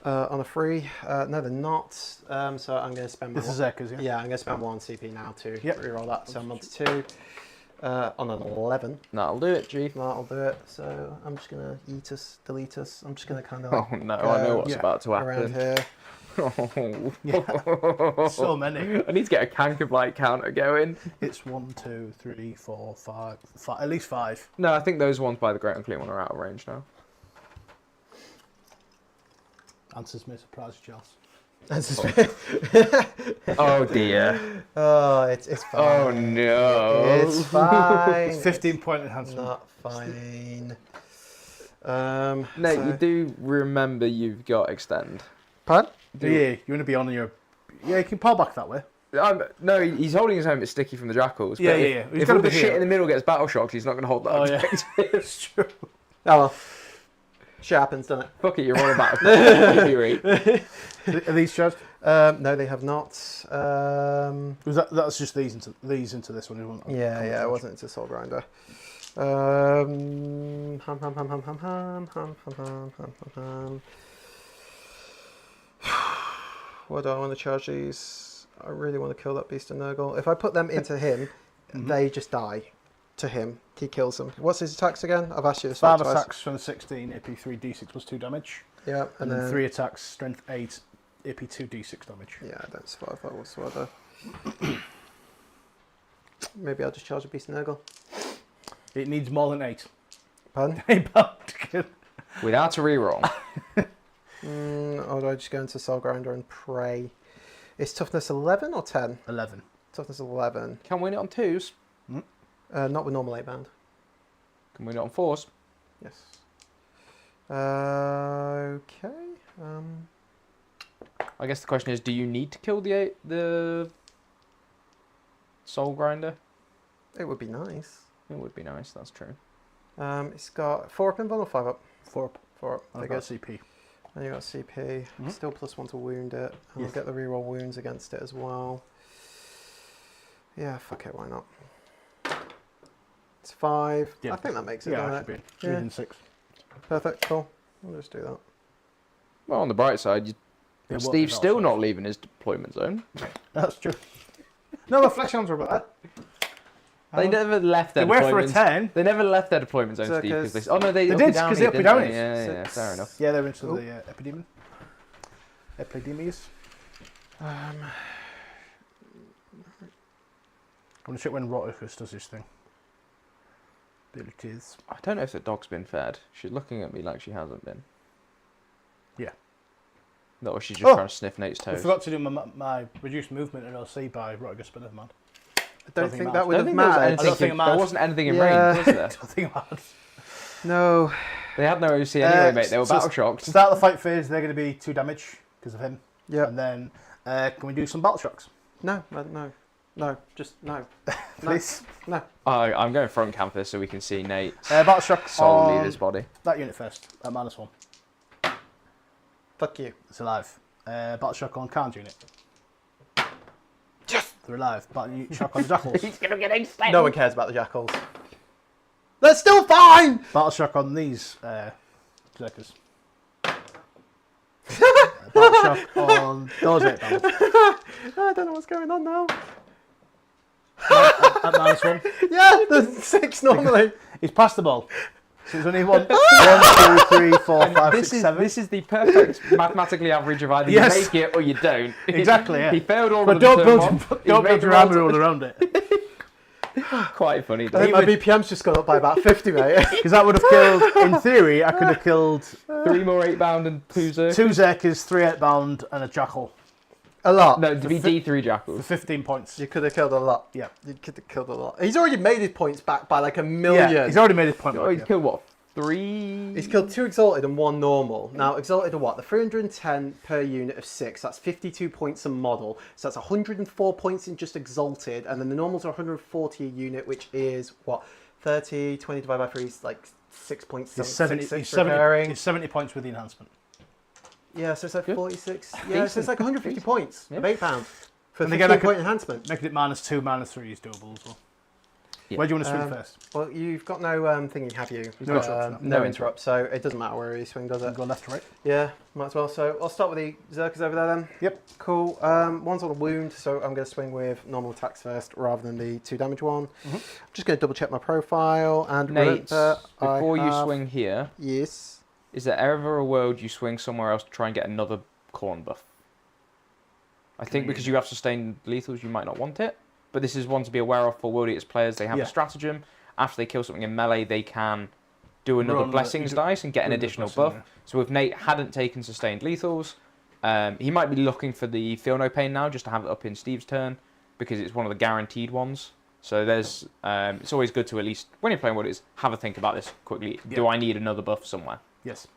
On a free, no, they're not. So I'm going to spend. This is Zerkers, yeah. Yeah, I'm going to spend 1 CP now to reroll that. So I'm on to 2. On an 11. That'll do it, G. That'll do it. So I'm just going to eat us, delete us. I'm just going to kind of. Like Oh no, I know what's about to around happen. here. Oh. So many. I need to get a Canker Blight counter going. It's 1, 2, 3, 4, 5, at least 5. No, I think those ones by the Great Unclean one are out of range now. Answers may surprise you, Charles. Oh dear. Oh, it's fine. Oh no. It's fine. 15-point enhancement. Not fine. Nate, So- you do remember you've got extend. Pardon? Yeah, you want to be on your. Yeah, you can pull back that way. No, he's holding his own bit sticky from the jackals. Yeah, but yeah, if- yeah. He's If gotta all the be shit here. in the middle gets battle shocked, he's not going to hold that. Oh, yeah. objective. It's true. Oh well. Shit happens, doesn't it? Fuck it, you're on a battle. You read. Are these charged? No, they have not. Was that's just these into this one? Isn't it? Yeah, it wasn't into Soul Grinder. What do I want to charge these? I really want to kill that beast of Nurgle. If I put them into him, they just die to him. He kills them. What's his attacks again? I've asked you this 5 twice. attacks from 16, AP 3d6 plus 2 damage. Yeah, And then 3 attacks, strength 8, AP 2d6 damage. Yeah, I don't survive that whatsoever. Maybe I'll just charge a beast of Nurgle. It needs more than 8. Pardon? Without a reroll. Or do I just go into Soul Grinder and pray? It's toughness 11 or 10? 11. Toughness 11. Can win it on 2s. Not with normal 8 bound. Can win it on 4s. Yes. Okay. I guess the question is, do you need to kill the Soul Grinder? It would be nice. It would be nice, that's true. It's got 4 up invul or 5 up? 4 up. 4 up. I've got CP. And you got CP. Still +1 to wound it. And Yes. I'll get the reroll wounds against it as well. Yeah, fuck it, why not? It's 5. Yeah. I think that makes it. Yeah, doesn't I it? should be. Yeah. Within 6. Perfect, cool. We'll just do that. Well, on the bright side, Yeah, what Steve's is still outside? not leaving his deployment zone. That's true. No, the flex arms are about that. They never left their They were for a deployment. 10. They never left their deployment zone, So Steve. Because cause- they. Oh no, they They upped did, it down, 'cause they upped it didn't down. they? Yeah, Six. fair enough. Yeah, they're into the epidemic. Epidemias. I want to check when Roticus does his thing. Abilities. I don't know if the dog's been fed. She's looking at me like she hasn't been. Yeah. No, or she's just Oh, trying to sniff Nate's I toes. forgot to do my reduced movement in LC by Roticus, but never mind. I don't think it think matters. that would I have don't think there was mattered. I don't anything. think it matters. There wasn't anything in Yeah. range, was there? I don't think it matters. No. They had no OC anyway, mate. They were so battle shocked. Start the fight phase, they're going to be 2 damage because of him. Yeah. And then, can we do some battle shocks? No. No. Just no. Please. No. I'm going front campus so we can see Nate Battle shock soul leave on his body. that unit first, at -1. Fuck you. It's alive. Battle shock on Khan's unit. Yes! They're alive. Battle shock on the Jackals. No one cares about the jackals. They're still fine! Battle shock on these Berserkers. Battle shock on those 8 bound. I don't know what's going on now. At -1. Yeah, there's 6 normally. He's passed the ball. So there's only 1, 2, 3, 4, 5, 6, 7. This is the perfect mathematically average of either Yes. you make it or you don't. Exactly, yeah. He failed all But of the don't turn build, one. He's don't made build the your army roll all around it. Quite funny. I think my BPM's just gone up by about 50, mate. Because that would have killed, in theory, I could have killed 3 more 8 bound and 2 Zerk. 2 Zerkers, 3 8 bound, and a Jackal A lot. No, to be D3 for Jackals. 15 points. You could have killed a lot. Yeah. You could have killed a lot. He's already made his points back by like 1 million. Yeah, he's already made his point. Oh, he's back, killed what? 3? He's killed 2 Exalted and 1 normal. Now, Exalted are what? The 310 per unit of 6. That's 52 points a model. So that's 104 points in just Exalted. And then the normals are 140 a unit, which is what? 30, 20 divided by 3 is like 6 points. He's 70, six he's 70, recurring. he's 70 points with the enhancement. Yeah, so it's like Good. 46. Yeah, so it's like 150 points of £8 for And 15 again, I point enhancement. Making it -2, -3 is doable as well. Yeah. Where do you want to swing first? Well, you've got no thingy, have you? You've No got, interrupts, no no. interrupt, so it doesn't matter where you swing, does it? Go left to right. Yeah, might as well. So I'll start with the Zerkers over there then. Yep. Cool. One's on a wound, so I'm going to swing with normal attacks first rather than the 2 damage one. I'm just going to double check my profile and Nate, remember before I you have- swing here, Yes. is there ever a world you swing somewhere else to try and get another corn buff? I think because you have sustained lethals, you might not want it. But this is one to be aware of for World Eaters players. They have Yeah. a stratagem. After they kill something in melee, they can do another Roll the- blessings do- dice and get an do the additional blessing, buff. So if Nate hadn't taken sustained lethals, he might be looking for the Feel No Pain now, just to have it up in Steve's turn, because it's one of the guaranteed ones. So there's, it's always good to at least, when you're playing World Eaters, have a think about this quickly. Do Yeah. I need another buff somewhere? Yes.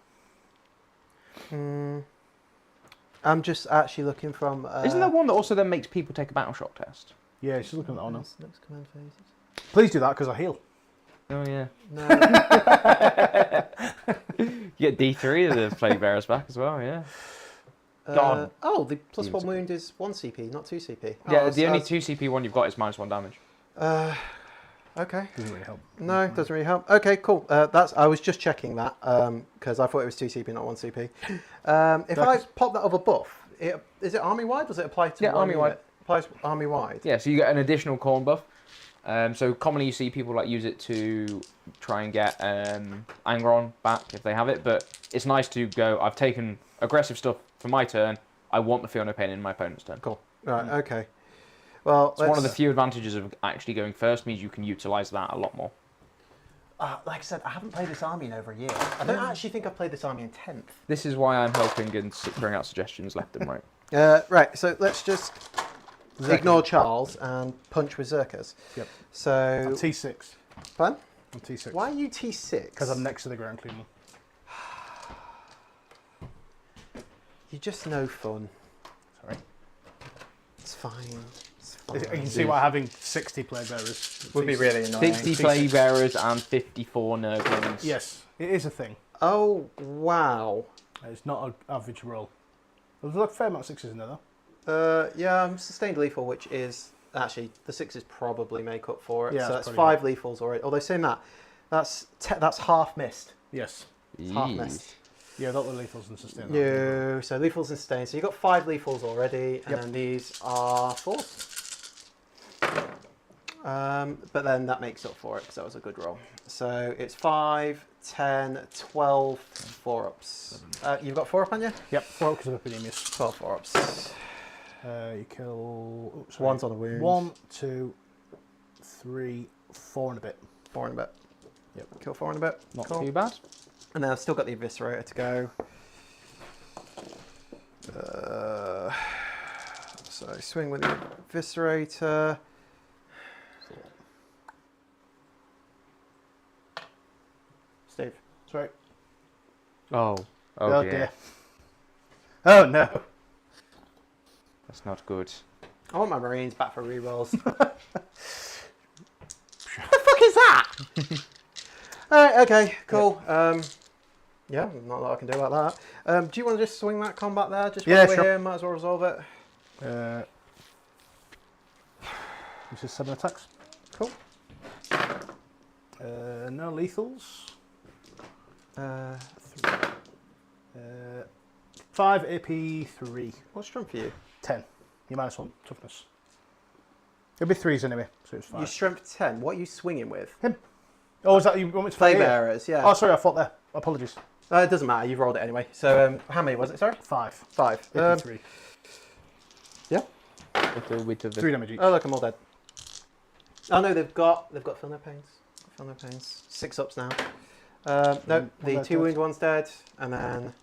I'm just actually looking from... Isn't there one that also then makes people take a battle shock test? Yeah, she's looking at that one now. Next command phases. Please do that because I heal. Oh yeah. No. You get D3 of the Plague Bearers back as well, yeah. Gone. Oh, the +1 Demons. wound is 1 CP, not 2 CP. Yeah, Oh, the only 2 CP one you've got is -1 damage. Okay. Doesn't really help. No, doesn't really help. Okay, cool. I was just checking that because I thought it was 2 CP, not 1 CP. If I pop that other buff, is it army wide? Does it apply to Yeah, one army wide. unit? Applies army wide. Yeah, so you get an additional corn buff. So commonly you see people like use it to try and get Angron back if they have it, but it's nice to go, I've taken aggressive stuff for my turn, I want the Feel No Pain in my opponent's turn. Cool. Right. Okay. Well, It's one of the few advantages of actually going first, means you can utilise that a lot more. Like I said, I haven't played this army in over a year. I don't actually think I've played this army in 10th. This is why I'm helping and bring out suggestions left and right. Right, so let's just ignore Charles and punch with Zerkers. Yep. So... I'm T6. Fun? I'm T6. Why are you T6? Because I'm next to the ground cleaner. You're just no fun. Sorry. It's fine. It's You fine. can see why having 60 plague bearers Would be really annoying. 60 plague bearers and 54 Nurglings. Yes, it is a thing. Oh, wow. It's not an average roll. There's like a fair amount of 6s in there though. Yeah, I'm sustained lethal, which is... Actually, the 6s probably make up for it. Yeah, so that's that's probably 5 lethals already. Although saying that, that's half missed. Yes. It's half missed. Yeah, not the lethals and sustain. No, so lethals and sustain. So you've got 5 lethals already, and Yep. then these are 4s. But then that makes up for it, because that was a good roll. So it's 5, 10, 12, 4-ups. You've got 4-up on you? Yep, 4 because of epidemius. 12 4-ups. You kill... Oh, sorry. One's on a wound. 1, 2, 3, 4 and a bit. 4 and a bit. Yep. Kill 4 and a bit. Not Cool. too bad. And then I've still got the Eviscerator to go. So swing with the Eviscerator. Steve. Sorry. Oh. Oh, Oh dear. dear. Oh no. That's not good. I want my Marines back for rerolls. What the fuck is that? Alright, okay, cool. Yeah, not a lot I can do about that. Do you want to just swing that combat there? Just while Yeah, we're sure. here, might as well resolve it. This is 7 attacks. Cool. No lethals. 5 AP 3. What's strength for you? 10. You -1 toughness. It'll be 3s anyway, so it's 5. You strength 10. What are you swinging with? Oh, is that you want me to Play play here? bearers, yeah. Oh, sorry, I thought there. Apologies. It doesn't matter, you've rolled it anyway. So, how many was it, sorry? 5. 5. AP 3. Yeah. With the 3 damage each. Oh, look, I'm all dead. Oh no, they've got feel no pains. Feel no pains. 6 ups now. No, One the dead, 2 wound one's dead, and then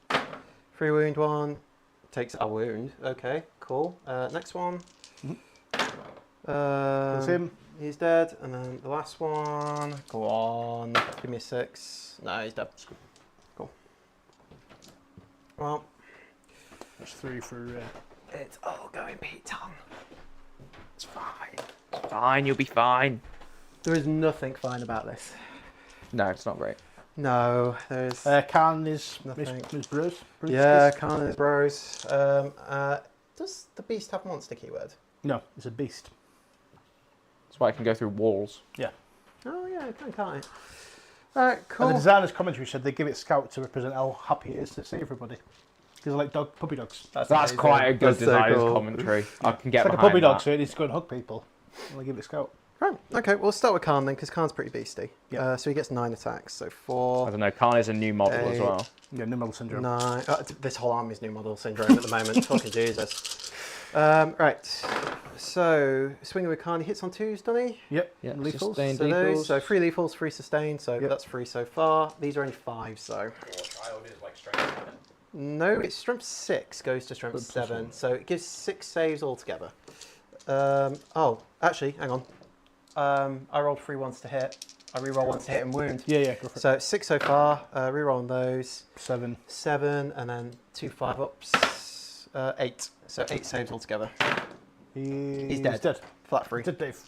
3 wound one takes a wound. Okay, cool. Next one. That's him. He's dead, and then the last one. Go on, give me a 6. No, he's dead. Cool. Well, That's 3 for... it's all going Pete Tong. It's fine. It's fine, you'll be fine. There is nothing fine about this. No, it's not great. No, there's... Khan is Nothing. Bruce. yeah, Khan and his bros. Does the beast have monster keyword? No, it's a beast. That's why I can go through walls. Oh yeah, it can't it? Alright, cool. And the designer's commentary said they give it Scout to represent how happy it is to see everybody. Because like puppy dogs. That's amazing. quite a good That's so designer's cool. commentary. I can get It's like a behind puppy dog, that. so it needs to go and hug people. And they give it Scout. Right, okay, we'll start with Khan then, because Khan's pretty beasty. Yeah. So he gets 9 attacks, so I 4, don't know, Khan is a new model as 8, well. Yeah, new model syndrome. 9. This whole army's new model syndrome at the moment. Fucking Jesus. Right, so swinging with Khan, he hits on 2s, doesn't he? Yep. Yeah, Lethals. sustained So those, lethals. so 3 lethals, 3 sustained, so Yep. that's 3 so far. These are only 5, so... No, it's strength 6 goes to strength 7, so it gives 6 saves altogether. Oh, actually, hang on. I rolled 3 ones to hit. I reroll once to hit and wound. Yeah, go for it. So 6 so far. Rerolling those. 7. 7 and then 2 5-ups. 8. So 8 saves altogether. He's dead. He's dead. Flat free. Dead Dave.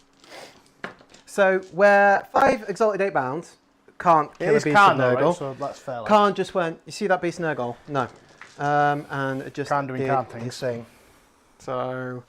So where 5 exalted 8 bound can't It kill a is beast Khan of though, Nurgle. right? So that's fair. Like. Khan just went. You see that beast Nurgle? No. And it just Khan doing did Khan his things. thing. So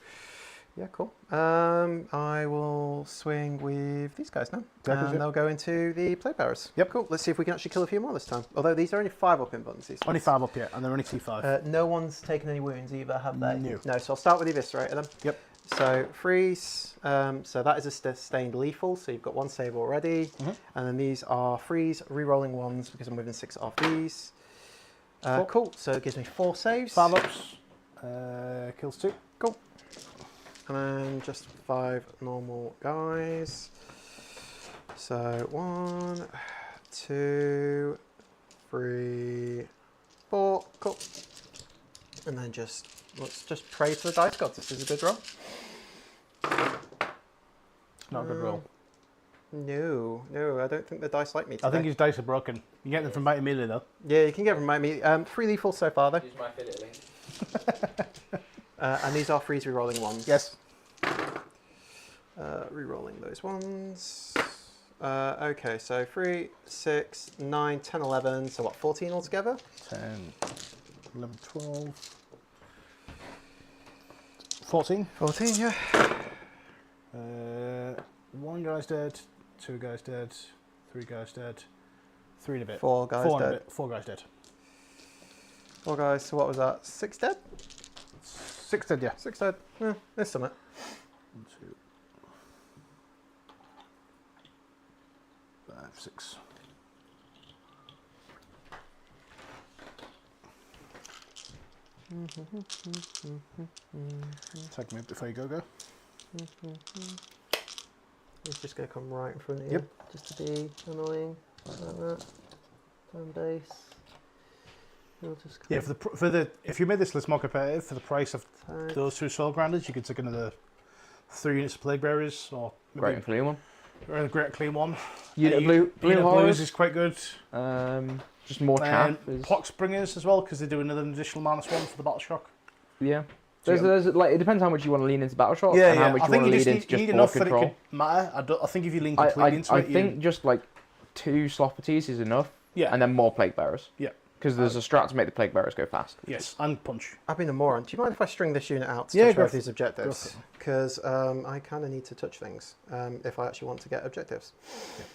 yeah, cool. I will swing with these guys now, Yeah, and they'll go into the plague bearers. Yep. Cool. Let's see if we can actually kill a few more this time. Although these are only 5-up in buttons. These Only ones. 5 up yet, and they're only T5. No one's taken any wounds either, have they? No. No. So I'll start with the Eviscerator then. Yep. So freeze. So that is a sustained lethal. So you've got 1 save already, and then these are freeze re-rolling ones because I'm moving 6 off these. Cool. So it gives me 4 saves. 5 ups. Kills 2. Cool. And then just 5 normal guys. So 1, 2, 3, 4. Cool. And then let's just pray to the dice gods. This is a good roll. It's not a good roll. No, I don't think the dice like me today. I think his dice are broken. You get them from Mighty Melee though. Yeah, you can get from me. 3 lethal so far though. Use my affiliate link. And these are freeze re-rolling ones. Yes. Re-rolling those ones. Okay, so 3, 6, 9, 10, 11. So what, 14 altogether? 10, 11, 12, 14. 14, yeah. One guy's dead, 2 guys dead, 3 guys dead, 3 and a bit. 4 guys 4 and a dead. bit. 4 guys dead. 4 guys, so what was that? 6 dead? 6 dead, yeah. 6 dead. Yeah, there's something. 1, 2, 5, 6. Tag me before you go. He's just going to come right in front of you. Yep. Just to be annoying. Like that. Down base. He'll just come Yeah, for the if you made this list more competitive, for the price of tag. those 2 soul grinders, you could take another 3 units of plague bearers, or Great and clean one. a great clean one. Unit Unit blue of blues horrors. is quite good. Just more chaff. And Poxbringers as well, because they do another additional -1 for the battle shock. Yeah. So There's like it depends how much you want to lean into battle shock Yeah, and how much I you think want to you lean just into need just board enough that it control. could matter. I think if you lean completely into I it, think just like 2 Slopperties is enough, yeah, and then more plague bearers. Yeah. Because there's a strat to make the plague bearers go fast. yes, and punch. I've been a moron. Do you mind if I string this unit out to Yeah, touch go both for these it. objectives? Go Because I kind of need to touch things if I actually want to get objectives. Yeah.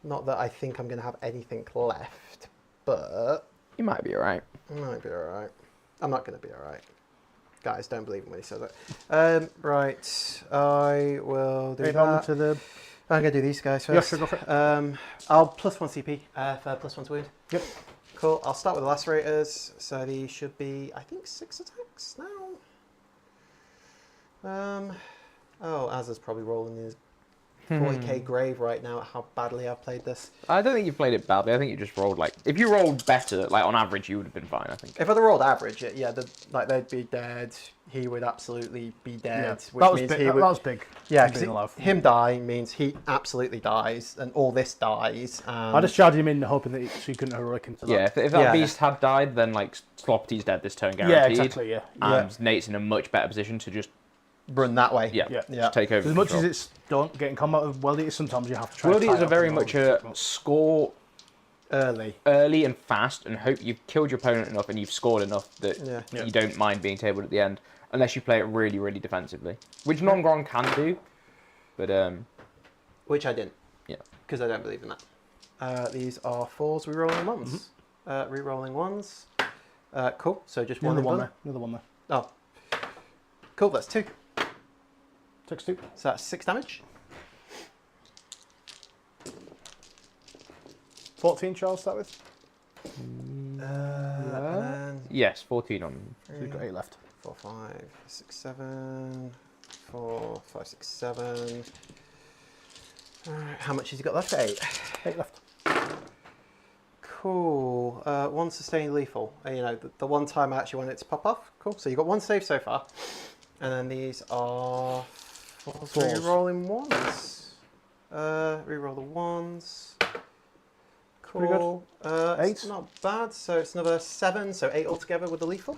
Not that I think I'm going to have anything left, but You might be alright. I might be alright. I'm not going to be alright. Guys, don't believe him when he says it. Right, I will do Right on that. to the. I'm going to do these guys Yeah, first. sure, go for it. I'll +1 CP for +1 to wound. Yep. Cool. I'll start with the lacerators. So these should be, I think, 6 attacks now. Oh, Azza's probably rolling his 40k grave right now at how badly I've played this. I don't think you played it badly. I think you just rolled like if you rolled better, like on average, you would have been fine. I think. If I'd have rolled average, yeah, they'd be dead. He would absolutely be dead. Yeah. Which That was means big. he That would, was big. yeah, being alive. because him dying means he absolutely dies, and all this dies. I just charged him in hoping that so you couldn't heroic into that. Yeah, if that Yeah. beast had died, then like Slopperty's dead this turn Yeah, guaranteed. exactly. Yeah. And Nate's in a much better position to just run that way. Yeah. just take over. As much as control. it's don't get in combat with World Eaters, sometimes you have to try. World to tie Eaters it are up very and much all. a score Early. early and fast, and hope you've killed your opponent enough and you've scored enough that Yeah. you don't mind being tabled at the end, unless you play it really, really defensively, which non-Gron can do. But Which I didn't. Yeah. Because I don't believe in that. These are 4s re-rolling ones. Re-rolling ones. Cool. So just one Another in one front. there. Another one there. Oh. Cool. That's 2. Takes 2. So that's 6 damage. 14 Charles start with. And then yes, 14 on. So you've got 8 left. 4, 5, 6, 7. 4, 5, 6, 7. Alright, how much has he got left? 8. 8 left. Cool. 1 sustained lethal. You know, the one time I actually wanted it to pop off. Cool. So you got 1 save so far. And then these are 4 re-rolling ones. Re-roll the ones. Pretty good. Cool. 8. It's not bad. So it's another 7. So 8 altogether with the lethal.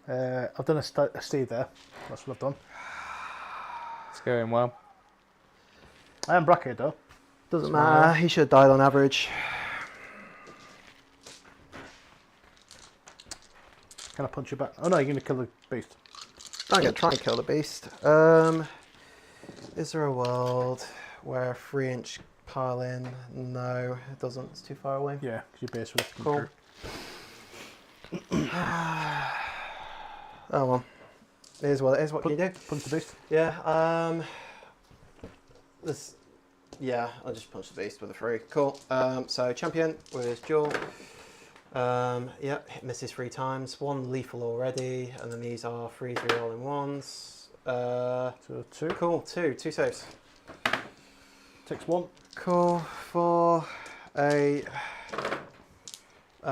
I've done a Steve there. That's what I've done. It's going well. I am bracketed though. Doesn't matter. He should have died on average. Can I punch you back? Oh no, you're going to kill the beast. I'm going to try and kill the beast. Is there a world where 3-inch pile in? No, it doesn't. It's too far away. Yeah, because your base would have to Cool. come through. Oh well. It is what it is. What can you do? Punch the beast. Yeah. This. Yeah, I'll just punch the beast with a 3. Cool. So champion with his duel. Yeah, hit misses 3 times. 1 lethal already, and then these are 3 re-rolling ones. So 2. Cool. 2 saves. Takes 1. Cool. For a 2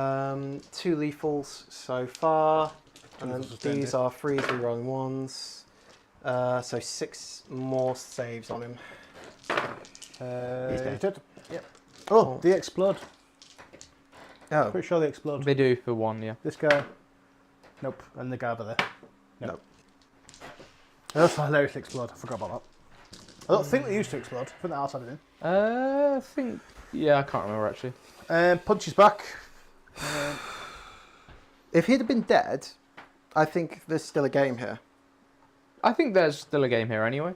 lethals so far, and then these are 3s rerolling 1s. So 6 more saves on him. He's dead. Yep. Oh, they explode. Oh, Pretty sure they explode. They do for 1, yeah. This guy. Nope. And the guy over there. Nope. They also hilariously explode. I forgot about that. I don't think they used to explode. I think they outside it in. I think... Yeah, I can't remember, actually. Punches back. if he'd have been dead, I think there's still a game here. I think there's still a game here anyway.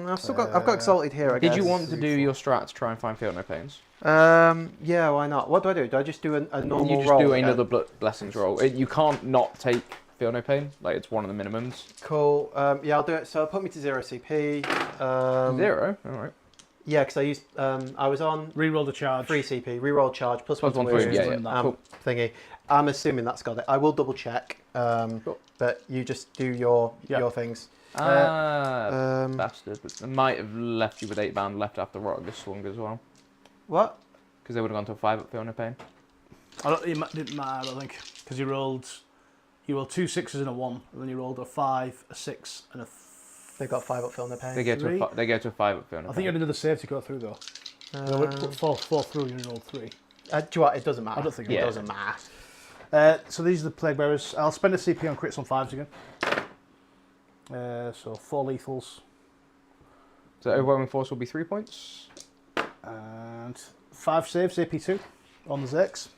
I've got Exalted here, I guess. Did you want to do your strat to try and find Feel No Pains? Yeah, why not? What do? Do I just do a normal You just roll do again? another Blessings roll. You can't not take Feel No Pain. Like, it's one of the minimums. Cool. Yeah, I'll do it. So it'll put me to 0 CP. 0? Alright. Yeah, because I used... I was on... Reroll the charge. 3 CP. Reroll charge. Plus 1 1 to for wound. yeah. Cool. Thingy. I'm assuming that's got it. I will double check. Cool. But you just do your things. Bastard. But they might have left you with 8 bound left after Rotterdam swung as well. What? Because they would have gone to a 5 up Feel No Pain. It didn't matter, I don't think. Because you rolled 2 6s and a 1. And then you rolled a 5, a 6, and a... They got 5 up, Feel No Pain. They go to a 5 up Feel No Pain. I think you had another save to go through, though. No, put 4 through and you rolled 3. Do you know what? It doesn't matter. I don't think it it doesn't matter. So these are the Plague Bearers. I'll spend a CP on crits on 5s again. So 4 lethals. So overwhelming force will be 3 points. And 5 saves, AP2 on the Zex.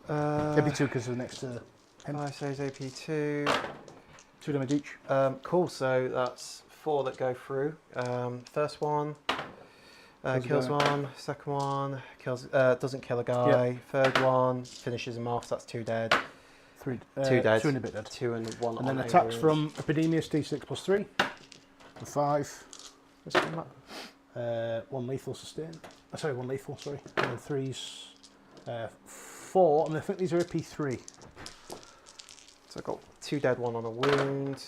AP2 because they're next to him. 5 saves, AP2. 2 damage each. Cool, so that's 4 that go through. First one kills one. Second one kills doesn't kill a guy. Yep. Third one finishes him off. That's 2 dead. 2 dead. 2 and a bit dead. 2 and 1 And then on attacks aliens. from Epidemius D6 plus 3. And 5. 1 lethal sustain. Sorry, 1 lethal, sorry. And then 3s. 4, and I think these are AP3. So I've got 2 dead, 1 on a wound.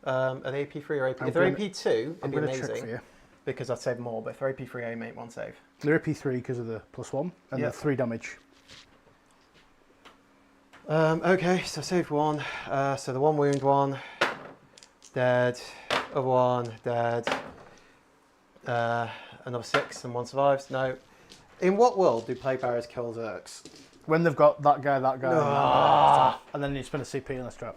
Are they AP3 or AP? If they're AP2, it'd be check for amazing you. because I'd save more. But if they're AP3, I make 1 save. They're AP3 because of the plus 1, and Yep. they're 3 damage. Okay, so saved 1. So the 1 wound 1, dead. Other 1, dead. Another 6 and 1 survives. No. In what world do Plague Bearers kill Zerks? When they've got that guy, Ah. and then you spend a CP on the strap.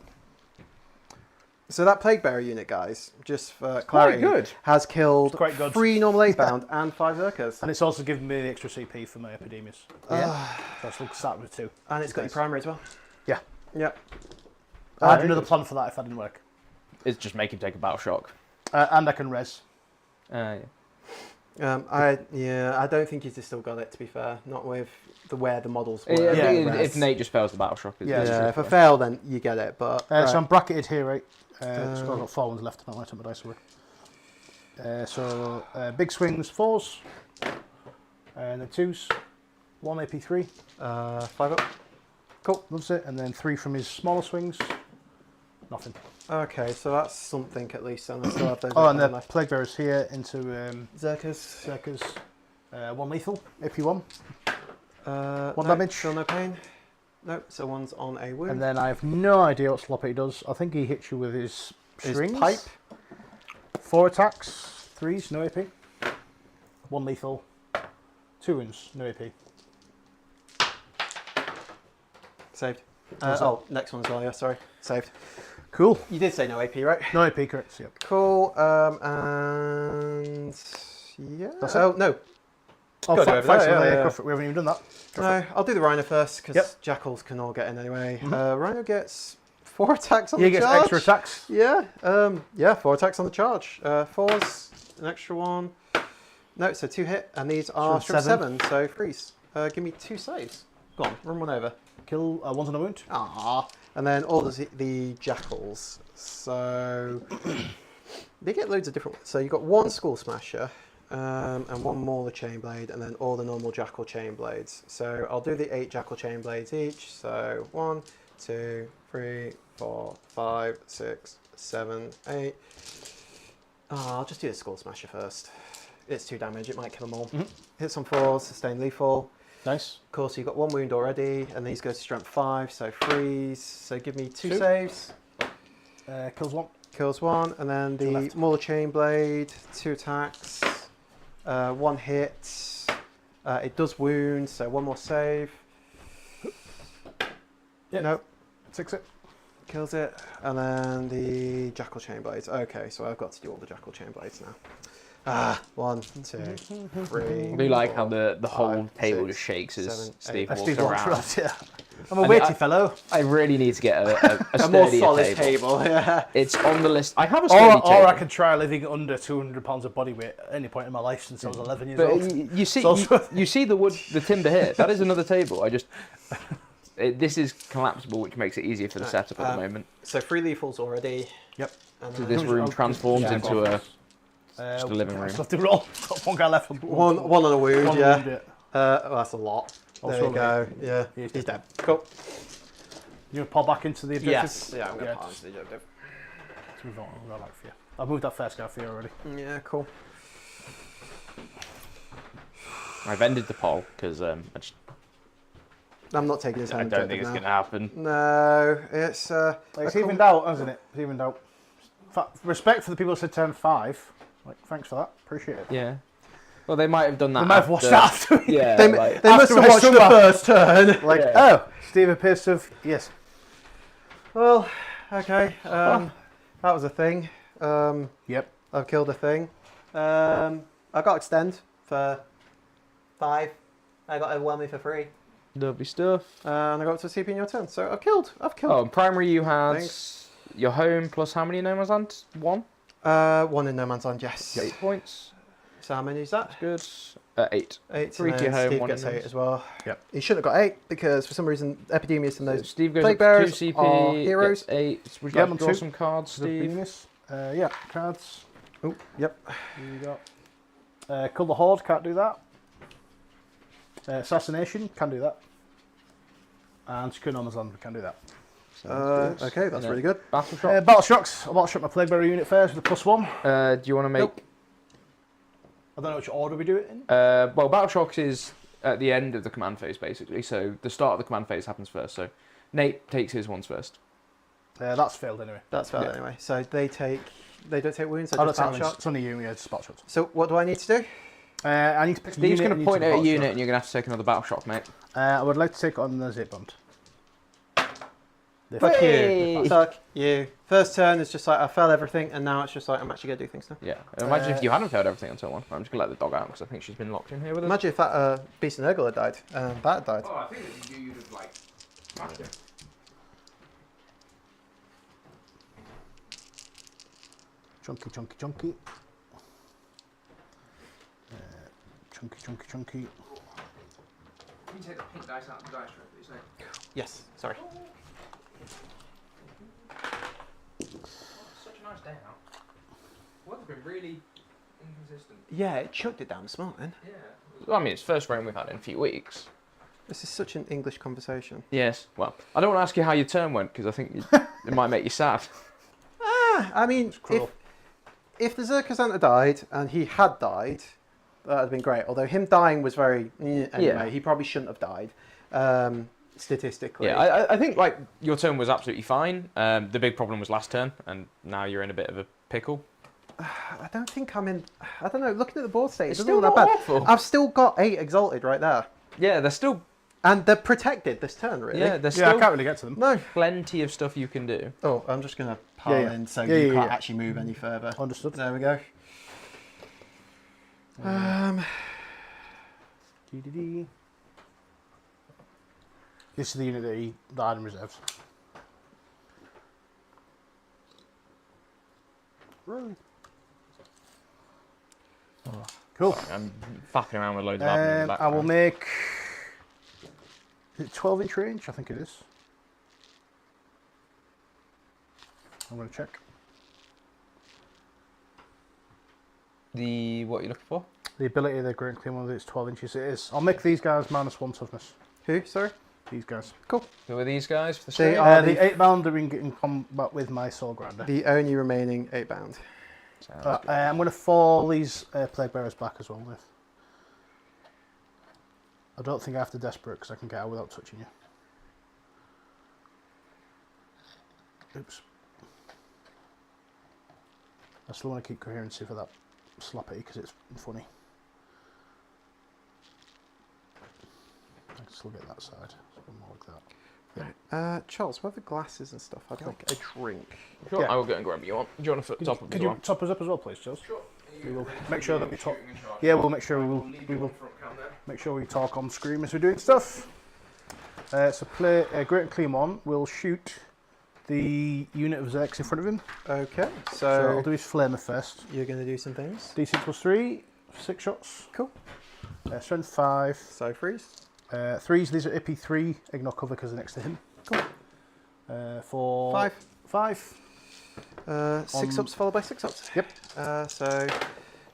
So that Plague Bearer unit, guys, just for clarity, good. has killed It's quite good. 3 normal 8-bound and 5 Zerkers. And it's also given me the extra CP for my Epidemius. Yeah. So I still start with 2. And it's got your primary as well? Yeah. Yeah. I had very another good. plan for that if that didn't work. It's just make him take a battle shock. And I can res. Yeah. I don't think he's still got it, to be fair. Not with where the models were. I think Yeah, if Nate just fails the battle shock, it's Yeah, Yeah, if I fail, then you get it. But right. So I'm bracketed here, right? So I've got 4 ones left, and I'll let my dice away. So big swings, 4s. And then 2s. 1 AP3. 5 up. Cool. Loves it. And then 3 from his smaller swings. Nothing. Okay, so that's something at least. And I still have those. Oh, and the left. Plague Bearers here into Zerkers. Circus. 1 lethal, AP1. 1 no, damage. Still no pain. Nope. So 1's on a wound. And then I have no idea what Sloppy does. I think he hits you with his strings. pipe. 4 attacks, 3s, no AP. 1 lethal, 2 wounds, no AP. Saved. Was Next one as well. Yeah, sorry. Saved. Cool. You did say no AP, right? No AP, correct. Yep. Cool. And yeah. That's it? Oh no. Oh, Go over thanks. there, yeah. Go for it. We haven't even done that. No, I'll do the Rhino first because Yep. Jackals can all get in anyway. Rhino gets 4 attacks on He the gets charge. extra attacks. Yeah. 4 attacks on the charge. 4's an extra 1. No, so 2 hit, and these are So 7, so freeze. Give me 2 saves. Go on, run one over. Kill 1's on a wound. Ah, and then all the Jackals. So they get loads of different. So you've got 1 Skull Smasher. And 1 Mauler Chainblade, and then all the normal Jackal Chainblades. So I'll do the 8 Jackal Chainblades each. So 1, 2, 3, 4, 5, 6, 7, 8. Oh, I'll just do the Skull Smasher first. it's 2 damage. It might kill them all. Hits on 4s, sustain lethal. Nice. Of course, you've got 1 wound already, and these go to strength 5, so freeze. So give me 2 saves. Kills 1. Kills 1, and then the left. Mauler Chain Blade, 2 attacks, 1 hit. It does wound, so 1 more save. Yep. Nope. 6 it. Kills it. And then the Jackal Chain Blades. Okay, so I've got to do all the Jackal Chain Blades now. 1, 2, 3. I do like how four, the whole 5, table 6, just shakes as 7, Steve 8. walks Steve around. walks around, yeah. I'm a And weighty fellow. I really need to get a A more sturdier solid table. table. Yeah. It's on the list. I have a sturdy table. Or I can try living under 200 pounds of body weight at any point in my life since I was 11 years But old. you see, So- you see the wood, the timber here. That is another table. This is collapsible, which makes it easier for the setup at the moment. So 3 lethals already. Yep. And So then this room transforms Yeah, into a just a living I room. still have to roll. Got 1 guy left. one on a wound, One yeah. wound, yeah. Well, that's a lot. There Also you go. Yeah, He's he's dead. dead. Cool. You want to pop back into the objective? Yes. Yeah, I'm going to Yeah, pop just into the objective. move on. I'll go back for you. I've moved that first guy for you already. Yeah, cool. I've ended the poll because I'm not taking his I hand. don't think it's going to happen. No, it's It's evened out, hasn't it? It's evened out. Respect for the people who said turn 5. Like, thanks for that. Appreciate it. Yeah. Well, they might have done that. They might have watched that after. Yeah. They like- must have after watched the summer. first turn. Like, Yeah. oh, Steve appears to have. Yes. Well, okay. That was a thing. Yep. I've killed a thing. I got extend for 5. I got overwhelming for 3. Lovely stuff. And I got up to a CP in your turn. So I've killed. Oh, in primary you had Thanks. your home plus how many No Man's Land? 1? 1 in No Man's Land, yes. 8 points. So how many is that? Good. 8. 8. 3 and to your then home, Steve 1 gets in 8 those. as well. Yep. He should have got 8 because for some reason Epidemius and So those Steve goes Plague up Bearers to 2 are CP, heroes. gets 8. Would you Yeah, like I'm to draw two. some cards, Steve? Venus. Yeah, cards. Oh, yep. Here you go. Kill the Horde, can't do that. Assassination, can do that. And Secure No Man's Land, we can do that. Okay, that's really good. Battle shot. Battle Shocks, I'll shot my Plague Bearer unit first with a +1. Do you want to make... Nope. I don't know which order we do it in. Well, Battle Shocks is at the end of the command phase, basically. So the start of the command phase happens first. So Nate takes his ones first. That's failed anyway. That's valid Yeah. anyway. So they don't take wounds, I they don't just battle think shots. it's only you, yeah, just Battle Shots. So what do I need to do? I need to pick a Steve's unit going and to you point take at a Battle unit Shock. and you're going to have to take another Battle Shock, mate. I would like to take on the Zip Bond. Fuck Hey! you. Fuck you. First turn is just like I failed everything, and now it's just like I'm actually going to do things now. Yeah. Imagine if you hadn't failed everything on turn 1. I'm just going to let the dog out because I think she's been locked in here with us. Imagine if that Beast and Nurgle had died. That had died. Oh, I think that you'd have, like, smashed it. Chunky, chunky, chunky. Chunky, chunky, chunky. Can you take the pink dice out of the dice tray, please? Yes. Sorry. Such a nice day out. Weather's been really inconsistent. Yeah, it chucked it down smart then. Yeah. Well, I mean, it's the first rain we've had in a few weeks. This is such an English conversation. Yes. Well, I don't want to ask you how your turn went because I think it might make you sad. I mean, Cruel. if the Zerkazanta died and he had died, that would have been great. Although him dying was very anyway. Yeah. He probably shouldn't have died. Statistically. Yeah, I think like your turn was absolutely fine. The big problem was last turn, and now you're in a bit of a pickle. I don't think I'm in. I don't know. Looking at the board state, it It's doesn't still look that not bad. awful. I've still got 8 exalted right there, Yeah, there's still and they're protected this turn. Really. yeah, there's Yeah, I still can't really get to them. No. plenty of stuff you can do. Oh, I'm just gonna pile Yeah. in so Yeah, you yeah, can't yeah. actually move any further. Understood. There we go. DDD. This is the unit that I had in reserves. Cool. I'm faffing around with loads of admin in the I will background. make. Is it 12-inch range? I think it is. I'm going to check. The what you're looking for? The ability of the Great Clean one, it's 12 inches. It is. I'll make these guys -1 toughness. Who? Sorry. These guys. Who are these guys for the They stream? are The 8 bound are in combat with my Soul Grinder. The only remaining 8 bound. I'm going to fall these plague bearers back as well, Liv. I don't think I have to desperate because I can get out without touching you. Oops. I still want to keep coherency for that slappy because it's funny. I can still get that side. So more like that. Right. Charles, where are the glasses and stuff? I'd like a drink. Sure, Yeah. I will go and grab you one. Do you want to foot top of Could as you well? top us up as well, please, Charles? Sure. We will make sure that we talk. Yeah, we'll make sure we will make sure we talk on screen as we're doing stuff. So play Great and Clean one. We'll shoot the unit of Zerx in front of him. Okay, So I'll do his flamer first. you're going to do some things. D6 plus 3, 6 shots. Cool. Strength 5. So freeze. 3s, these are IP 3. Ignore cover because they're next to him. Cool. For 5. 5. 6 ups followed by 6 ups. Yep. So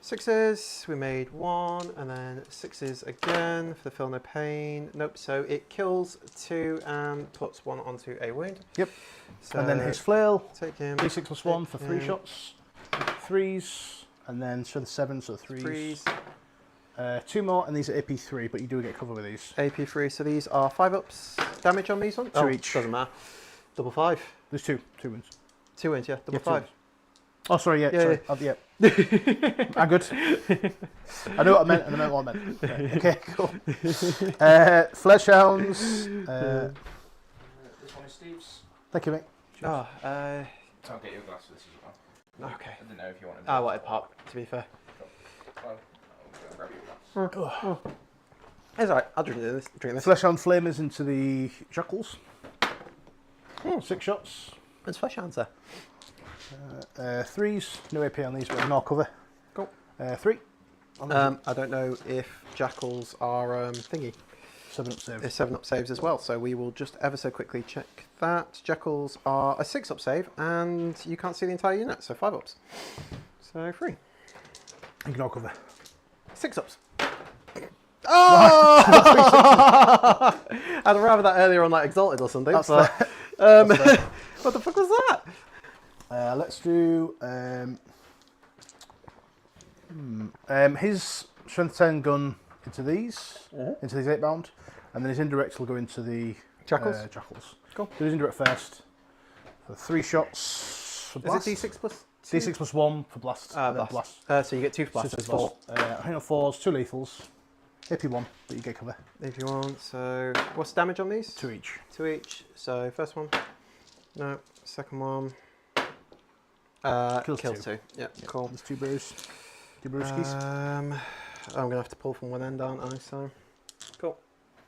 6s, we made 1, and then 6s again for the feel no pain. Nope, so it kills 2 and puts 1 onto a wound. Yep. So And then his flail. take him. D6 plus 1 for 3 Yeah. shots. 3s. And then strength 7, so 3s. Freeze. 2 more, and these are AP 3, but you do get cover with these. AP 3, so these are 5 ups. Damage on these ones? Two each. Doesn't matter. Double 5. There's 2 wounds. 2 wins, yeah. Double Yeah, 2 5. wins. Oh, sorry, yeah, Yeah, sorry. I'm good. I know what I meant, and I meant what I meant. Yeah, okay, cool. Flesh hounds. This one is Steve's. Thank you, mate. I'll get you a glass for this as well. Okay. I didn't know if you wanted. I wanted pop, to be fair. Well, I'll grab you a glass. It's alright, I'll drink this. Flesh hound flamers into the jackals. 6 shots. It's flesh hounds there. 3s. No AP on these, but no cover. Cool. 3. I don't know if jackals are thingy. 7 up save. It's 7 up saves as well, so we will just ever so quickly check that. Jackals are a 6 up save, and you can't see the entire unit, so 5 ups. So 3. Ignore cover. 6 ups. Oh! I'd rather that earlier on, like Exalted or something. That's but, fair. what the fuck was that? Let's do his strength 10 gun into these 8 bound, and then his indirect will go into the Jackals? jackals. Cool. Do his indirect first for 3 shots for blast. Is it D6 plus? D6 plus 1 for blast. and then Blast. So you get 2 for blast. So It's it's 4. I think 4s, 2 lethals, AP 1, but you get cover. If you want. So what's damage on these? 2 each. 2 each. So first one. No. Second one. Kills Kills 2. 2. Yeah, cool. There's 2 brews. 2 brewskis. I'm gonna have to pull from one end, aren't I? So cool.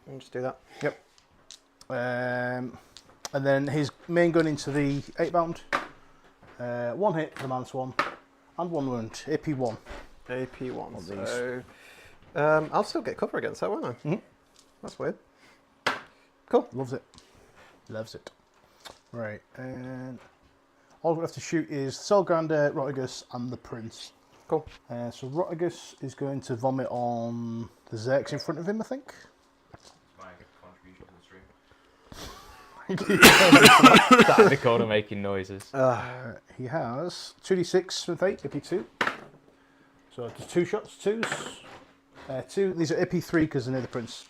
I'll just do that. Yep. And then his main gun into the 8 bound. 1 hit for the -1, and 1 wound. AP 1. AP 1. On So I'll still get cover against that, won't I? Mhm. That's weird. Cool. Loves it. Loves it. Right, and all we have to shoot is Selgrander, Rotigus, and the Prince. Cool. So Rotigus is going to vomit on the Zerx in front of him, I think. My contribution to the stream. That recorder making noises. He has 2d6 with 8, AP2. So just 2 shots, 2s. 2. These are AP3 because they're near the Prince.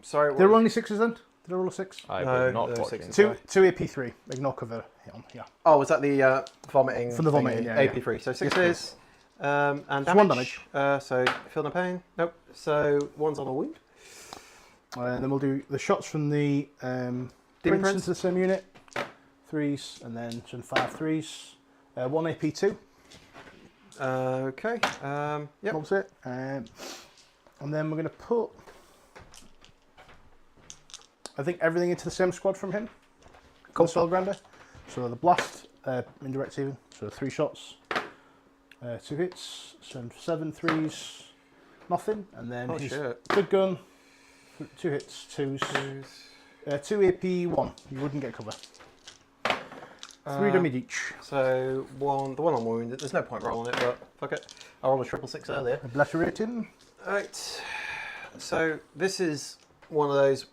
Sorry. There were only 6s then? Did I roll a 6? I No, was not there were watching. 6. 2 AP3. Ignore cover. Yeah. Oh, was that the vomiting? From the vomiting, thingy? yeah, AP 3. So 6 is. And It's damage. 1 damage. So feel no pain. Nope. So 1's on a wound. And then we'll do the shots from the Prince Prince. into the same unit. 3s, and then some 5 3s. 1 AP2. Okay. Yep. That was it. And then we're going to put, I think, everything into the same squad from him. Cool. Spellgrander. So the blast, indirect even. So 3 shots, 2 hits, 7 3s, nothing. And then Oh his shit. good gun, 2 hits, 2s, 2 AP1. You wouldn't get cover. 3 damage each. So the one on wound. There's no point rolling it, but fuck it. I rolled a 666 earlier. Obliterating. Right. So this is one of those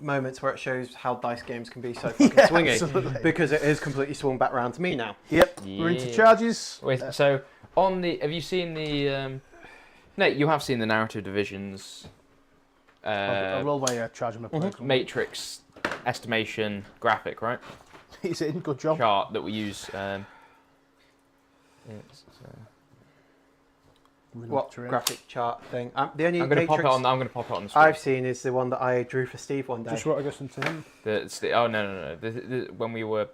moments where it shows how dice games can be so fucking swingy. absolutely. Because it is completely swung back round to me now. Yep, we're into Yeah. charges. Wait, so on the, have you seen the? Nate, you have seen the narrative divisions. I roll by charging my plague. Matrix estimation graphic, right? He's in, good job. Chart that we use. It's, What graphic chart thing? The only I'm going to pop it Matrix on. I'm going to pop it on the screen. I've seen is the one that I drew for Steve one day. Just what I guess into him. Oh no. When we were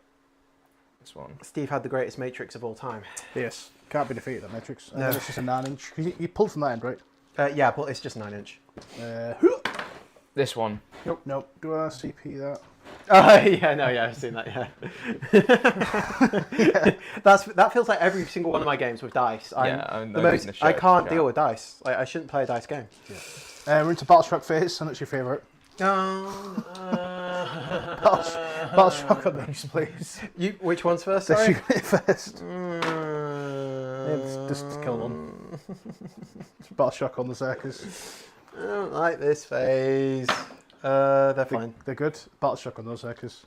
this one. Steve had the greatest Matrix of all time. Yes, can't be defeated, that Matrix. No. It's just a 9-inch. You pulled from that end, right? Yeah, but it's just 9-inch. This one. Nope. Do I CP that? Oh yeah, I've seen that. Yeah, that feels like every single one of my games with dice. I can't deal with dice. Like, I shouldn't play a dice game. Yeah. We're into Battleshock phase, and it's your favourite. Battleshock on these, please. Which one's first? Let's Sorry. shoot it first. Just kill one. Battleshock on the circus. I don't like this phase. They're fine. They're good. Battleshock on those circus.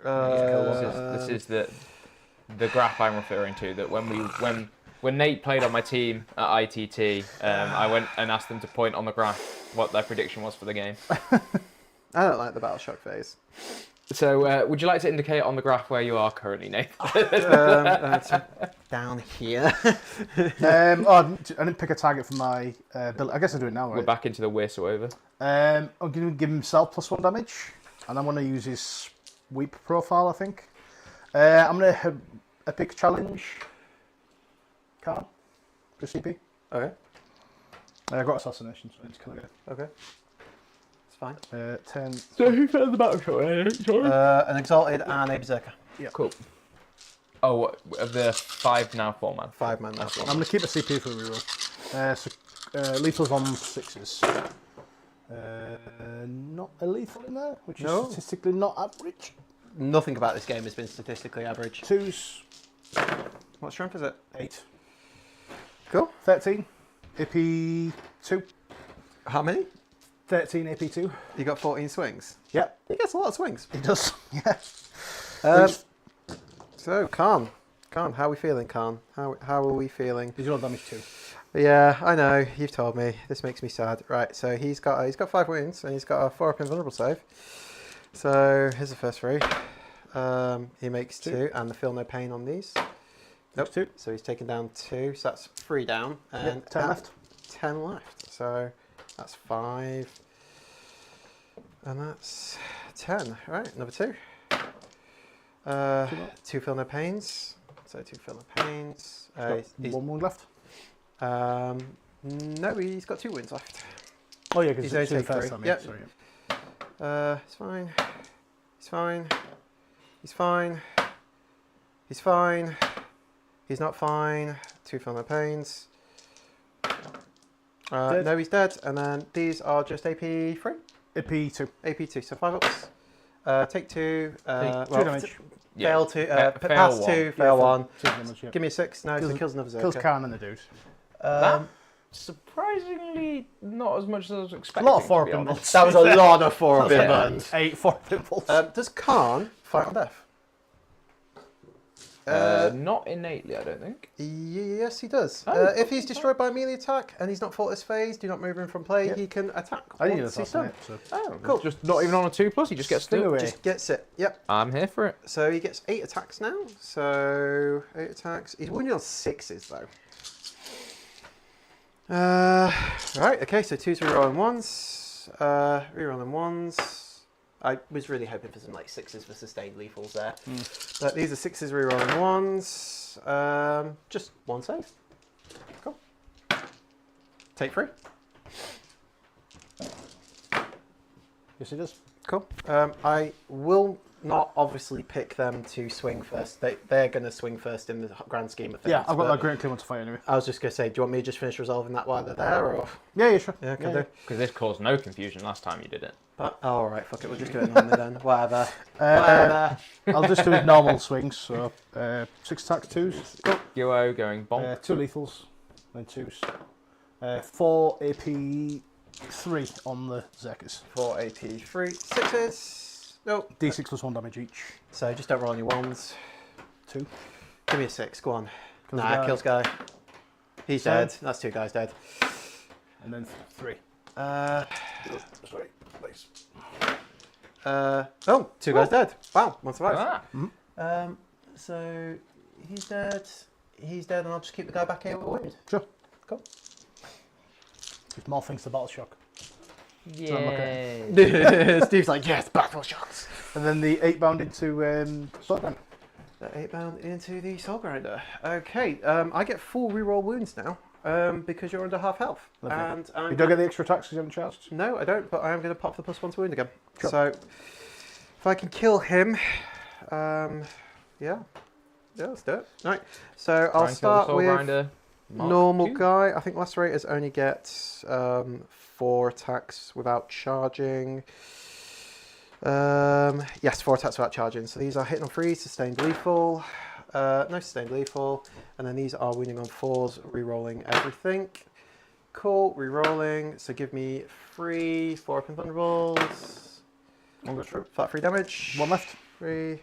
This is the graph I'm referring to. That when Nate played on my team at ITT, I went and asked them to point on the graph what their prediction was for the game. I don't like the Battleshock phase. So, would you like to indicate on the graph where you are currently, Nate? Down here. I didn't pick a target for my build. I guess I do it now, right? We're back into the whistle over. I'm going to give himself +1 damage, and I'm going to use his sweep profile, I think. I'm going to epic challenge card for CP. Okay. I got assassination, so I need to kill it. Okay. It's fine. 10. So who failed the battle shot? An Exalted and a Berserker. Yeah. Cool. Oh, of the 5 now 4 man. 5 man. That's I'm going to keep a CP for the reroll. Lethal's on 6s. Not a lethal in there, which is statistically not average. Nothing about this game has been statistically average. 2s. What strength is it? 8. Cool. 13. AP2. How many? 13 AP2. You got 14 swings. Yep. He gets a lot of swings. It does. Yeah. So, Khan, how are we feeling, Khan? How are we feeling? He's rolled damage 2. Yeah, I know. You've told me. This makes me sad. Right. So he's got 5 wounds and he's got a 4 up invulnerable save. So here's the first 3. He makes 2 and the feel no pain on these. Nope. 2. So he's taken down 2. So that's 3 down and 10 left. 10 left. So that's 5 and that's 10. Right. Another 2. 2 feel no pains. So 2 feel no pains. He's 1 wound left. No, he's got 2 wounds left. Oh yeah, because He's he's only the first taken time. 3. Yeah. Yep. Sorry. He's fine. He's fine. He's fine. He's fine. He's not fine. 2 feel no pains. No, he's dead. And then these are just AP3? AP2. AP2, so 5 ups. Take 2. 2 damage. Fail 2. Fail Pass 1. 2, fail 1. 2 damage, yeah. Give me a 6. No, so kills another Kills Zerka. Khan and the dude. Surprisingly, not as much as I was A expecting. lot of to 4 be up honest. impulse. That was a lot of 4 of Yeah. him. 8 4 up impulse. Does Khan fight on death? Not innately, I don't think. Yes, he does. Oh, if he's destroyed by a melee attack and he's not fought his phase, do not move him from play, he can attack I didn't once he's done. assassinate, so. Oh, Cool. Just not even on a 2+, he just gets Sting to. away. Just gets it. Yep. I'm here for it. So he gets 8 attacks now. So 8 attacks. He's wounded on 6s though. Right. Okay. So 2s rerolling 1s. Rerolling 1s. I was really hoping for some like 6s for sustained lethals there, but these are 6s rerolling 1s. Just 1 save. Cool. Take 3. Yes, it does. Cool. I will not obviously pick them to swing first. They're going to swing first in the grand scheme of things. Yeah, I've got but that great claim to fight anyway. I was just going to say, do you want me to just finish resolving that while they're there? Or? Yeah, sure. Yeah, can Yeah, do. Because this caused no confusion last time you did it. But, oh, all right, fuck it, we'll just do it normally then. Whatever. I'll just do his normal swings. So 6 attacks, 2s. Duo going bonk. 2 lethals, then 2s. 4 AP2. 3 on the Zerkers. 4 AP, 3 6s. Nope. D6 plus 1 damage each. So just don't roll any ones. 2. Give me a 6. Go on. Kills Nah, guy. kills guy. He's Seven. dead. That's 2 guys dead. And then 3. Sorry. Please. Oh, 2 guys dead. Wow, 1 survives. Ah. So he's dead. He's dead, and I'll just keep the guy back here with a wound. Sure. Cool. There's more things to Battle Shock. Yay. Steve's like, yes, battle shots. And then the 8 bound into Swordman. 8 bound into the soul grinder. Okay, I get full reroll wounds now because you're under half health. Lovely. And I'm You don't get the extra attacks because you haven't charged? No, I don't, but I am going to pop the +1 to wound again. Sure. So if I can kill him, yeah, let's do it. Right, so I'll start with normal guy. I think lacerators only get 4 attacks without charging. Yes, 4 attacks without charging. So these are hitting on 3, sustained lethal, no sustained lethal, and then these are wounding on 4s, re-rolling everything. Cool, re-rolling. So give me 3 4 up and vulnerables. Flat 3 damage. 1 left. 3,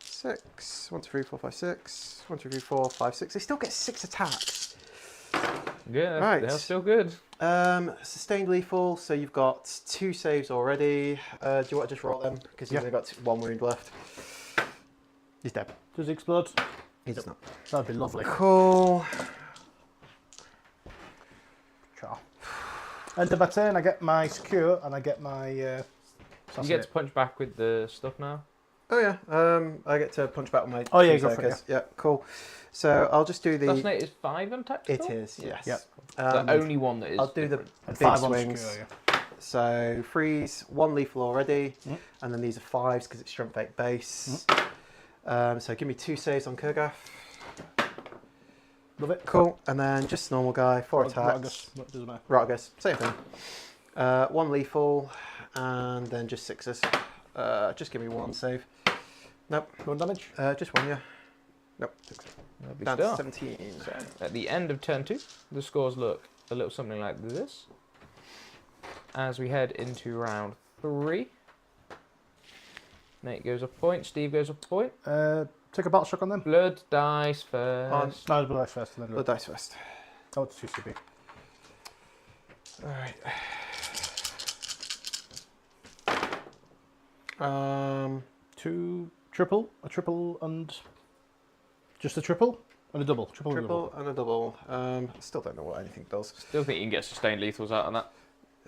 6. 1, 2, 3, 4, 5, 6. 1, 2, 3, 4, 5, 6. They still get 6 attacks. Yeah, Right. they're still good. Sustained lethal, so you've got 2 saves already. Do you want to just roll them? Because you've only got 1 wound left. He's dead. Does he explode? He does not. That'd be lovely. Cool. Ciao. End of my turn, I get my secure and I get my. You get to punch back with the stuff now. Oh yeah, I get to punch back with my Oh, yeah, two go for it, Zerkers. Yeah, cool. So I'll just do the... Fascinate is 5 untapped? It still? is, yes. Yep. The only one that is. I'll do the different. And big 5 on swings. secure, yeah. So freeze, 1 lethal already, Yep. and then these are 5s because it's strength 8 base. So give me 2 saves on Kurgath. Love it. Cool, and then just normal guy, 4 attacks. What doesn't matter. Rotagus, same thing. 1 lethal, and then just 6s. Just give me 1 save. Nope. 1 damage? Just 1, yeah. Nope. Lovely Down stuff. to 17. So, at the end of turn 2, the scores look a little something like this. As we head into round 3, Nate goes up a point, Steve goes up a point. Take a battle shock on them. Blood dice first. No, blood dice first and then Blood dice first. Oh, it's too stupid. Alright. 2 triple, a triple and just a triple and a double. Triple and a double. Triple and a double. Still don't know what anything does. Still think you can get sustained lethals out of that.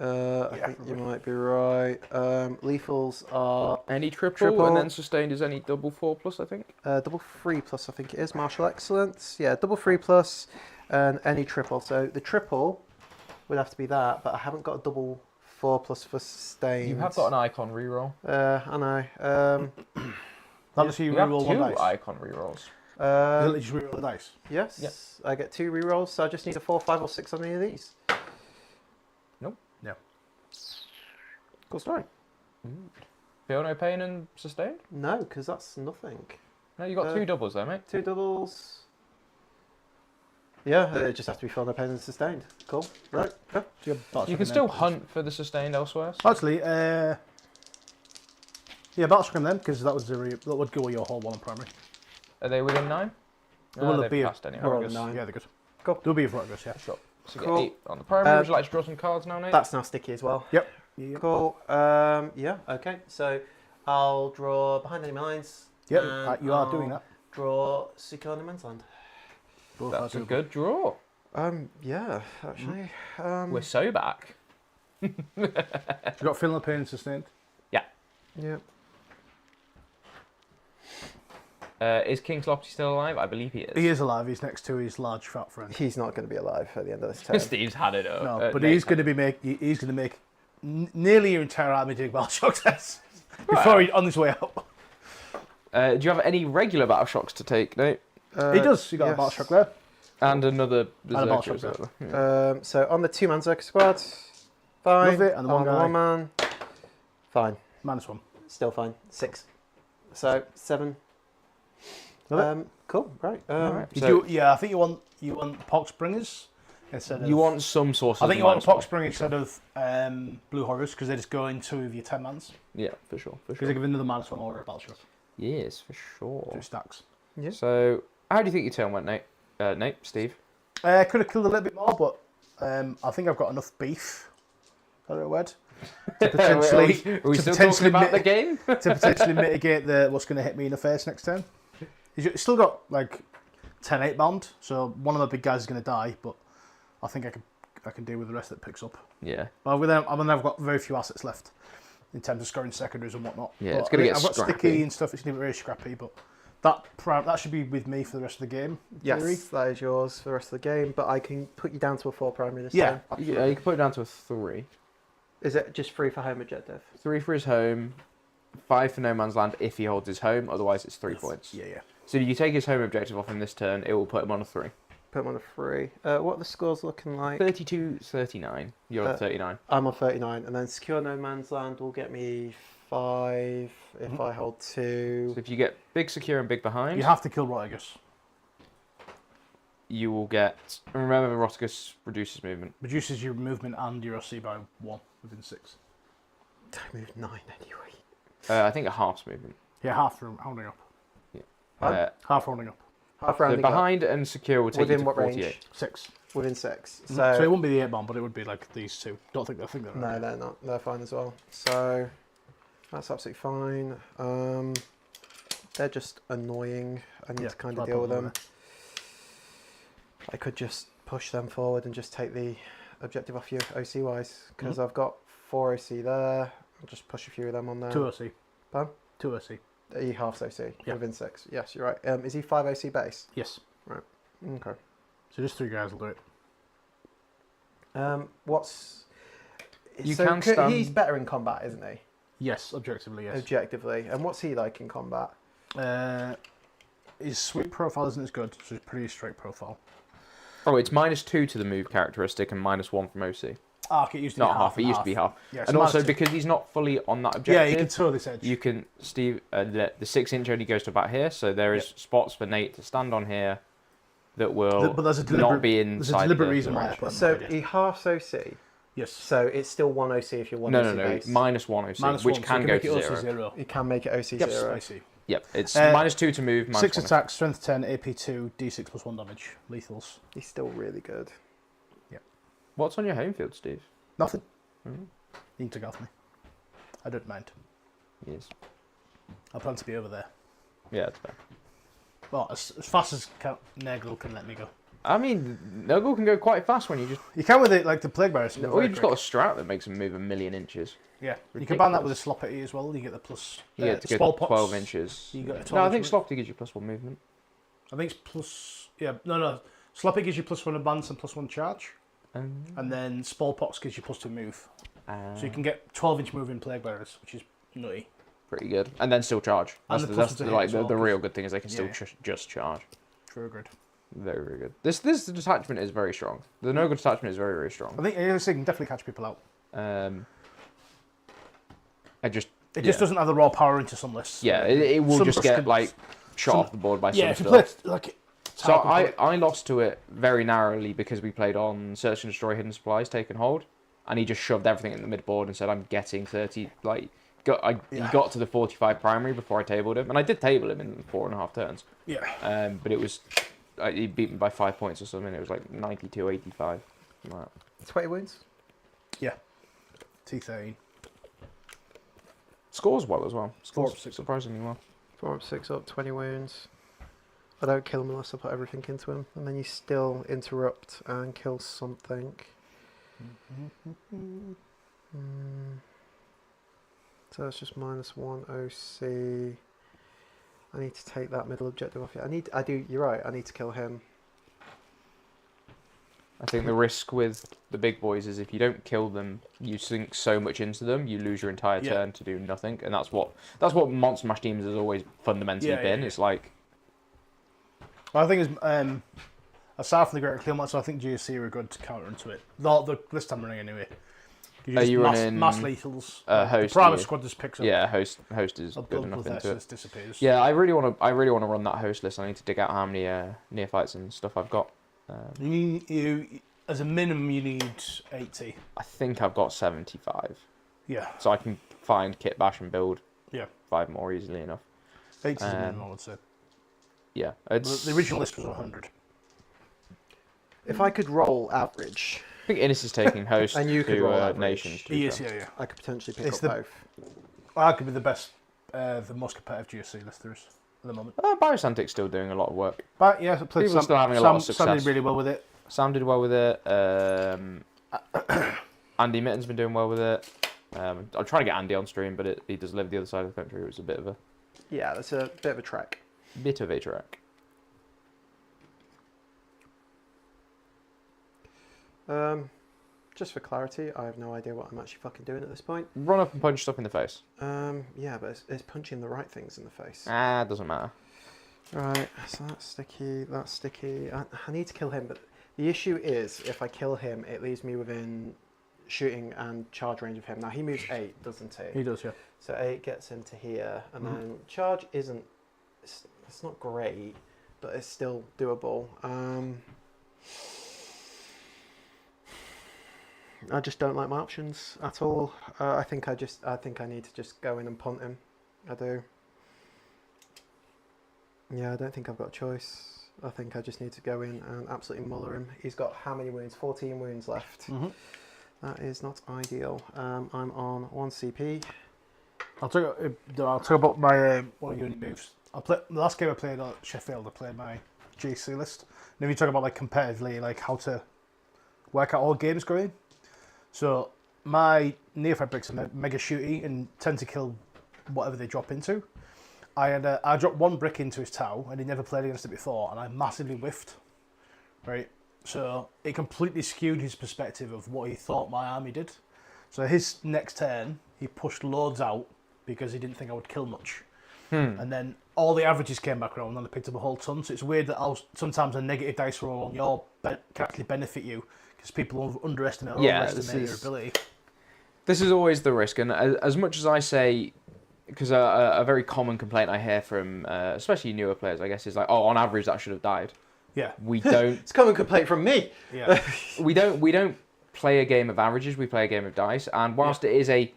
I think you might be right. Lethals are Any triple, Triple. and then sustained is any double 4+, I think. double 3+, I think it is. Martial Excellence. Yeah, double 3+, and any triple. So the triple would have to be that, but I haven't got a double 4+ for sustained. You have got an icon reroll. I know. That lets you You have reroll 1 2 dice. icon rerolls. Does it just reroll the dice? Yes. Yep. I get 2 rerolls, so I just need a 4, 5, or 6 on any of these. Nope. No. Cool story. Feel no pain and sustained? No, because that's nothing. No, you got 2 doubles there, mate. 2 doubles. Yeah, it just has to be filled up and sustained. Cool. Right. Yeah. So battle You shock can on still them. hunt for the sustained elsewhere. Actually, yeah, battle shock on them because that was that would go with your whole 1 on primary. Are they within 9? There will they've be a passed anyway. We're on Rotagus. 9. Yeah, they're good. Cool. There'll be a Rotagus, yeah. So you Cool. get 8 on the primary. Would you like to draw some cards now, Nate? That's now sticky as well. Yep. Cool. Yeah. Okay. So I'll draw behind enemy lines. Yep. and You are I'll doing that. Draw Secure No Man's Land. Both That's are a doable. good draw. Yeah. Actually. We're so back. You got feeling the pain and sustained. Yeah. Is King Sloppy still alive? I believe he is. He is alive. He's next to his large fat friend. He's not going to be alive at the end of this turn. Steve's had it up. No, but he's going to be he's going to make nearly your entire army take battle shock tests before he's on his way out. Do you have any regular battle shocks to take, Nate? He does. You got a battle shock there. And another And a battle Berserker shock as well. Yeah. So on the 2-man Zerker squad, fine. Love it, and the on one guy. 1 man, fine. -1. Still fine. 6. So 7. Love it. Cool. Right. Alright. Did So- you, yeah, I think you want Pox Bringers instead of. You want some sources. I think you want of mana Poxspring instead of Blue Horrors because they just go into with your 10 mans. Yeah, for sure. Because they give another mana swap order at Battleship. Yes, for sure. 2 stacks. Yeah. So, how do you think your turn went, Nate? Nate, Steve? Could have killed a little bit more, but I think I've got enough beef. I don't know word. To potentially, Are we still talking about the game? to potentially mitigate what's going to hit me in the face next turn. He's still got like 10-8 bound, so one of the big guys is going to die, but I think I can deal with the rest that picks up. Yeah. But I've got very few assets left in terms of scoring secondaries and whatnot. Yeah, but it's going to get I've got scrappy. sticky and stuff. It's going to be very scrappy, but that should be with me for the rest of the game. in theory. Yes, that is yours for the rest of the game, but I can put you down to a 4 primary this Yeah. time. Yeah, you can put it down to a 3. Is it just 3 for home objective? 3 for his home, 5 for no man's land if he holds his home, otherwise it's 3 points. Yeah. So if you take his home objective off him this turn, it will put him on a 3. Put him on a 3. What are the scores looking like? 32-39. You're on 39. I'm on 39, and then secure no man's land will get me 5 if I hold 2. So if you get big secure and big behind, You have to kill Rotigus. you will get... Remember, Rotigus reduces movement. Reduces your movement and your OC by 1 within 6. I moved 9 anyway. I think it halves movement. Yeah, half rounding up. Half rounding up. Half So rounding up. behind and secure will take Within you to what 48. range? 6. Within 6. So, So, it wouldn't be the 8 bomb, but it would be like these two. I think they're no, they're not. They're fine as well. So that's absolutely fine. They're just annoying. I need to kind of deal with them. I could just push them forward and just take the objective off you OC wise because I've got 4 OC there. I'll just push a few of them on there. 2 OC. Pardon? 2 OC. He halves OC Yeah. within 6. Yes, you're right. Is he 5 OC base? Yes. Okay. So just 3 guys will do it. What's You can stun- He's better in combat, isn't he? Yes, objectively, yes. Objectively. And what's he like in combat? His sweep profile isn't as good, so it's pretty straight profile. Oh, it's -2 to the move characteristic and -1 from OC. Arc, it used to Not be half, it used to be half. Yeah, And also, because he's not fully on that objective, yeah, you can throw this edge. you can, Steve, the 6-inch only goes to about here, so there is spots for Nate to stand on here that will But there's a not deliberate, be there's inside a deliberate the reason why I range. put him So there. he halves OC. Yes. So it's still 1 OC if you're 1 No, OC no, base. -1 OC, -1, which so can you go make to it 0. also 0. You can make it OC Yep, 0. I see. Yep, it's Uh, -2 to move, -1. 6 attack, strength 10, AP 2, D6 plus 1 damage. Lethals. He's still really good. What's on your home field, Steve? Nothing. Mhm. You can take off me. I don't mind. Yes. I plan to be over there. Yeah, that's fair. Well, as fast as Nurgle can let me go. I mean, Nurgle can go quite fast when you just... You can with it, like the Plague Bearers. Or you just got a strat that makes them move 1,000,000 inches. Yeah, you can ban that with a Sloppity as well. You get the plus. You get to go Smallpox. 12 inches. You got a 12 No, I think inch Sloppy gives you +1 movement. I think it's plus. Yeah, no. Sloppy gives you +1 advance and +1 charge, and then Smallpox gives you +2 move. So you can get 12-inch move in Plague Bearers, which is nutty. Pretty good. And then still charge. And That's, the that's pluses to hit like as well, the real 'cause- good thing is they can still Yeah. just charge. Very good. Very, very good. This detachment is very strong. The Nurgle detachment is very, very strong. I think it can definitely catch people out. It just doesn't have the raw power into some lists. Yeah, it will Some just lists get can- like shot off the board by some Yeah, if you stuff. play like. So I lost to it very narrowly because we played on Search and Destroy Hidden Supplies, Take and Hold, and he just shoved everything in the mid board and said, "I'm getting 30." Like, he got to the 45 primary before I tabled him, and I did table him in 4.5 turns. Yeah. But it was he beat me by 5 points or something. It was like 92-85. Like that. 20 wounds? T13. Scores well as well. Four Scores up, 6 up. surprisingly well. 4 up, 6 up, 20 wounds. I don't kill him unless I put everything into him. And then you still interrupt and kill something. So that's just -1 OC. I need to take that middle objective off you. You're right, I need to kill him. I think the risk with the big boys is if you don't kill them, you sink so much into them, you lose your entire turn to do nothing, and that's what Monster Mash Teams has always fundamentally been. It's like, I think it's aside from the Great Kill Monster, I think GSC are good to counter into it. This time running anyway. You running mass lethals. Host? The Primus squad just picks up. Yeah, host is A good enough into it. Disappears. Yeah, I really want to run that host list. I need to dig out how many neophytes and stuff I've got. You as a minimum, you need 80. I think I've got 75. Yeah. So I can find kit bash and build Yeah. 5 more easily enough. 80 is a minimum, I would say. Yeah. The original list was 100. If I could roll average, I think Innes is taking host And you could roll to average. nations. to be Yes, fair. yeah. I could potentially pick It's up the- both. Arguably the best, the most competitive GSC list there is at the moment. Biosantic's still doing a lot of work. But yeah, I played People are still having a lot of Sam success. did really well with it. Sam did well with it. Andy Mitten's been doing well with it. I'm trying to get Andy on stream, but he does live the other side of the country. It was a bit of a Yeah, that's a bit of a trek. track. Just for clarity, I have no idea what I'm actually fucking doing at this point. Run up and punch stuff in the face. Yeah, but it's punching the right things in the face. Doesn't matter. Right, so that's sticky, that's sticky. I need to kill him, but the issue is, if I kill him, it leaves me within shooting and charge range of him. Now, he moves 8, doesn't he? He does, yeah. So 8 gets him to here, and then charge isn't... It's not great, but it's still doable. I just don't like my options at all. I think I need to just go in and punt him. I do. Yeah, I don't think I've got a choice. I think I just need to go in and absolutely muller him. He's got how many wounds? 14 wounds left. That is not ideal. I'm on 1 CP. I'll talk about my what unit moves. The last game I played at Sheffield, I played my GC list. And if you talk about like competitively, like how to work out all games going. So my neophyte bricks are mega shooty and tend to kill whatever they drop into. I dropped 1 brick into his tower and he never played against it before, and I massively whiffed. Right, so it completely skewed his perspective of what he thought my army did. So his next turn, he pushed loads out because he didn't think I would kill much. And then all the averages came back around and I picked up a whole ton. So it's weird that sometimes a negative dice roll on your can actually benefit you because people underestimate or overestimate your ability. This is always the risk, and as much as I say, because a very common complaint I hear from especially newer players, I guess, is like, oh, on average that should have died. Yeah. We don't. It's a common complaint from me. Yeah. we don't play a game of averages. We play a game of dice, and whilst it is a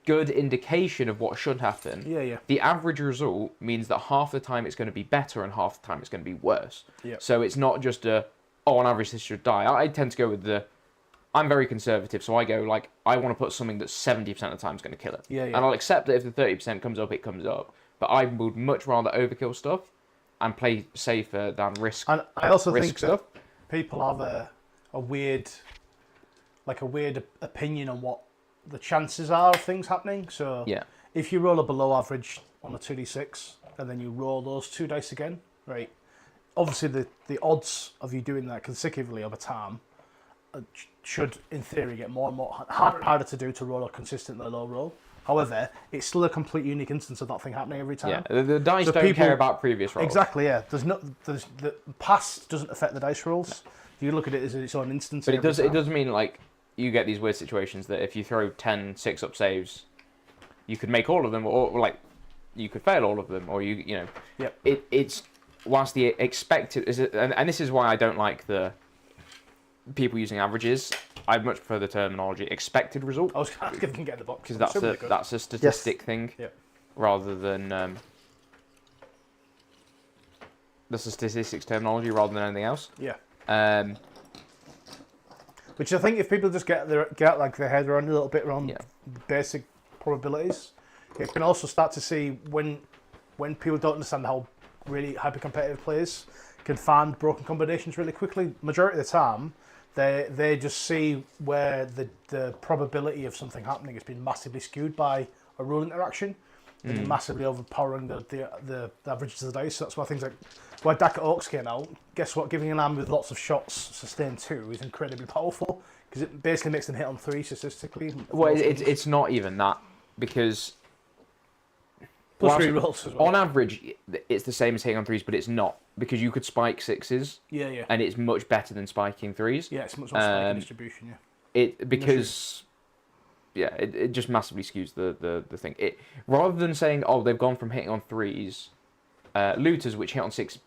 good indication of what should happen, the average result means that half the time it's going to be better and half the time it's going to be worse. Yeah. So it's not just on average this should die. I tend to go with I'm very conservative, so I go like, I want to put something that 70% of the time is going to kill it. Yeah. And I'll accept that if the 30% comes up, it comes up. But I would much rather overkill stuff and play safer than risk. And I also think stuff. that people have a weird opinion on what the chances are of things happening. So if you roll a below average on a 2d6 and then you roll those 2 dice again, right? Obviously, the odds of you doing that consecutively over time should, in theory, get more and more harder to do to roll a consistently low roll. However, it's still a complete unique instance of that thing happening every time. Yeah, the dice don't care about previous rolls. Exactly, yeah. The past doesn't affect the dice rolls. You look at it as its own instance. But it does mean like you get these weird situations that if you throw 10 6-up saves, you could make all of them, or like you could fail all of them, or you know. Yep. It's whilst the expected is and this is why I don't like the people using averages. I much prefer the terminology expected result. I was going to get in the box because that's a statistic thing, rather than that's a statistics terminology rather than anything else. Yeah. Which I think if people just get their head around a little bit around basic probabilities, you can also start to see when people don't understand how really hyper competitive players can find broken combinations really quickly. Majority of the time, they just see where the probability of something happening has been massively skewed by a rule interaction and massively overpowering the averages of the dice. So that's why things like why Dak at Orcs came out. Guess what? Giving an army with lots of shots sustained 2 is incredibly powerful because it basically makes them hit on 3 statistically. Well, it's not even that because plus 3 rolls as well. On average, it's the same as hitting on 3s, but it's not because you could spike 6s. Yeah. And it's much better than spiking 3s. Yeah, it's much more spiking distribution. Yeah. It just massively skews the thing. Rather than saying, oh, they've gone from hitting on 3s, looters which hit on 6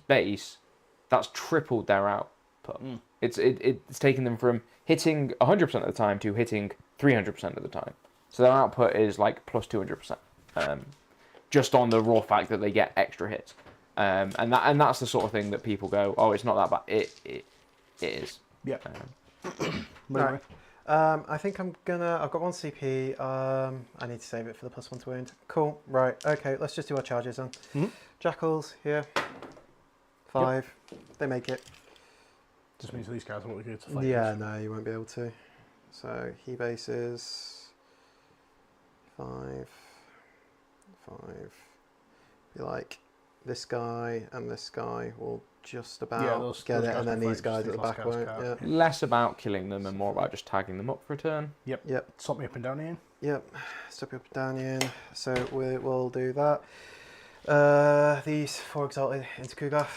base, that's tripled their output output. It's taken them from hitting 100% of the time to hitting 300% of the time. So their output is like plus 200%, just on the raw fact that they get extra hits. And that's the sort of thing that people go, oh, it's not that bad. It is. Yeah. Right. I think I've got 1 CP. I need to save it for the +1 to wound. Cool. Right. Okay. Let's just do our charges then. Jackals here. 5. They make it. Just means these guys won't be good to fight. Yeah. No, you won't be able to. So he bases 5. Be like this guy and this guy will just about get it, and then these guys at the back won't. Yeah. Less about killing them and more about just tagging them up for a turn. Yep. Stop me up and down Ian. Yep. Stop you up and down Ian. So we'll do that. These 4 exalted into Kugath.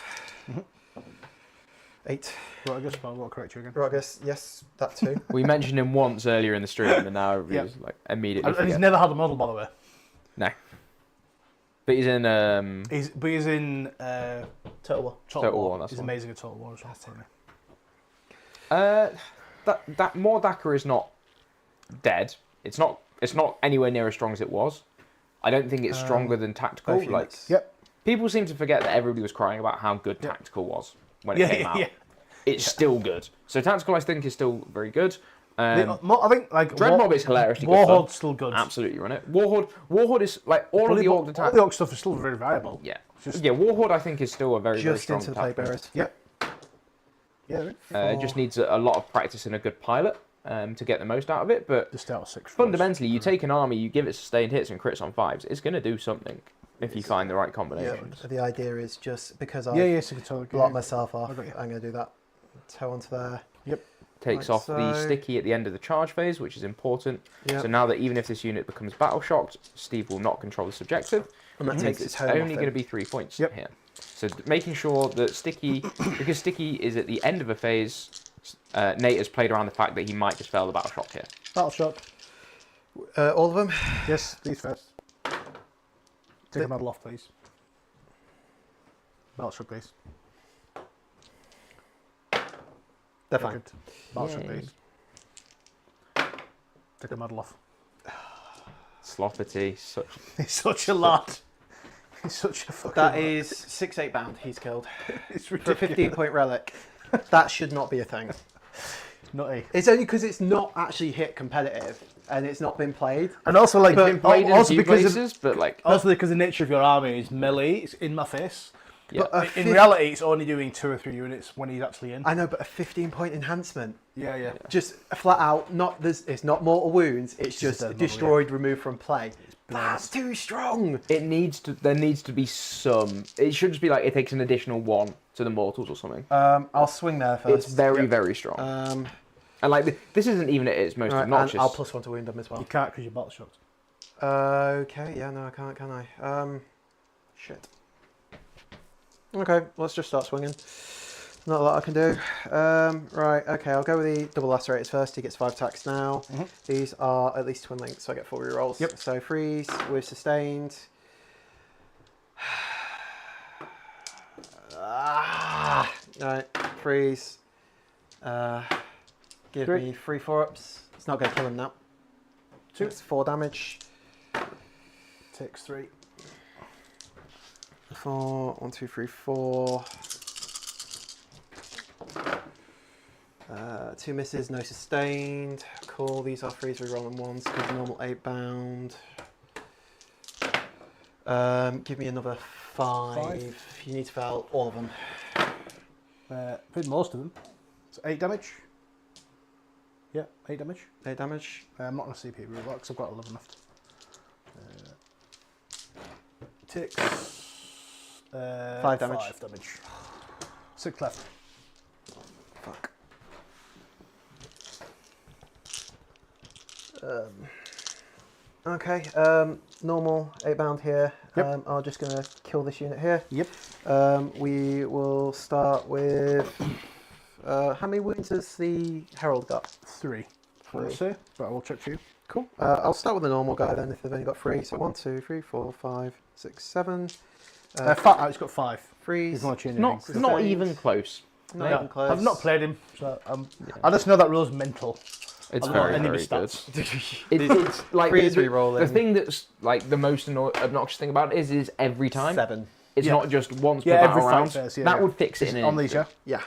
8. Rotagus, but I will correct you again. Rotagus, yes, that too. We mentioned him once earlier in the stream, and now everybody's like immediately. And he's never had a model, by the way. No. But he's in. He's in Total War. Total War. That's he's one. amazing at Total War as well. That Mordaka is not dead. It's not anywhere near as strong as it was. I don't think it's stronger than Tactical. Both Like units. Yep. people seem to forget that everybody was crying about how good Tactical was when it came out. It's still good. So Tactical, I think, is still very good. I think like Dreadmob is hilariously good. Warhord's still good. Absolutely run it. Warhord is like all of the Orc attack. All the Orc stuff is still very valuable. Yeah. Yeah, Warhord I think is still a very, very Just strong into the plate tactical. bearers. Yep. Yeah. It just needs a lot of practice and a good pilot to get the most out of it. But Just out of 6. fundamentally, you take an army, you give it sustained hits and crits on 5s. It's going to do something if you find the right Yeah. combinations. The idea is just because I So you can totally blocked myself off, I got you. I'm going to do that. Toe onto there. Takes Like off the so. sticky at the end of the charge phase, which is important. Yep. So now that even if this unit becomes battle shocked, Steve will not control this objective. And that Which takes means its it's home only off going to him. be 3 points Yep. here. So making sure that Sticky, because Sticky is at the end of a phase, Nate has played around the fact that he might just fail the battle shock here. Battle shock. All of them? Yes, these first. Take a medal off, please. Battle shock, please. They're fine. Good. Battle shock, Yay. please. Take a medal off. Sloppity, such He's such a lad. He's such a fucking That lad. is 6/8 bound he's killed. It's For a ridiculous. 15-point relic. That should not be a thing. Nutty. It's only because it's not actually hit competitive and it's not been played. And also, like, been played in a also few because places, but like also because the nature of your army is melee, it's in my face. yeah. But In reality, it's only doing 2 or 3 units when he's actually in. I know, but a 15-point enhancement. Yeah. Just flat out, it's not mortal wounds, it's just dead model, destroyed, removed from play. That's too strong. there needs to be some. It should just be like it takes an additional 1 to the mortals or something. I'll swing there first. It's very, very strong. And like this isn't even at its most Right, obnoxious. and I'll +1 to wound them as well. You can't because you're battle shocked. Okay, yeah, no, I can't, can I? Shit. Okay, let's just start swinging. Not a lot I can do. Right, okay, I'll go with the double lacerators first. He gets 5 attacks now. These are at least twin links, so I get 4 rerolls. Yep. So freeze with sustained. Right, freeze. Give 3. me 3 4-ups. It's not going to kill him now. 2. It's 4 damage. Takes 3. 4, 1, 2, 3, 4. 2 misses, no sustained. Cool, these are freeze rerolling ones because normal 8 bound. Give me another 5. You need to fail all of them. Did most of them. So 8 damage. Yeah, 8 damage. 8 damage. I'm not going to CP rule because I've got 11 left. Takes 5 damage. 5 damage. 6 left. Fuck. Okay, normal 8 bound here. Yep. I'm just going to kill this unit here. Yep. We will start with. How many wounds has the Herald got? 3. 3. I'll say, but I will check for you. Cool. I'll start with the normal guy then if they've only got 3. So 1, 2, 3, 4, 5, 6, 7. It's got 5. Freeze. He's not changing not anything. not Sustained. even close. Not Yeah, even close. I've not played him, so I just know that rule's mental. It's I don't know very, any very good. stats. It's like Freeze the re-rolling. thing that's like the most obnoxious thing about it is every time. 7. It's Yeah. not just once per Yeah, every battle fight round. phase, yeah, that yeah. would fix it in an On these, yeah. Yeah.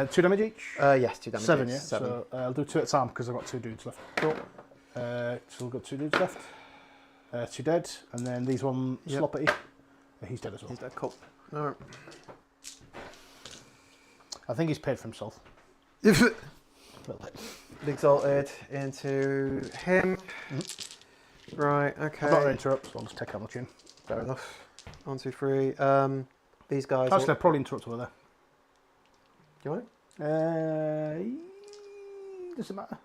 2 damage each. Yes, 2 damage. 7, yeah. 7. So I'll do 2 at a time because I've got 2 dudes left. Cool. So we've got 2 dudes left. 2 dead, and then these one Sloppity. He's dead as well. He's dead. Cool. All right. I think he's paid for himself. Exalted into him. Right. Okay. I'm not going to interrupt, so I'll just take out my tune. Fair enough. 1, 2, 3. These guys. Actually, I'll probably interrupt over there. Do you want it? Does it matter?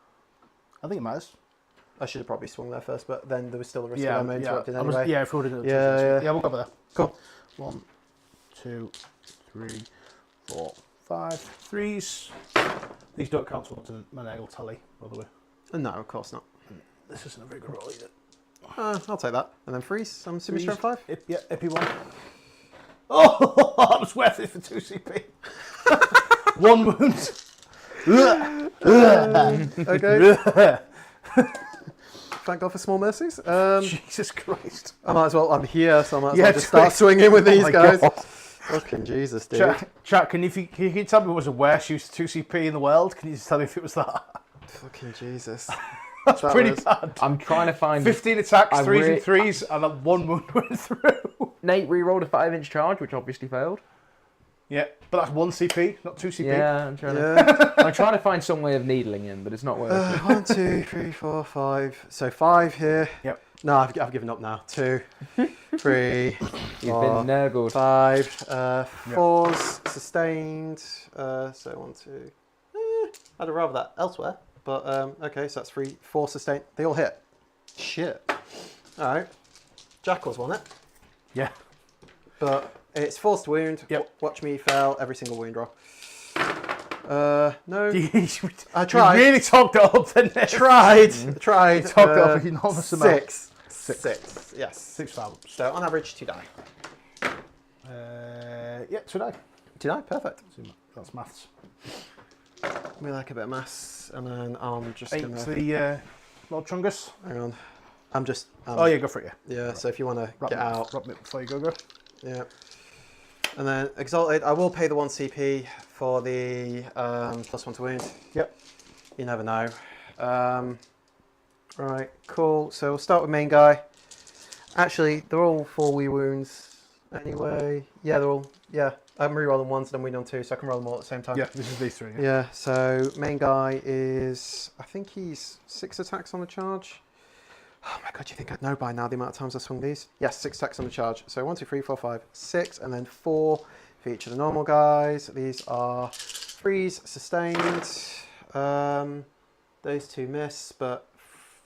I think it matters. I should have probably swung there first, but then there was still a risk of them interrupted I was- anyway. yeah, if we would have done Yeah, yeah, we'll go over there. Cool. 1, 2, 3, 4, 5. 3s. These don't count towards my Nurgle tally, by the way. No, of course not. This isn't a very good roll either. I'll take that. And then freeze. I'm assuming strength 5. Yeah, Epi 1. Oh, that was worth it for 2 CP. 1 wound. Okay. Thank God for small mercies. Jesus Christ. I might as well. I'm here, so I might as Yeah, well just start swinging with these my guys. God. Fucking Jesus, dude. Chat, can you tell me what was the worst use of 2 CP in the world? Can you just tell me if it was that? Fucking Jesus. That's That pretty was- bad. I'm trying to find 15 attacks, I 3s really- and 3s, and that 1 wound went through. Nate re-rolled a 5-inch charge, which obviously failed. Yeah, but that's 1 CP, not 2 CP. Yeah, I'm trying Yeah. I'm trying to find some way of needling him, but it's not working. 1, 2, 3, 4, 5. So 5 here. Yep. No, I've given up now. 2, 3, You've 4, been Nurgled. 5. 4s sustained. So 1, 2. I'd have rather that elsewhere. But okay, so that's 3, 4 sustained. They all hit. Shit. All right. Jackal's won it. Yeah. But it's forced wound. Yep. Watch me fail every single wound roll. No. I You tried. really talked it up, didn't you? Tried. You talked it up an enormous amount. 6. 6. Yes. 6 fouls. So on average, 2 die. Yeah, 2 die. 2 die. Perfect. That's maths. We like a bit of mass, and then I'm just 8 gonna. the Lord Chungus. Hang on. I'm just. Oh yeah, go for it, yeah. Yeah. So if you want to Wrap get me- out. Wrap me up before you go. Yeah. And then Exalted, I will pay the 1 CP for the +1 to wound. Yep. You never know. Right, cool. So we'll start with main guy. Actually, they're all 4 wee wounds anyway. Yeah, they're all. Yeah, I'm re-rolling 1s, then wound on 2, so I can roll them all at the same time. Yeah, this is these 3. Yeah. Yeah, so main guy is, I think he's 6 attacks on the charge. Oh my god, you think I'd know by now the amount of times I swung these? Yes, 6 attacks on the charge. So 1, 2, 3, 4, 5, 6, and then 4 for each of the normal guys. These are 3s sustained. Those 2 miss, but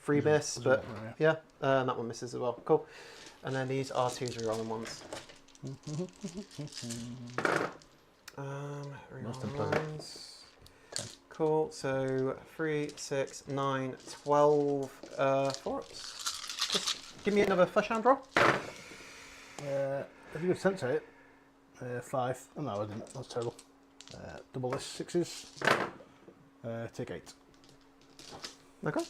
3 miss, but yeah, and that one misses as well. Cool. And then these are 2s rerolling 1s. Rerolling 1s. Cool, so 3, 6, 9, 12 4-ups. Just give me another flesh hand roll. If you could sense it, 5. Oh no, I didn't. That's terrible. Double this 6s. Take 8. Okay.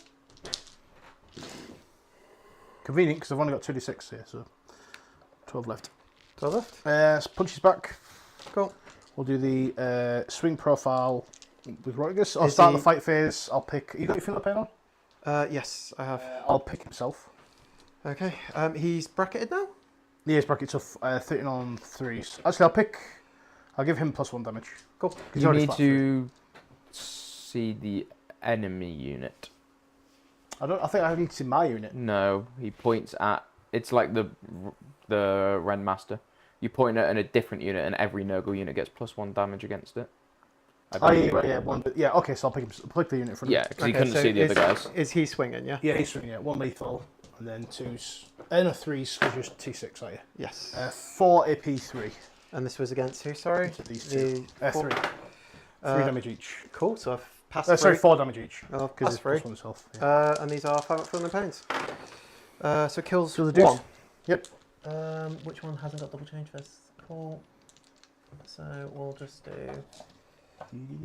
Convenient because I've only got 2d6 here, so 12 left. 12 left. Punches back. Cool. We'll do the swing profile with Rodriguez. I'll Is start he- the fight phase. I'll pick. You got your Philip on? Yes, I have. I'll pick himself. Okay. He's bracketed now? Yeah, his bracket's off 13 on 3s. Actually, I'll give him +1 damage. Cool. He's You already need flat to see the enemy unit. I think I need to see my unit. No, he points at. It's like the Ren Master. You point at a different unit, and every Nurgle unit gets +1 damage against it. I Oh believe. yeah, one. Yeah, okay. So I'll pick the unit in front of Yeah, him. because he couldn't see the other guys. Is he swinging, yeah? Yeah, he's swinging. Yeah, 1 lethal, and then 2s. No, 3s. Because you're T6, are you? Yes. 4 AP 3. And this was against who, sorry? So these 2. The 3. 3 damage each. Cool, so I've passed Sorry, 3. 4 damage each. Oh, Because pass 3. it's +1 health. Yeah. And these are 5 up feeling pains. So kills Kill the dudes. 1. Yep. Which one hasn't got double change first? Cool. So we'll just do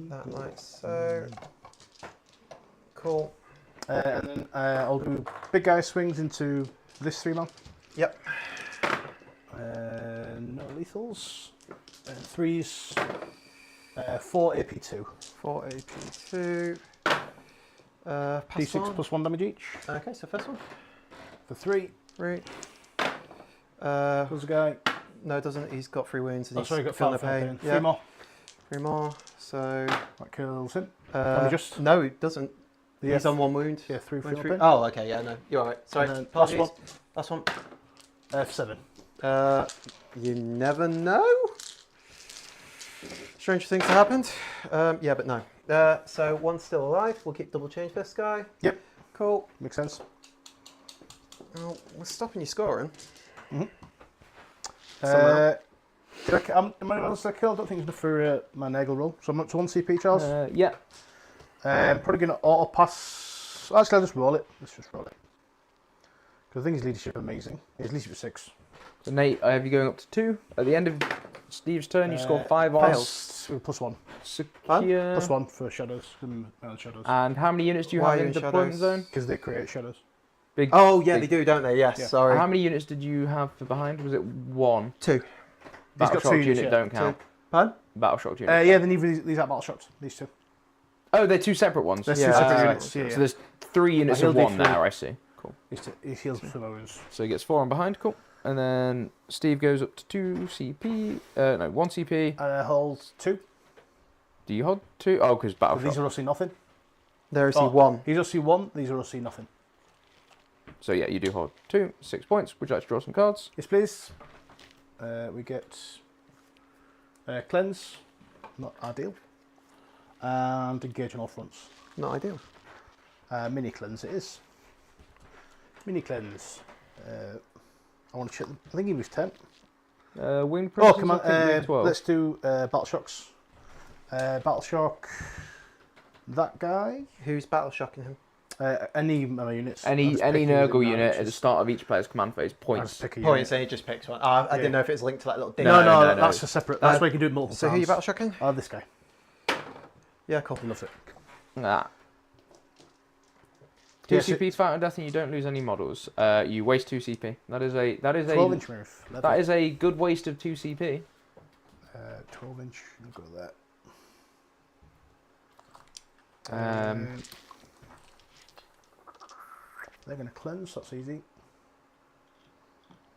That like so. Cool. And then I'll do big guy swings into this 3-man. Yep. No lethals. 3s. 4 AP2. 4 AP2. Pass D6 on. plus 1 damage each. Okay, so first one. For 3. 3. There's a guy. No, it doesn't. He's got 3 wounds. And Oh, sorry, he's got feeling 5 the pain. pain. Yeah. 3 more. 3 more. So. That kills him. Can we just? No, it doesn't. Yeah. He's on 1 wound. Yeah, 3 Wound feeling three. pain. Oh, okay. Yeah, no. You're alright. Sorry. And then Apologies. last one. Last one. 7. You never know. Stranger things have happened. Yeah, but no. So one's still alive. We'll keep double change this guy. Yep. Cool. Makes sense. Well, we're stopping you scoring. Am Somehow. I able to kill? I don't think it's enough for my Nurgle roll. So I'm up to 1 CP, Charles. Yeah. I'm probably going to auto pass. Actually, I'll just roll it. Let's just roll it. Because I think his leadership amazing. His leadership is 6. So Nate, I have you going up to 2. At the end of Steve's turn, you score 5 fails. Plus 1. Secure. Plus 1 for shadows. Shadows. And how many units do you Why have are you in in deployment shadows? zone? Because they create shadows. Big. Oh, yeah, big. they do, don't they? Yes, Yeah. sorry. How many units did you have for behind? Was it 1? 2. Battle got shock 2 unit units, yeah. don't count. Pardon? Battle shock unit. Yeah, then these are battle shots. These 2. Oh, they're 2 separate ones. There's Yeah. 2 separate Ah, units. Yeah, So there's 3 units I of healed 1 it for- there, I see. Cool. He heals for those. So he gets 4 on behind, cool. And then Steve goes up to 2 CP. No, 1 CP. Hold 2. Do you hold 2? Oh, because battle These shock. are OC nothing. There is Oh. 1. He's OC 1. These are OC nothing. So yeah, you do hold 2. 6 points. Would you like to draw some cards? Yes, please. We get cleanse, not ideal, and engage on all fronts. Not ideal. Mini cleanse it is. Mini cleanse. I want to check. I think he was 10. Wing Oh, presence, come on. I think wing 12. Let's do battle shocks. Battle shock. That guy. Who's battle shocking him? Any of my units. Any I'll just pick Nurgle within unit that, at the start of each player's command phase I'll points. just pick a Point, unit. so he just picks one. I Yeah. didn't know if it was linked to that little ding. No, No, that's a separate. That's why you can do it multiple So times. who you battle shocking? This guy. Yeah, cool. He loves it. Ah. 2 Yes, CP fountain death and you don't lose any models. You waste 2 CP. That is a 12-inch move. that is a good waste of 2 CP. 12-inch. Go there. They're going to cleanse. That's easy.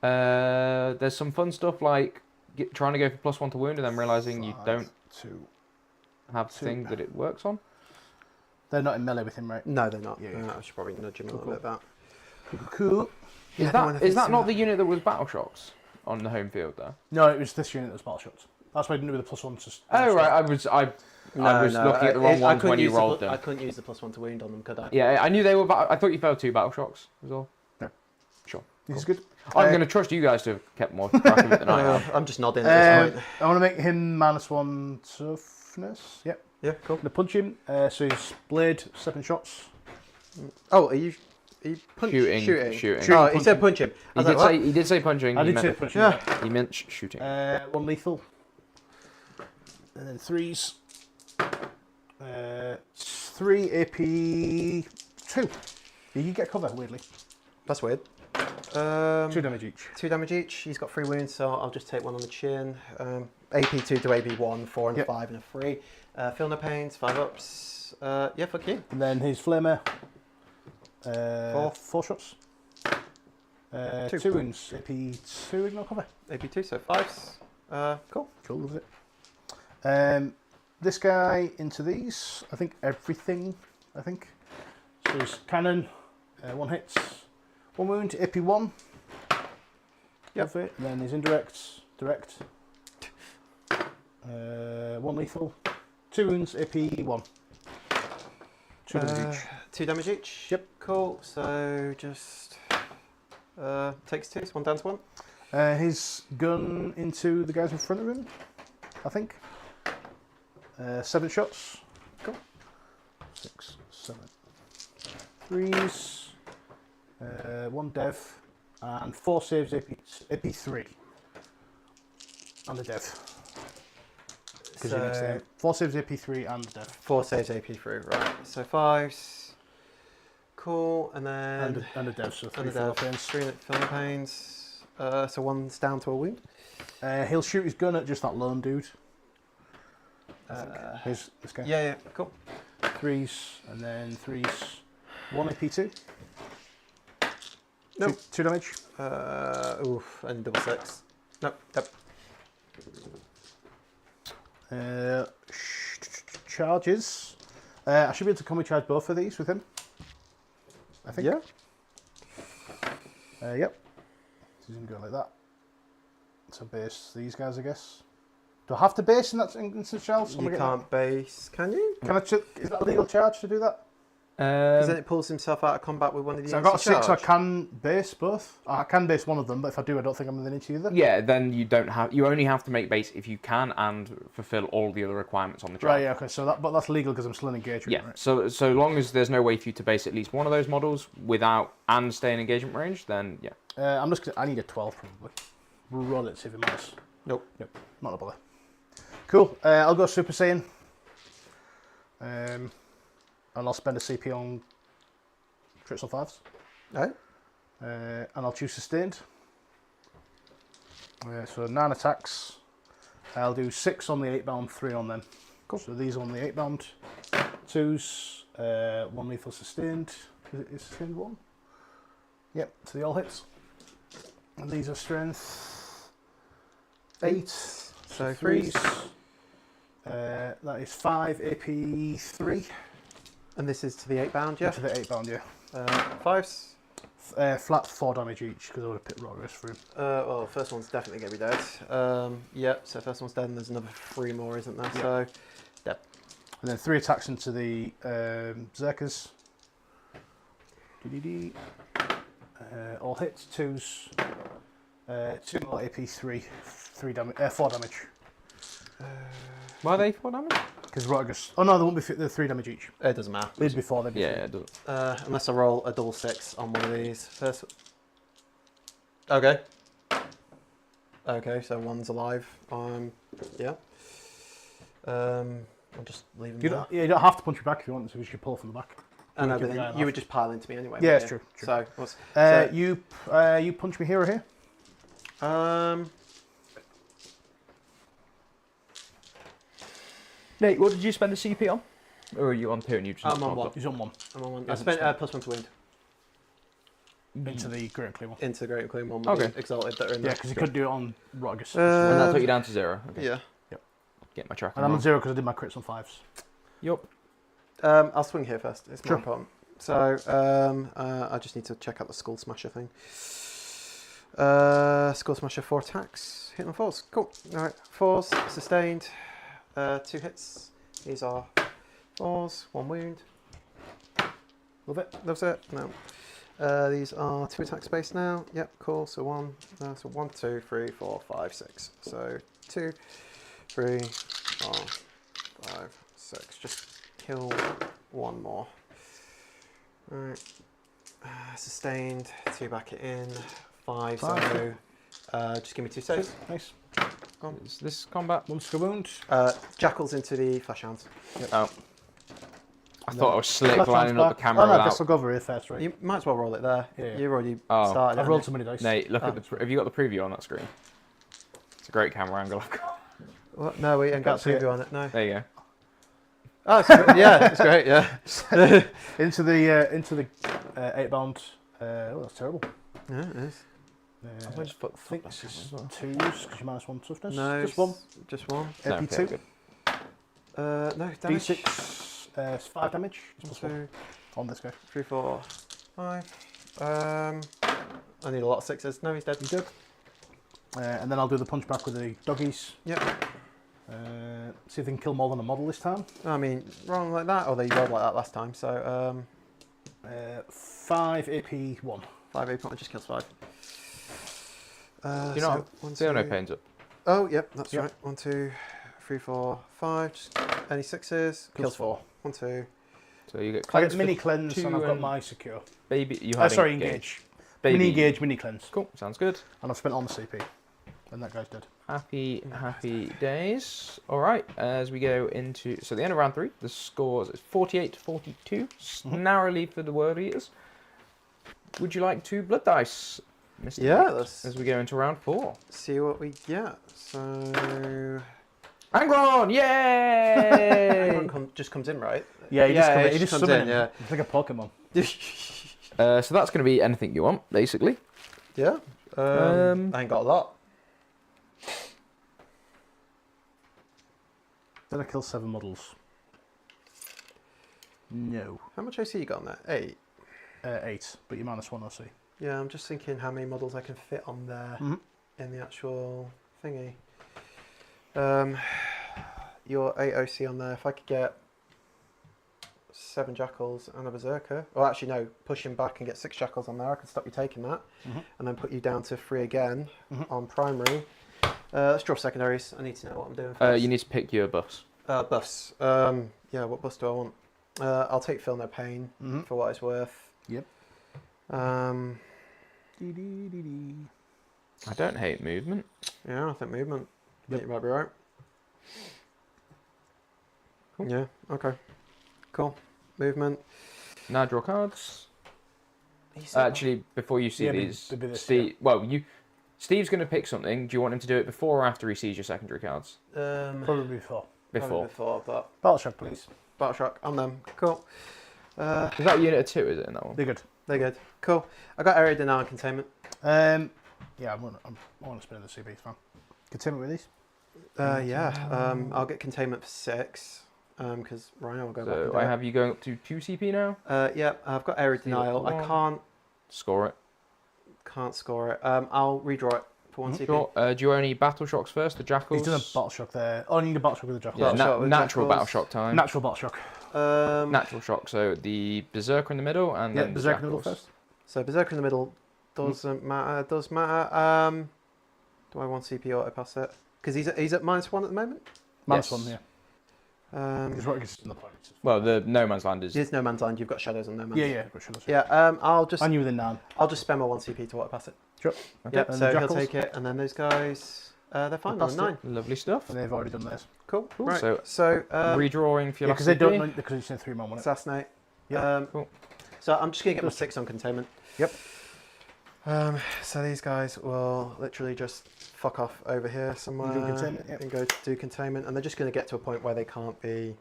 There's some fun stuff like trying to go for +1 to wound and then realizing you 5, don't 2. have the 2. thing that it works on. They're not in melee with him, right? No, they're not. Yeah. I should probably nudge him a little Cool. bit about. Cool. Yeah, Is that not the unit that was battle shocks on the home field there? No, it was this unit that was battle shots. That's why I didn't do with the +1 to. Oh right, I was looking at the wrong ones when you rolled I them. couldn't use the +1 to wound on them, could I? Yeah, I knew they were. I thought you failed 2 battle shocks. Was all. No. Sure. This is good. I'm going to trust you guys to have kept more track of it than I have. I'm just nodding at this point. I want to make him -1 toughness. Yep. Yeah, cool. I'm going to punch him. So his blade, 7 shots. Oh, are you Shooting. Oh, he said punch him. I He was did like, say he did say punching. I he did meant, say punching. Yeah. He meant shooting. 1 lethal. And then 3s. 3 AP2. You can get cover, weirdly. That's weird. 2 damage each. 2 damage each. He's got 3 wounds, so I'll just take 1 on the chin. AP2 to AB1, 4 and Yep. 5 and a 3. Feel no pains, 5 ups. Yeah, fuck you. And then his flamer. 4. 4 shots. 2. 2 wounds. AP2 with no cover. AP2, so 5s. Cool. Cool, loves it. This guy into these. I think everything. So his cannon. 1 hits. 1 wound. AP1. Yep. Love it. And then his indirects. Direct. 1 lethal. 2 wounds. AP1. 2 damage each. 2 damage each. Yep. Cool. So just takes 2. So 1 down to 1. His gun into the guys in front of him. I think. 7 shots. Cool. 6, 7. 3s. 1 dev. And 4 saves AP3. And a dev. Because you're next to him. 4 saves AP3 and death. 4 saves AP3, right. So 5s. Cool, and then... And a dev, so 3 and a filler dev. pains. 3 filler pains. So 1's down to a wound. He'll shoot his gun at just that lone dude. Here's this guy. Yeah, cool. 3s, and then 3s. 1 AP2. Nope. 2 damage. Oof, and double 6. Nope. Charges. I should be able to combi charge both of these with him. I think. Yeah. Yep. So he's going to go like that. So base these guys, I guess. Do I have to base in that instant charge? You can't base, can you? Can I? Is that a legal charge to do that? Because then it pulls himself out of combat with one of the. So I've got a 6, so I can base both. I can base one of them, but if I do, I don't think I'm going to need to either. Yeah, then you don't have. You only have to make base if you can and fulfill all the other requirements on the chart. Right. Yeah. Okay. So but that's legal because I'm still in engagement. Yeah. Right? So long as there's no way for you to base at least one of those models without and stay in engagement range, then yeah. I'm just. I need a 12 probably. Roll it, see if it matters. Nope. Not a bother. Cool. I'll go Super Saiyan. And I'll spend a CP on crits on 5s. Right. And I'll choose Sustained. So 9 attacks. I'll do 6 on the 8 bound, 3 on them. Cool. So these on the 8 bound. 2s, 1 lethal Sustained. Is it Sustained 1? Yep, so they all hits. And these are Strength 8. So 3s. That is 5 AP3. And this is to the 8 bound, yeah? To the 8 bound, yeah. 5s. Flat 4 damage each because I would have picked Rogers for him. Well, first one's definitely going to be dead. Yep, so first one's dead and there's another 3 more, isn't there? Yeah. So, dead. And then 3 attacks into the Zerkers. All hits, 2s. 2 more AP3, 4 damage. Why are they 4 damage? Because Rogers. Oh no, they won't be. They're 3 damage each. It doesn't matter. These before they. Yeah, it does. Unless I roll a double 6 on one of these. First. Okay. Okay, so one's alive. Yeah. I'll just leave him there. You don't have to punch me back if you want to. You should pull from the back. And everything. You would just pile into me anyway. Yeah, wouldn't it's you? true. So, what's, you punch me here or here? Nate, what did you spend the CP on? Or are you on 2 and you just I'm not on 1. He's on 1. I'm on 1. I Hasn't spent spent. +1 to wound. Into the Great and Clear one. Into the Great and Clean one with Okay. the Exalted that are in Yeah, there. because he couldn't do it on Rogers. And that took you down to 0. Okay. Yeah. Get my track. And I'm on 0 because I did my crits on 5s. Yup. I'll swing here first. It's Sure. more important. So I just need to check out the Skull Smasher thing. Skull Smasher 4 attacks. Hit on 4s. Cool. Alright. 4s. Sustained. 2 hits. These are 4s. 1 wound. Love it. That's it. No. These are 2 attack space now. Yep, cool. So 1, 2, 3, 4, 5, 6. So 2, 3, 4, 5, 6. Just kill 1 more. Alright. Sustained. 2 back it in. 5. So just give me 2 saves. Nice. Is this combat? 1 skill wound. Jackals into the Flesh Hounds. Yep. Oh. I thought I was slick Left lining hand's up the back. camera Oh no, I without. guess I'll go over here first, right? You might as well roll it there. Yeah. You've already Oh. started. I've rolled so many dice. Nate, look at the. Have you got the preview on that screen? It's a great camera angle I've got. What? No, we ain't got see it. preview on it. No. There you go. Oh, it's great. Yeah, it's great. Yeah. Into the 8 bound. Oh, that's terrible. Yeah, it is. I just put I think back this is as well. 2s because you -1 toughness. No, Just 1. Just 1. No, AP2. okay, good. No, damage. D6. 5 damage. One, Plus 1 2, on this guy. 3, 4, 5. I need a lot of 6s. No, he's dead. You good? And then I'll do the punch back with the doggies. Yep. See if they can kill more than a model this time. I mean, wrong like that. Although you rolled like that last time. So 5 AP1. 5 AP. Just kills 5. You know, one, Zero no two- pains up. Oh, yep, that's Yep. right. 1, 2, 3, 4, 5. Just any 6s. Kills 4. 1, 2. So you get I cleanse get mini for cleanse 2 and I've got and my secure. baby. You had Sorry, engage. Baby. Mini engage, mini cleanse. Cool. Sounds good. And I've spent all my CP. And that guy's dead. Happy days. All right, as we go into the end of round 3, the scores is 48-42, narrowly for the World Eaters. Would you like to blood dice, Mr. Yeah, Nate, let's as we go into round 4? see what we get. So, Angron, yay! everyone just comes in, right? Yeah, he just, it he just comes summon in. him. Yeah. It's like a Pokemon. So that's going to be anything you want, basically. Yeah. I ain't got a lot. Did I kill 7 models? No. How much AC you got on that? 8. 8, but you're -1 OC. Yeah, I'm just thinking how many models I can fit on there in the actual thingy. Your 8 OC on there. If I could get 7 jackals and a berserker, or actually no, push him back and get 6 jackals on there. I could stop you taking that, and then put you down to 3 again on primary. Let's draw secondaries. I need to know what I'm doing first. You need to pick your buffs. Buffs. Yeah, what buffs do I want? I'll take Feel No Pain for what it's worth. Yep. I don't hate movement. Yeah, I think movement. Yep. You might be right. Cool. Yeah, okay. Cool. Movement. Now draw cards. Actually, before you see Yeah, these, it'd be this, Steve. Well, Steve's going to pick something. Do you want him to do it before or after he sees your secondary cards? Probably before. Before. Before, but Battle Shock, please. Battle Shock on them. Cool. Is that unit of 2? Is it in that one? They're good. They're good. Cool. I got area denial and containment. Yeah, I want to spin in the CB, it's fine. Containment with these? Yeah. I'll get containment for 6. Because Rhino will go back. So I have you going up to 2 CP now. Yeah, I've got area denial. I Score it. can't score it. I'll redraw it for 1 CP. Sure. Do you want any battle shocks first? The jackals. He's done a Battle Shock there. Oh, you need a Battle Shock with the Jackal. Yeah, Battle shock with natural jackals. battle shock time. Natural Battle Shock. Natural shock. So the berserker in the middle, and Yeah, then the Berserker in the middle jackals. first. So Berserker in the middle doesn't matter. Does matter. Do I want CP auto pass it? Because he's at -1 at the moment. -1, Yes. yeah. Because what gets in the points. Well, the no man's land is. There's no man's land. You've got shadows on no man's. Yeah, but should Yeah. I'll just And you within 9. spend my 1 CP to auto pass it. Sure. Yep. And So the he'll jackals? take it, and then those guys, they're fine. They On passed 9. Lovely stuff. And they've already done theirs. Cool. Cool. Right. So So redrawing for your Yeah, last because they CP. don't know, because it's in 3 man, wasn't it? assassinate. Yeah. Cool. So I'm just gonna get my 6 on containment. Yep. So these guys will literally just fuck off over here somewhere Do containment, yep. and go to do containment, and they're just going to get to a point where they can't be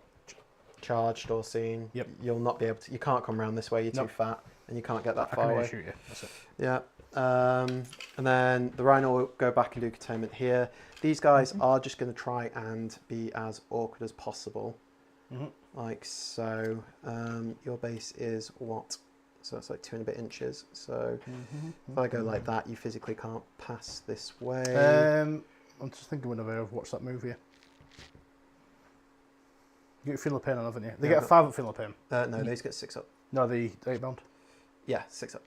charged or seen. Yep. You'll not be able to. You can't come around this way. You're too Nope. fat, and you can't get that I far can away. shoot you. That's it. Yeah. And then the Rhino will go back and do containment here. These guys are just going to try and be as awkward as possible, like so. Your base is what? So it's like 2 and a bit inches. So if I go like that, you physically can't pass this way. I'm just thinking whenever I've watched that movie. You get Feel No Pain on, haven't you? They Yeah, get a 5 up Feel No Pain. No, these get 6 up. No, the 8 bound. Yeah, 6 up.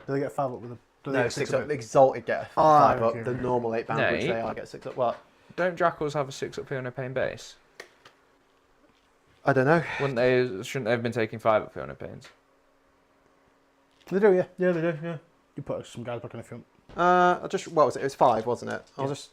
Do they get 5 up with the? Do they No, get 6 up? up. Exalted get a 5 Ah, up. okay, The okay. normal 8 bound, No, which they are, get 6 up. What? Don't jackals have a 6 up Feel No Pain base? I don't know. Wouldn't they? Shouldn't they have been taking 5 up Feel No Pains? They do, yeah. Yeah, they do, yeah. You put some guys back in if you want. I just, what was it? It was 5, wasn't it? I'll Yeah. just,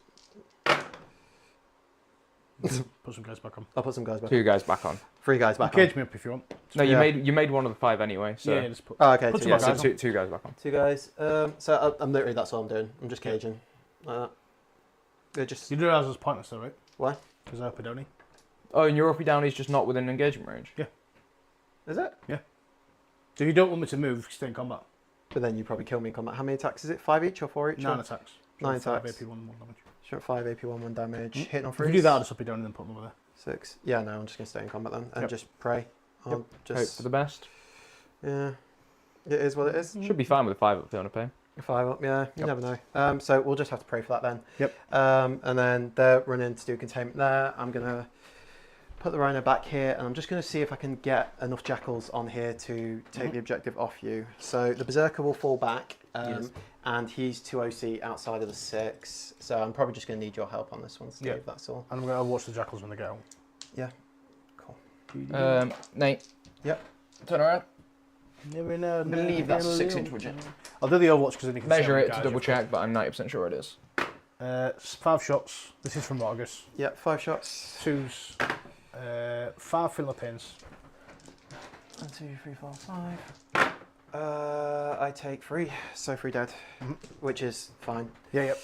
Put some guys back on. I'll put some guys back. 2 guys back on. 3 guys back on. Cage me up if you want. No, Yeah. you made one of the 5 anyway. So Yeah, just put. Oh, okay. Put 2 some yeah, guys. so guys on. two guys back on. 2 guys. So I'm literally, that's all I'm doing. I'm just caging. Like that. They're just, You do realize it's pointless though, right? why? Because I don't need. Oh, and your uppy down is just not within engagement range. Is it? So if you don't want me to move, stay in combat. But then you probably kill me in combat. How many attacks is it? 5 each or 4 each? 9 or? attacks. 9 5 attacks. AP, 1 damage. Sure, 5 AP, 1 damage. Hitting on If 3. you do that, I'll just up you down and then put them over there. 6. Yeah, no, I'm just going to stay in combat then and Yep. just pray. I'll Yep. Hope just, for the best. yeah. It is what it is. Should be fine with a 5 up Feel No Pain. 5 up, yeah. You Yep. never know. So we'll just have to pray for that then. Yep. And then they're running to do containment there. I'm going to put the Rhino back here, and I'm just going to see if I can get enough jackals on here to take the objective off you. So the Berserker will fall back, Yes. and he's 2 OC outside of the 6. So I'm probably just going to need your help on this one, Steve, Yeah. that's all. And I'm going to watch the jackals when they get out. Yeah. Cool. Nate. Yep. Turn around. Never know. Believe that's a 6-inch widget. I'll do the Overwatch because then you can see Measure how many it to guys double you've check, but I'm 90% sure it is. got. 5 shots. This is from Rogus. Yeah, 5 shots. 2s. 5 Philippines. 1, 2, 3, 4, 5. I take 3, so 3 dead, which is fine. Yeah, yep.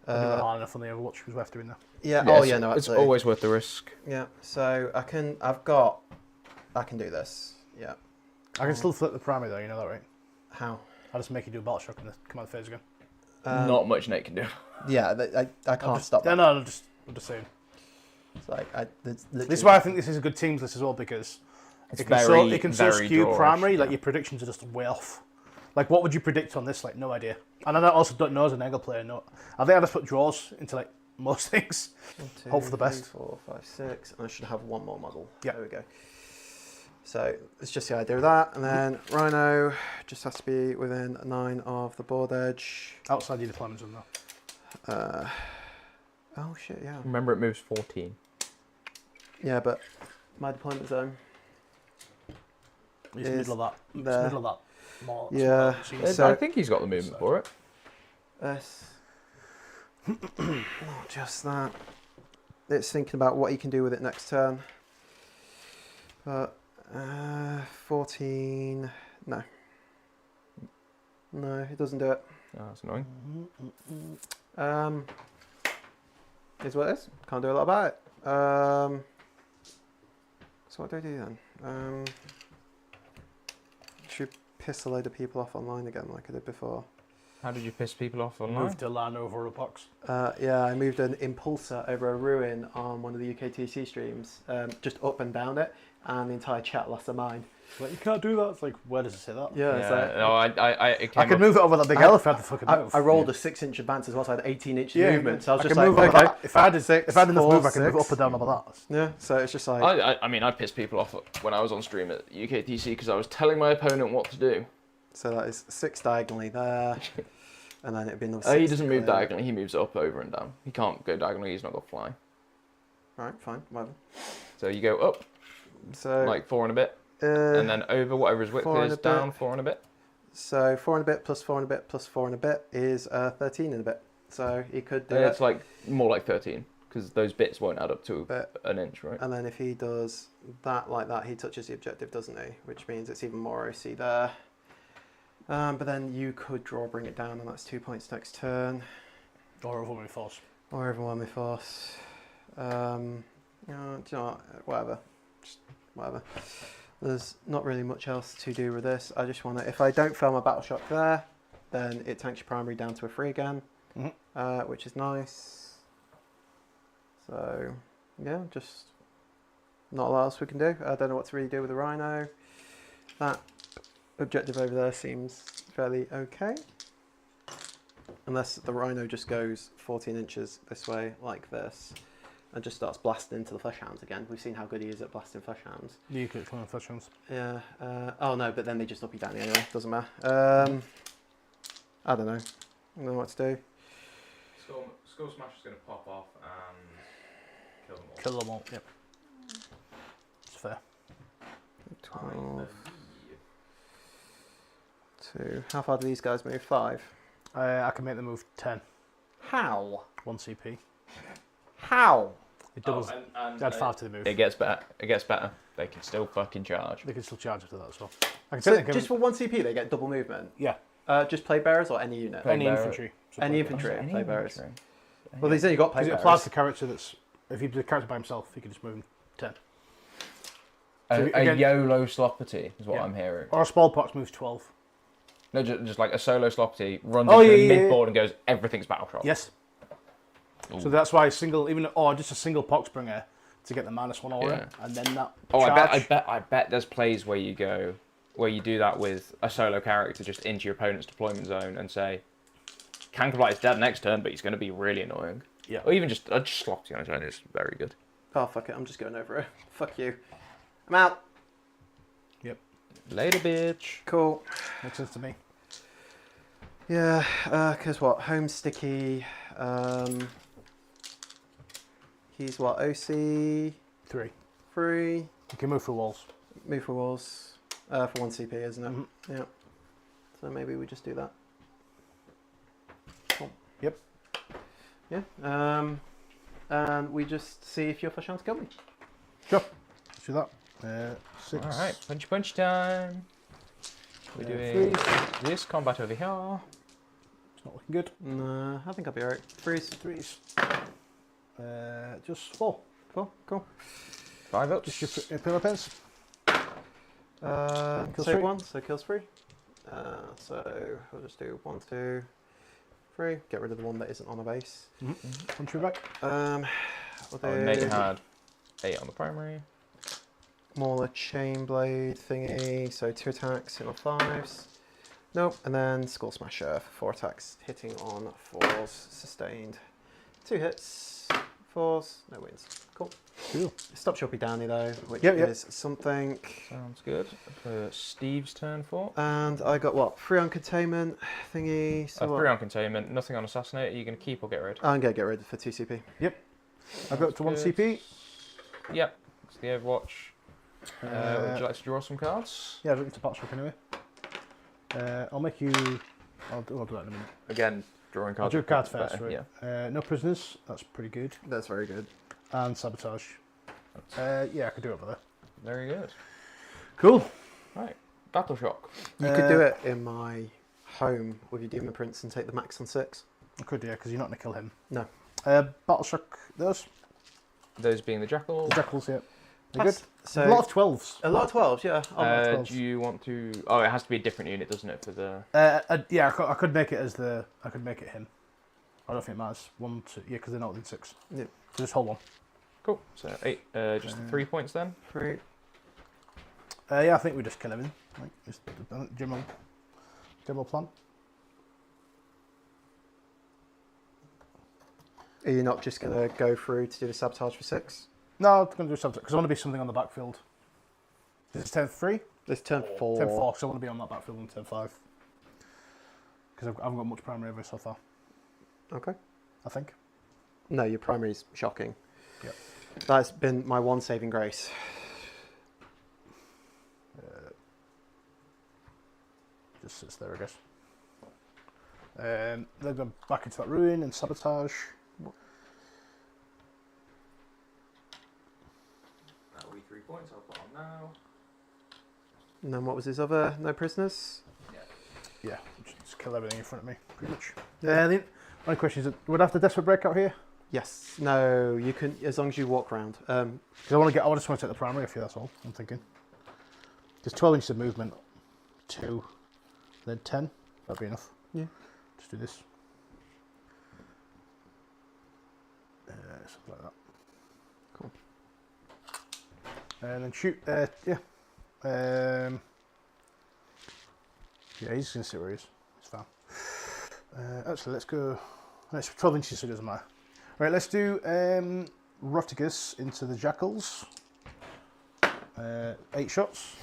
I did that hard enough on the Overwatch. It was worth doing that. Yeah. Yeah, Oh it's- yeah, no, It's absolutely. always worth the risk. Yeah. So I can do this. Yeah. I can still flip the primary though. You know that, right? How? I just make you do a battle shock in the command phase again. Not much Nate can do. Yeah, I can't stop Yeah, that. no, I'm just saying. It's like This is why I think this is a good teams list as well, because It's it can so very skew drawish, primary. yeah. Like your predictions are just way off. Like what would you predict on this? Like no idea. And I also don't know as an Nurgle player. No, I think I just put draws into like most things. 1, 2, Hope for the 3, best. 4, 5, 6, and I should have 1 more model. Yeah. There we go. So it's just the idea of that, and then Rhino just has to be within 9 of the board edge. Outside your deployment zone though. Oh shit, yeah. Remember, it moves 14. Yeah, but my deployment zone. It's Is middle of that. It's there. middle of that. More. Yeah. smaller. So- I think he's got the movement for it. It's not just that. It's thinking about what you can do with it next turn. But 14. No. No, it doesn't do it. Oh, that's annoying. Is what it is. Can't do a lot about it. So what do I do then? Should piss a load of people off online again like I did before. How did you piss people off online? Moved to land over a box. Yeah, I moved an impulsor over a ruin on one of the UKTC streams, just up and down it, and the entire chat lost their mind. Like you can't do that. It's like where does it say that? Yeah, it's like, no, it came I could up- move it over that big elephant to fucking move. I rolled a 6-inch advance as well, so I had 18-inch Yeah, movement. So I was I just can like, move over okay. that. If I had 6, if I had enough 4, move, I can move 6. up and down over that. Yeah, so it's just like, I mean, I pissed people off when I was on stream at UKTC because I was telling my opponent what to do. so that is 6 diagonally there, and then it'd be another 6. He doesn't move clear. diagonally, he moves up, over, and down. He can't go diagonally, he's not got fly. Right, fine, whatever. So you go up, So like 4 and a bit, uh, and then over whatever his width 4 and is, a bit. down 4 and a bit. so 4 and a bit plus 4 and a bit plus 4 and a bit is 13 and a bit. So he could do it. It's like more like 13, because those bits won't add up to But- an inch, right? And then if he does that like that, he touches the objective, doesn't he? Which means it's even more OC there. But then you could draw, bring it down, and that's 2 points next turn. Or overwhelming force. Or overwhelming force. Do you know what? Whatever. Just whatever. There's not really much else to do with this. I just want to, if I don't fail my battle shock there, then it tanks your primary down to a 3 again, which is nice. So, yeah, just not a lot else we can do. I don't know what to really do with the Rhino. That objective over there seems fairly okay. Unless the Rhino just goes 14 inches this way, like this, and just starts blasting into the flesh hounds again. We've seen how good he is at blasting flesh hounds. You could come on flesh hounds. Yeah. Oh no, but then they just up you down anyway. Doesn't matter. I don't know. I don't know what to do. Skull Smash is going to pop off and kill them all. Kill them all. Yep. It's fair. 12. 2. How far do these guys move? 5. I can make them move 10. How? 1 CP. How? It doubles. Add 5 to the move. It gets better. It gets better. They can still fucking charge. They can still charge after that as well. I can So technically just for 1 CP, they get double movement. yeah, Just play bearers or any unit. any bearer. infantry. So Any play infantry. Any Play bearers. infantry. Well, they say you got play Because it bearers. applies to character that's if he's a character by himself, he can just move him 10. So A again- YOLO Sloppity is what Yeah. I'm hearing. Or a smallpox moves 12. No, just like a solo Sloppity runs Oh, into yeah, the yeah, yeah. mid-board and goes, everything's battle shock. Yes. Ooh. So that's why a single, just a single poxbringer to get the -1 aura, Yeah. and then that. Oh, charge. I bet there's plays where you do that with a solo character just into your opponent's deployment zone and say, Cankerblight is dead next turn, but he's going to be really annoying. Yeah. Or even just Sloppity on his own is very good. Oh, fuck it. I'm just going over it. Fuck you. I'm out. Later, bitch. Cool. Makes sense to me. Yeah, because what? Home sticky. He's what? OC 3. 3. You can move through walls. Move for walls. For 1 CP, isn't it? Mhm. Yeah. So maybe we just do that. Cool. Yep. Yeah. And we just see if you're first chance to kill me. Sure. Let's do that. 6. All right, punch time. We're doing this combat over here. It's not looking good. No, I think I'll be alright. 3s. 3s. Just 4. 4. Cool. 5 ups. Just your pillar pens. Kills three. 1, so kills 3. So we'll just do 1, 2, 3. Get rid of the one that isn't on a base. Punch you back. We'll do Nate had 8 on the primary. Mauler chain blade thingy. So 2 attacks, hit on 5s. Nope. And then Skull Smasher for 4 attacks, hitting on 4s, sustained. 2 hits, 4s, no wins. Cool. Cool. Stops your Downy though, which Yep. is something. Sounds good. For Steve's turn 4. And I got what? 3 on containment thingy. So 3 on containment, nothing on assassinate. Are you going to keep or get rid? I'm gonna get rid for 2 CP. I go up to 1 good. CP. Yep. It's the Overwatch. Would you like to draw some cards? Yeah, I'll look into Patchwork anyway. I'll make you. I'll do that in a minute. Again, drawing cards. I'll do cards better, first, right? Yeah. No prisoners. That's pretty good. That's very good. And sabotage. Yeah, I could do it over there. Very good. Cool. Right. Battle Shock. You could do it in my home with your Demon Prince and take the max on 6. I could, yeah, because you're not going to kill him. No. Battleshock, those. Those being the Jackal. The Jackals, yeah. They're good. So A lot of 12s. a lot of 12s, yeah. A lot of 12s. Do you want to? Oh, it has to be a different unit, doesn't it? For the. Yeah, I could make it as the. I could make it him. I don't think it matters. 1, 2. Yeah, because they're not within 6. Yeah. So just hold on. Cool. So 8. Just 3 points then. 3. Yeah, I think we just kill everything. Like, just general plan. Are you not just gonna go through to do the sabotage for 6? No, I'm going to do something because I want to be something on the backfield. Is it turn 3? It's turn 4. Turn 4, because I want to be on that backfield in turn 5. Because I haven't got much primary over so far, Okay. I think. No, your primary's shocking. Yep. That's been my one saving grace. Just sits there, I guess. Then go back into that ruin and sabotage. That'll be 3 points. I'll put on now. And then what was his other? No prisoners? Yeah, just kill everything in front of me, pretty much. The only question is, would I have to desperate breakout here? Yes. No, you can, as long as you walk around. Because I just want to take the primary off you, that's all I'm thinking. There's 12 inches of movement, 2, then 10, that'd be enough. Yeah. Just do this. Something like that. Cool. And then shoot, yeah. Yeah, he's going to sit where he is. It's fine. Actually, let's go. It's 12 inches, so it doesn't matter. Right, let's do Rotigus into the Jackals. 8 shots.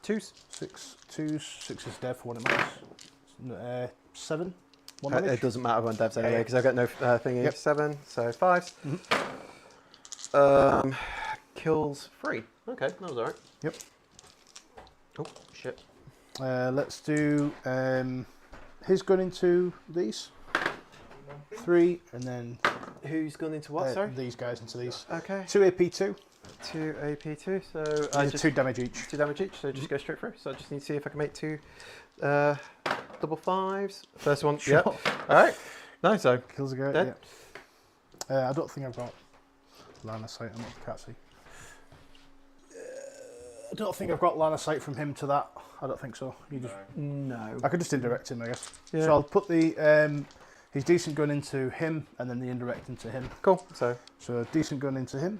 2s. 6 twos. 6 is dead for what it matters. 7. 1 damage. It doesn't matter on devs anyway, because I've got no thingy. Yep. 7, so 5s. Mm-hmm. Kills 3. Okay, that was alright. Yep. Oh, shit. Let's do his gun into these. 3, and then Who's gone into what, sorry? these guys into these. Okay. 2 AP2. 2 AP2, so I I just just 2 damage each. 2 damage each, so just go straight through. So I just need to see if I can make 2 double 5s. First one, Sure. yep. Alright. No, so Kills a guy. dead. Yeah. I don't think I've got line of sight. I can't see. I don't think I've got line of sight from him to that. I don't think so. You just, No. I could just indirect him, I guess. Yeah. So I'll put the his decent gun into him, and then the indirect into him. Cool. So So decent gun into him.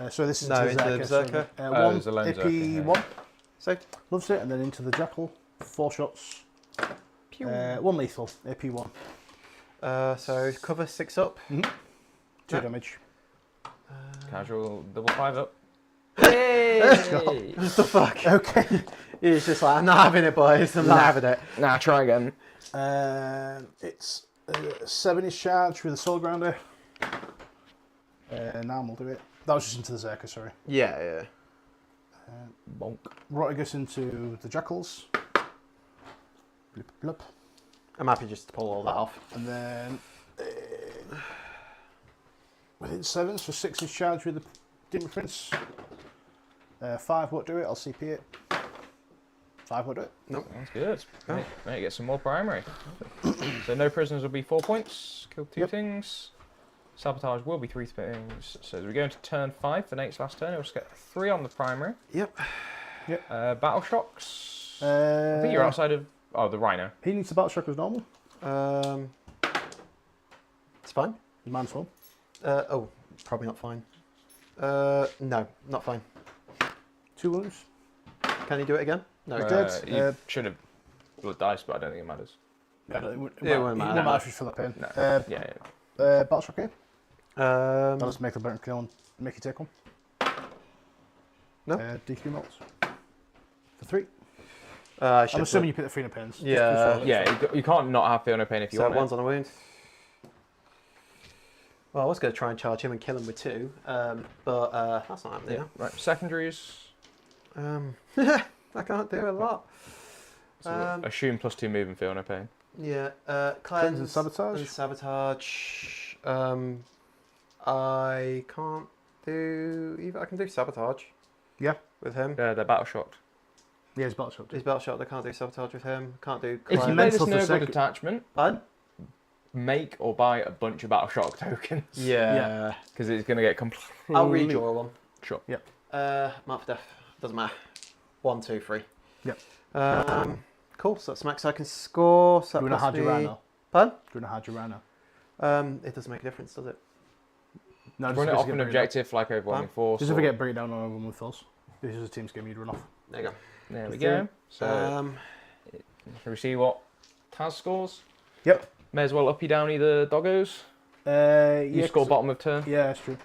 So this is No, into into the Berserker. Berserker. So, 1 there's a lone AP Berserker, yeah. 1. saved. Loves it, and then into the Jackal. 4 shots. 1 lethal. AP 1. So cover 6 up. 2 Yeah. damage. Casual double 5 up. Yay! What the fuck? Okay. He's just like, I'm not having it, boys. I'm not having it. Nah, try again. It's 7 is charged with a soul grounder. Now we'll do it. That was just into the Zerker, sorry. Yeah, yeah. Bonk. Rotigus into the Jackals. Blip, blip. I'm happy just to pull all that off. And then within 7, so 6 is charged with the Demon Prince. 5 won't do it. I'll CP it. 5 won't do it. Nope. That's good. Oh. Right, get some more primary. So no prisoners will be 4 points. Kill 2 Yep. things. Sabotage will be 3 things. So as we go into turn 5 for Nate's last turn, he'll just get 3 on the primary. Yep. Battle shocks. I think you're outside of the Rhino. He needs the battle shock as normal. It's fine. Might as well. Probably not fine. No, not fine. 2 wounds. Can you do it again? No. Good. You should have blood dice, but I don't think it matters. Yeah, it won't It won't matter. matter if you fill up in. No. Yeah. Battle shock here. Um, Let's make the burn kill and make you take one. No. DQ melts. For 3. I I'm assuming you put the 3 in the pins. Yeah. Yeah, you can't not have feel no pain if you So want one's it. on a wound. Well, I was going to try and charge him and kill him with 2, but that's not happening Yeah. Right. Secondaries. now. I can't do a lot. So assume +2 move and feel no pain. Yeah. Cleanse Cleanse and sabotage. and sabotage. I can't do either. I can do sabotage. Yeah. With him. They're battle shocked. Yeah, it's battle shock. He's belt shot. I can't do sabotage with him. Can't do. If you cleanse. play this mental for Nurgle second- detachment, Pardon? make or buy a bunch of battle shock tokens. Yeah. Because it's going to get completely... I'll redraw one. Sure. Mark for death. Doesn't matter. 1, 2, 3. Yep. Cool. So that's max I can score. So Do you that want to puts hard your me- Rhino? Pardon? Do you want to hard your Rhino? It doesn't make a difference, does it? No, Run it just off an objective like overwhelming force. Just if or- we get bring it down on everyone with fills. This is a team's game you'd run off. There you go. There we go. So, shall we see what Taz scores? Yep. May as well uppy downy the doggos. You Yeah, score 'cause- bottom of turn. Yeah, that's true.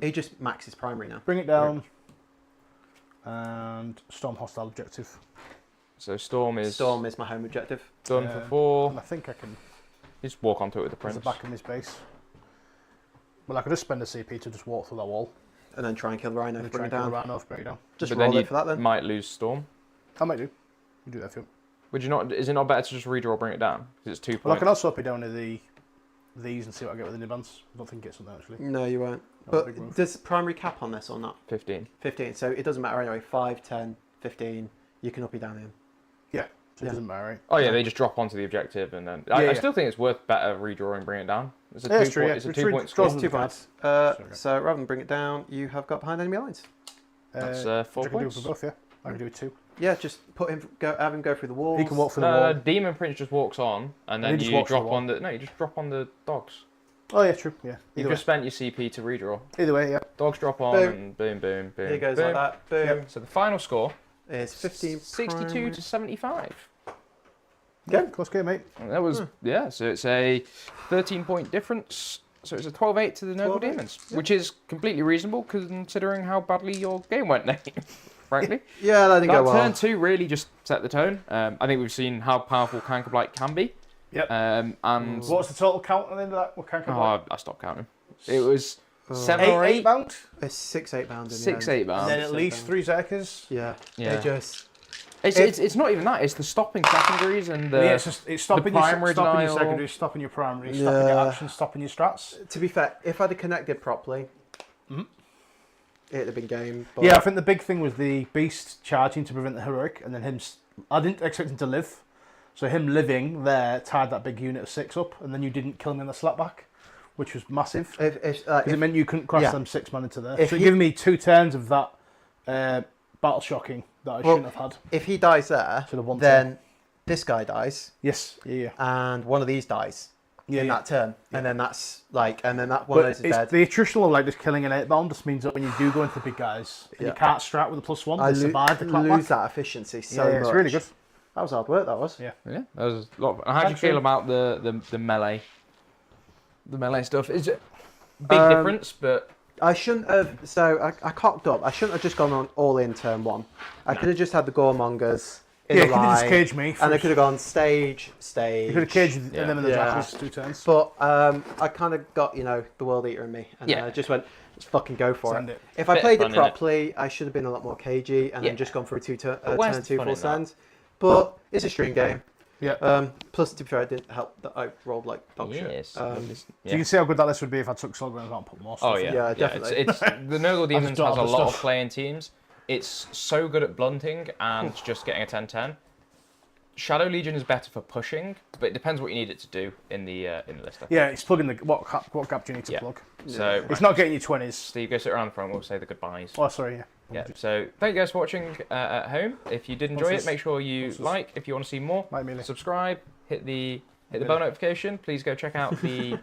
He just maxes primary now. Bring it down. And storm hostile objective. So Storm is Storm is my home objective. done for And 4. I think I can Just walk onto it with the press prince. the back of his base. Well, I could just spend a CP to just walk through that wall. And then try and kill the Rhino. And Bring try it and kill down. the Rhino, bring it down. Just But roll then it for that then. might lose Storm. I might do. You do that if you want. Would you not? Is it not better to just redraw or bring it down? Because it's 2 Well, I points. can also up it down to these and see what I get with the advance. I don't think it's something actually. No, you won't. Not a big But move. does primary cap on this or not? 15. 15. So it doesn't matter anyway. 5, 10, 15. You can up it down him. So it doesn't matter, right? Oh yeah, they just drop onto the objective and then. Yeah, I yeah. still think it's worth better redrawing, bring it down. It's a Yeah, it's 2 true, point. yeah. It's a It's 2 point draws score. them 2 the points. Sorry. So rather than bring it down, you have got behind enemy lines. That's, Which 4 I can do points. for both, yeah. I can do it 2. Yeah, just have him go through the walls. He can walk through the wall. Demon Prince just walks on, and he then just you walks drop the wall. on the. No, you just drop on the dogs. Oh yeah, true. Yeah. You Either just spent your CP to redraw. way. Either way, yeah. Dogs drop on, Boom. and boom, boom, boom. Here he goes boom. like that. Boom. So the final score It's 15. 62 primary. to 75. Yeah, close game, mate. And that was yeah. So it's a 13-point difference. So it's a 12-8 to the Nurgle 12-8, Daemons, yeah. which is completely reasonable considering how badly your game went, Nate. Frankly, Yeah, that didn't that go turn well. 2 really just set the tone. I think we've seen how powerful Canker Blight can be. Yep. And What's the total count at the end of that? What can I stopped counting. It was 7 or 8. bound? It's 6, 8 bound. In the 6, end. 8 bound. And then Six, at least 3 Zerkers. Yeah. Yeah. It just. It's not even that. It's the stopping secondaries and the. Yeah, it's stopping your primary stopping your denial. secondaries, stopping your primaries, stopping your Yeah. actions, stopping your strats. To be fair, if I'd have connected properly, it'd have been game. But Yeah, I think the big thing was the beast charging to prevent the heroic, and then him. I didn't expect him to live, so him living there tied that big unit of 6 up, and then you didn't kill him in the slapback, which was massive. Because it meant you couldn't cross yeah. them 6 man into there. If So it he- gave me 2 turns of that battle shocking that I Well, shouldn't have had. if he dies there, Should have won then this guy dies, Yes, yeah. and one of these dies Yeah, in yeah. that turn, and then that's like, and then that one of But those is it's, dead. the attritional of like just killing an 8-bound just means that when you do go into the big guys, and Yeah. you can't strat with a +1, I they survive the clapback. lose that efficiency so yeah, much. it's really good. That was hard work. That was. Yeah. Yeah, that was a lot. And how do you Actually- feel about the melee? The melee stuff is it big Um, difference, but I shouldn't have. So I cocked up. I shouldn't have just gone on all in turn 1. I could have just had the goremongers in Yeah, the you could have just line, caged me. and I first. could have gone stage. You could have caged Yeah. them in the Yeah. jackals 2 turns. But I kind of got the world eater in me, and Yeah. I just went, let's fucking go for Send it. it. If I Bit of played fun, it innit? properly, I should have been a lot more cagey and Yeah. then just gone for a But turn where's 2 the fun full in that? send. But it's a stream game. Yeah. Plus, to be fair, it didn't help that I rolled like dog Yes. shit. So you can see how good that list would be if I took Slugground out and put more stuff Oh in. yeah, Yeah, definitely. It's the Nurgle Demons don't has a have the lot of stuff. playing teams. It's so good at blunting and just getting a 10-10. Shadow Legion is better for pushing, but it depends what you need it to do in the list. I think. Yeah, it's plugging the what gap do you need to Yeah. plug? So It's not getting you 20s. Steve, go sit around the front. We'll say the goodbyes. Oh, sorry, yeah. Yeah. So thank you guys for watching at home. If you did enjoy What's it, make sure you this? like. If you want to see more, Mike Mealy. subscribe. Hit the bell notification. Please go check out the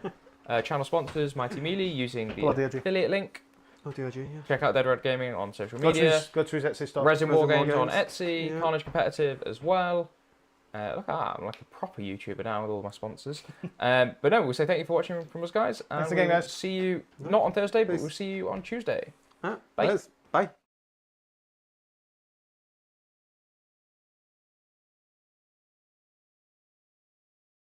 channel sponsors, Mighty Mealy, using the Bloody edgy. affiliate link. Oh, DRG, yeah. Check out Dead Red Gaming on social Go to media. his Etsy store. Resin War Resin War Games on Games. Etsy, Yeah. Carnage Competitive as well. Look at that, I'm like a proper YouTuber now with all my sponsors. But no, we'll say thank you for watching from us, guys. And Thanks again, we'll guys. see you, not on Thursday, but we'll see you on Tuesday. Alright, Bye. Cheers.